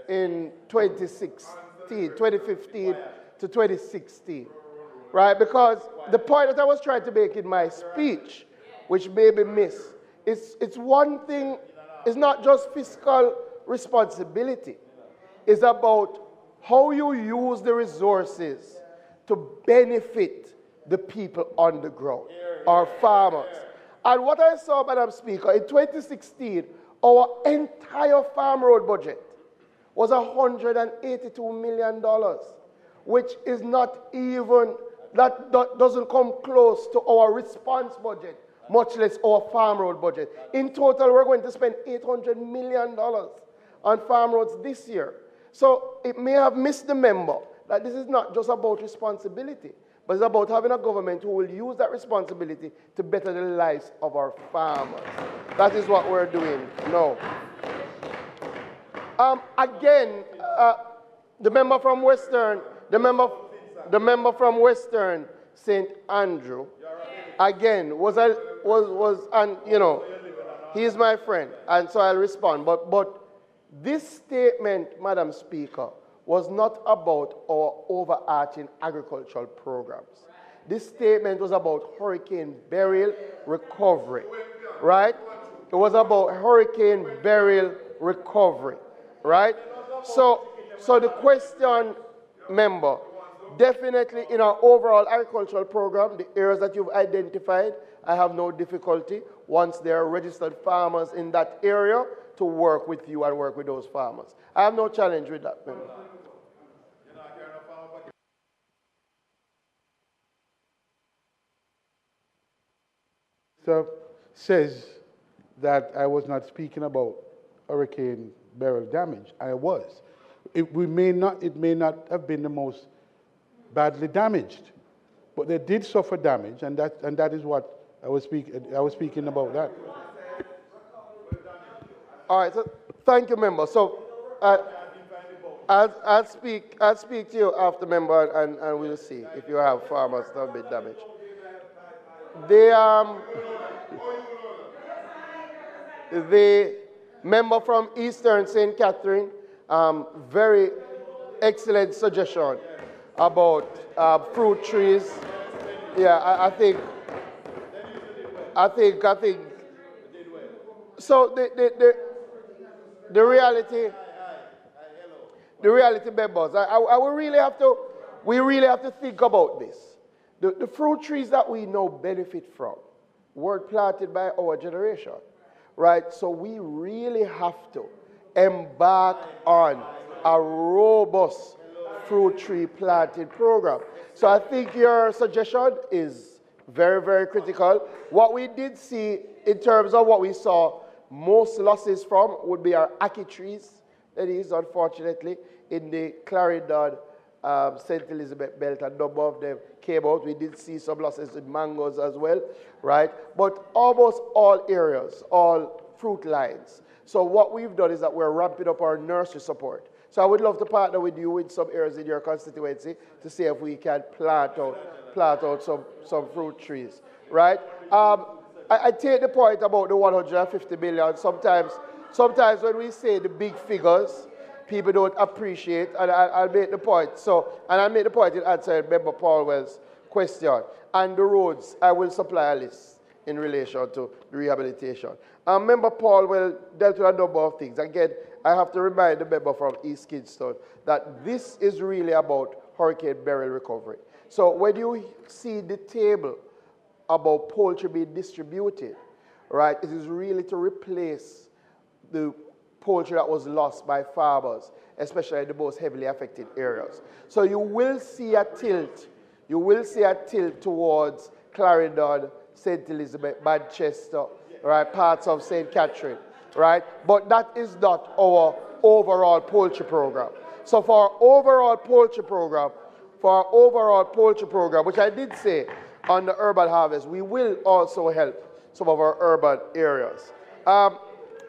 in 2015 to 2016, right? Because the point that I was trying to make in my speech, which may be missed, it's one thing. It's not just fiscal responsibility. It's about how you use the resources to benefit the people on the ground, our farmers. And what I saw, Madam Speaker, in 2016, our entire farm road budget was $182 million, which is not even, that doesn't come close to our response budget, much less our farm road budget. In total, we're going to spend $800 million on farm roads this year. So it may have missed the member that this is not just about responsibility, but it's about having a government who will use that responsibility to better the lives of our farmers. That is what we're doing now. Again, the member from Western, St. Andrew, again, and you know, he's my friend, and so I'll respond. But this statement, Madam Speaker, was not about our overarching agricultural programs. This statement was about Hurricane Beryl recovery, right? It was about Hurricane Beryl recovery, right? So the question, member, definitely in our overall agricultural program, the areas that you've identified, I have no difficulty once there are registered farmers in that area to work with you and work with those farmers. I have no challenge with that, member. So says that I was not speaking about Hurricane Beryl damage. I was. It may not have been the most badly damaged, but they did suffer damage, and that is what I was speaking about that. All right. So thank you, member. So I'll speak to you after, member, and we'll see if you have farmers that have been damaged. The member from Eastern St. Catherine, very excellent suggestion about fruit trees. Yeah, I think. So the reality, members, we really have to think about this. The fruit trees that we now benefit from were planted by our generation, right? So we really have to embark on a robust fruit tree planting program. So I think your suggestion is very, very critical. What we did see in terms of what we saw most losses from would be our ackee trees. That is, unfortunately, in the Clarendon, St. Elizabeth belt, a number of them came out. We did see some losses in mangoes as well, right? But almost all areas, all fruit lines. So what we've done is that we're ramping up our nursery support. So I would love to partner with you in some areas in your constituency to see if we can plant out some fruit trees, right? I take the point about the 150 million. Sometimes when we say the big figures, people don't appreciate, and I'll make the point. So, and I'll make the point in answering Member Paulwell's question. And the roads, I will supply a list in relation to the rehabilitation. Member Paulwell dealt with a number of things. Again, I have to remind the member from East Kingston that this is really about Hurricane Beryl recovery. So when you see the table about poultry being distributed, right, it is really to replace the poultry that was lost by farmers, especially in the most heavily affected areas. So you will see a tilt. You will see a tilt towards Clarendon, St. Elizabeth, Manchester, right, parts of St. Catherine, right? But that is not our overall poultry program. So for our overall poultry program, which I did say on the urban harvest, we will also help some of our urban areas.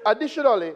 Additionally,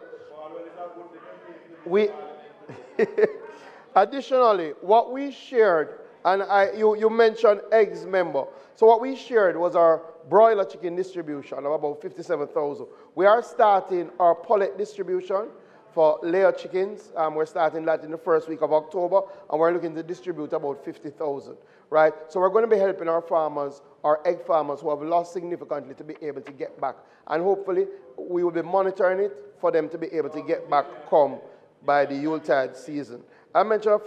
what we shared, and you mentioned eggs, member. So what we shared was our broiler chicken distribution of about 57,000. We are starting our pullet distribution for layer chickens. We're starting that in the first week of October, and we're looking to distribute about 50,000, right? So we're going to be helping our farmers, our egg farmers who have lost significantly, to be able to get back. And hopefully, we will be monitoring it for them to be able to get back come by the Yuletide season. I mentioned a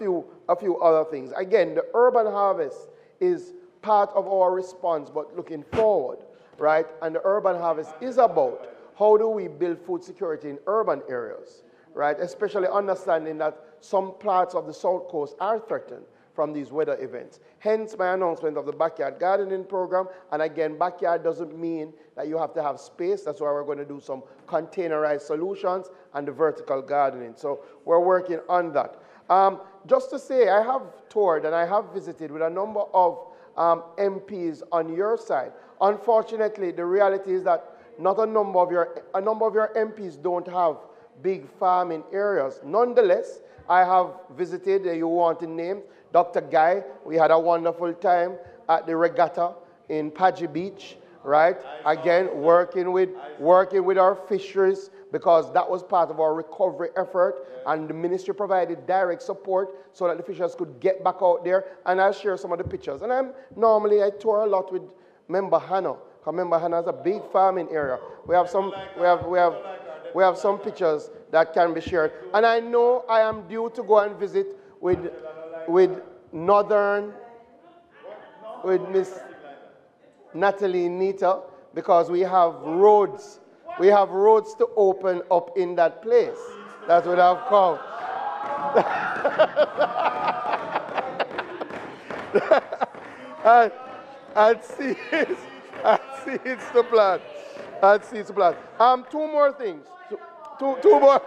few other things. Again, the urban harvest is part of our response, but looking forward, right? And the urban harvest is about how do we build food security in urban areas, right? Especially understanding that some parts of the South Coast are threatened from these weather events. Hence my announcement of the backyard gardening program. And again, backyard doesn't mean that you have to have space. That's why we're going to do some containerized solutions and the vertical gardening. So we're working on that. Just to say, I have toured and I have visited with a number of MPs on your side. Unfortunately, the reality is that not a number of your MPs don't have big farming areas. Nonetheless, I have visited, you want to name, Dr. Guy. We had a wonderful time at the regatta in Padgy Beach, right? Again, working with our fisheries, because that was part of our recovery effort, and the ministry provided direct support so that the fishers could get back out there. And I'll share some of the pictures. And I tour a lot with Member Hannah, because Member Hannah is a big farming area. We have some pictures that can be shared. And I know I am due to go and visit with Miss Natalie Nita, because we have roads. We have roads to open up in that place. That's what I've come. and see it's the plan. Two more things. Two more.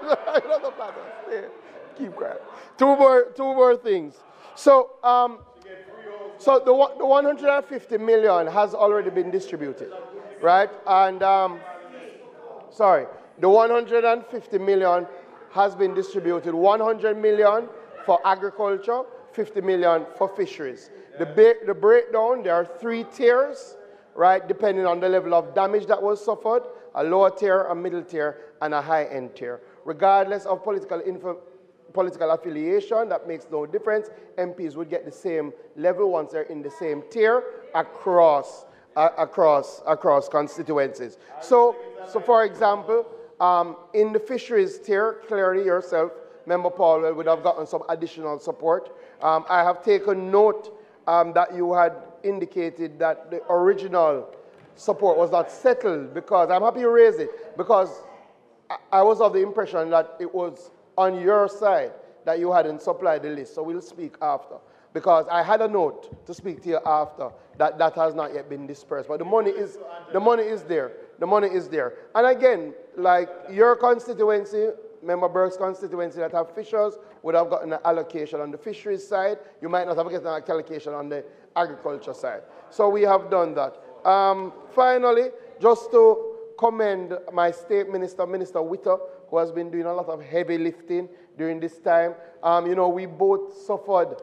Keep quiet. Two more things. So the 150 million has already been distributed, right? And the 150 million has been distributed. 100 million for agriculture, 50 million for fisheries. The breakdown, there are 3 tiers, right, depending on the level of damage that was suffered, a lower tier, a middle tier, and a high-end tier. Regardless of political affiliation, that makes no difference. MPs would get the same level once they're in the same tier across constituencies. So for example, in the fisheries tier, clearly yourself, Member Paul, would have gotten some additional support. I have taken note that you had indicated that the original support was not settled, because I'm happy you raised it, because I was of the impression that it was on your side that you hadn't supplied the list. So we'll speak after, because I had a note to speak to you after that has not yet been dispersed. But the money is there. The money is there. And again, like your constituency, Member Burke's constituency that have fishers would have gotten an allocation on the fisheries side. You might not have gotten an allocation on the agriculture side. So we have done that. Finally, just to commend my state minister, Minister Witter, who has been doing a lot of heavy lifting during this time. You know, we both suffered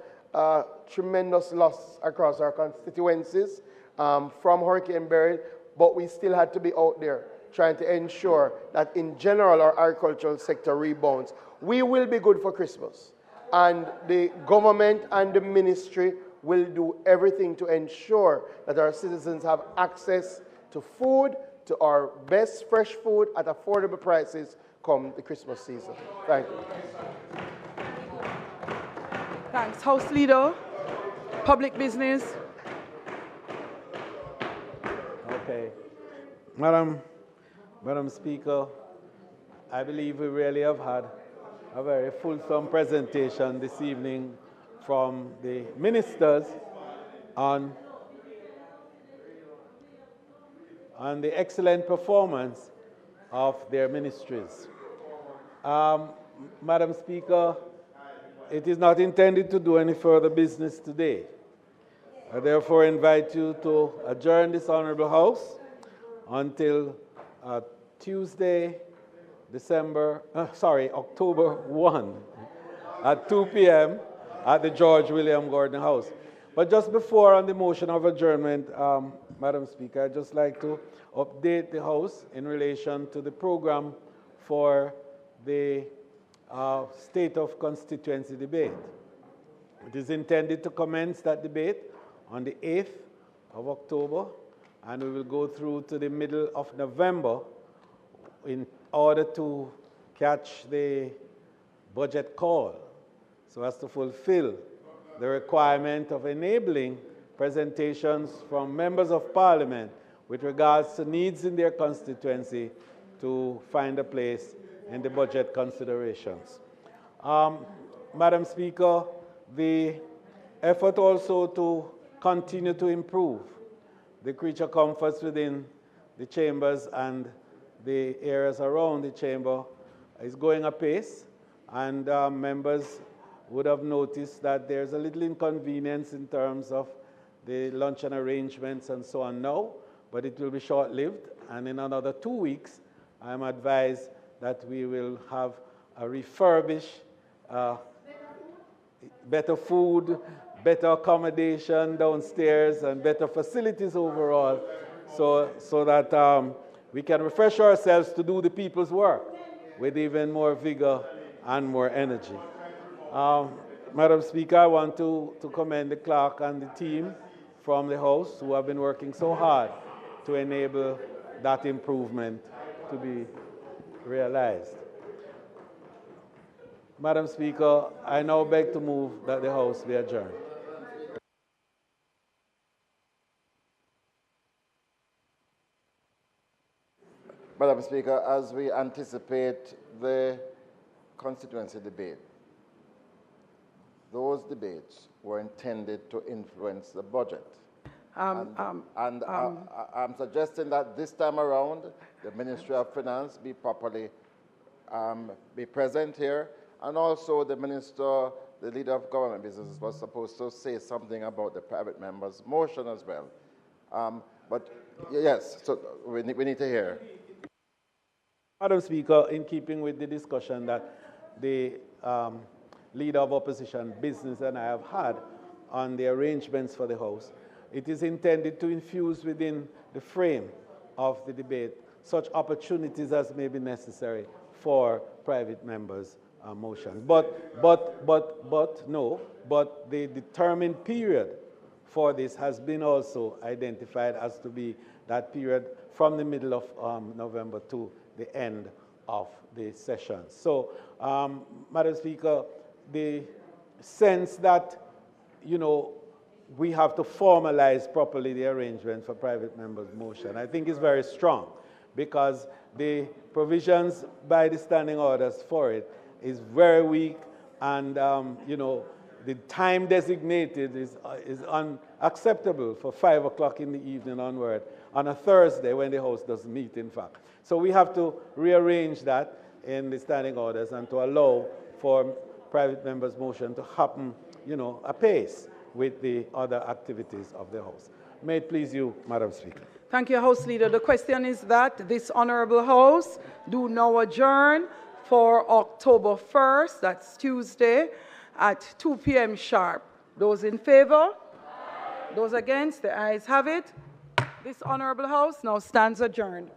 tremendous loss across our constituencies from Hurricane Beryl, but we still had to be out there trying to ensure that in general our agricultural sector rebounds. We will be good for Christmas, and the government and the ministry will do everything to ensure that our citizens have access to food, to our best fresh food at affordable prices come the Christmas season. Thank you. Thanks. House Leader, Public Business. Okay. Madam Speaker, I believe we really have had a very fulsome presentation this evening from the ministers on the excellent performance of their ministries. Madam Speaker, it is not intended to do any further business today. I therefore invite you to adjourn this Honorable House until Tuesday, October 1 at 2 p.m. at the George William Gordon House. But just before on the motion of adjournment, Madam Speaker, I'd just like to update the House in relation to the program for the State of Constituency debate. It is intended to commence that debate on the 8th of October, and we will go through to the middle of November in order to catch the budget call, so as to fulfill the requirement of enabling presentations from members of Parliament with regards to needs in their constituency to find a place in the budget considerations. Madam Speaker, the effort also to continue to improve the creature comforts within the chambers and the areas around the chamber is going apace, and members would have noticed that there's a little inconvenience in terms of the luncheon arrangements and so on now, but it will be short-lived, and in another 2 weeks, I'm advised that we will have a refurbished, better food, better accommodation downstairs, and better facilities overall, so that we can refresh ourselves to do the people's work with even more vigor and more energy. Madam Speaker, I want to commend the clerk and the team from the House who have been working so hard to enable that improvement to be realized. Madam Speaker, I now beg to move that the House be adjourned. Madam Speaker, as we anticipate the constituency debate, those debates were intended to influence the budget. I'm suggesting that this time around, the Ministry of Finance be properly be present here, and also the Minister, the Leader of Government Business, was supposed to say something about the private members' motion as well. But yes, so we need to hear. Madam Speaker, in keeping with the discussion that the Leader of Opposition Business and I have had on the arrangements for the House, it is intended to infuse within the frame of the debate such opportunities as may be necessary for private members' motions. But the determined period for this has been also identified as to be that period from the middle of November to the end of the session. So, Madam Speaker, the sense that, you know, we have to formalize properly the arrangement for private members' motion, I think is very strong, because the provisions by the standing orders for it is very weak, and you know, the time designated is unacceptable for 5 o'clock in the evening onward on a Thursday when the House doesn't meet, in fact. So we have to rearrange that in the standing orders and to allow for private members' motion to happen, you know, apace with the other activities of the House. May it please you, Madam Speaker. Thank you, House Leader. The question is that this Honourable House do now adjourn for October 1st, that's Tuesday, at 2 p.m. sharp. Those in favor? Aye. Those against? The ayes have it. This Honourable House now stands adjourned.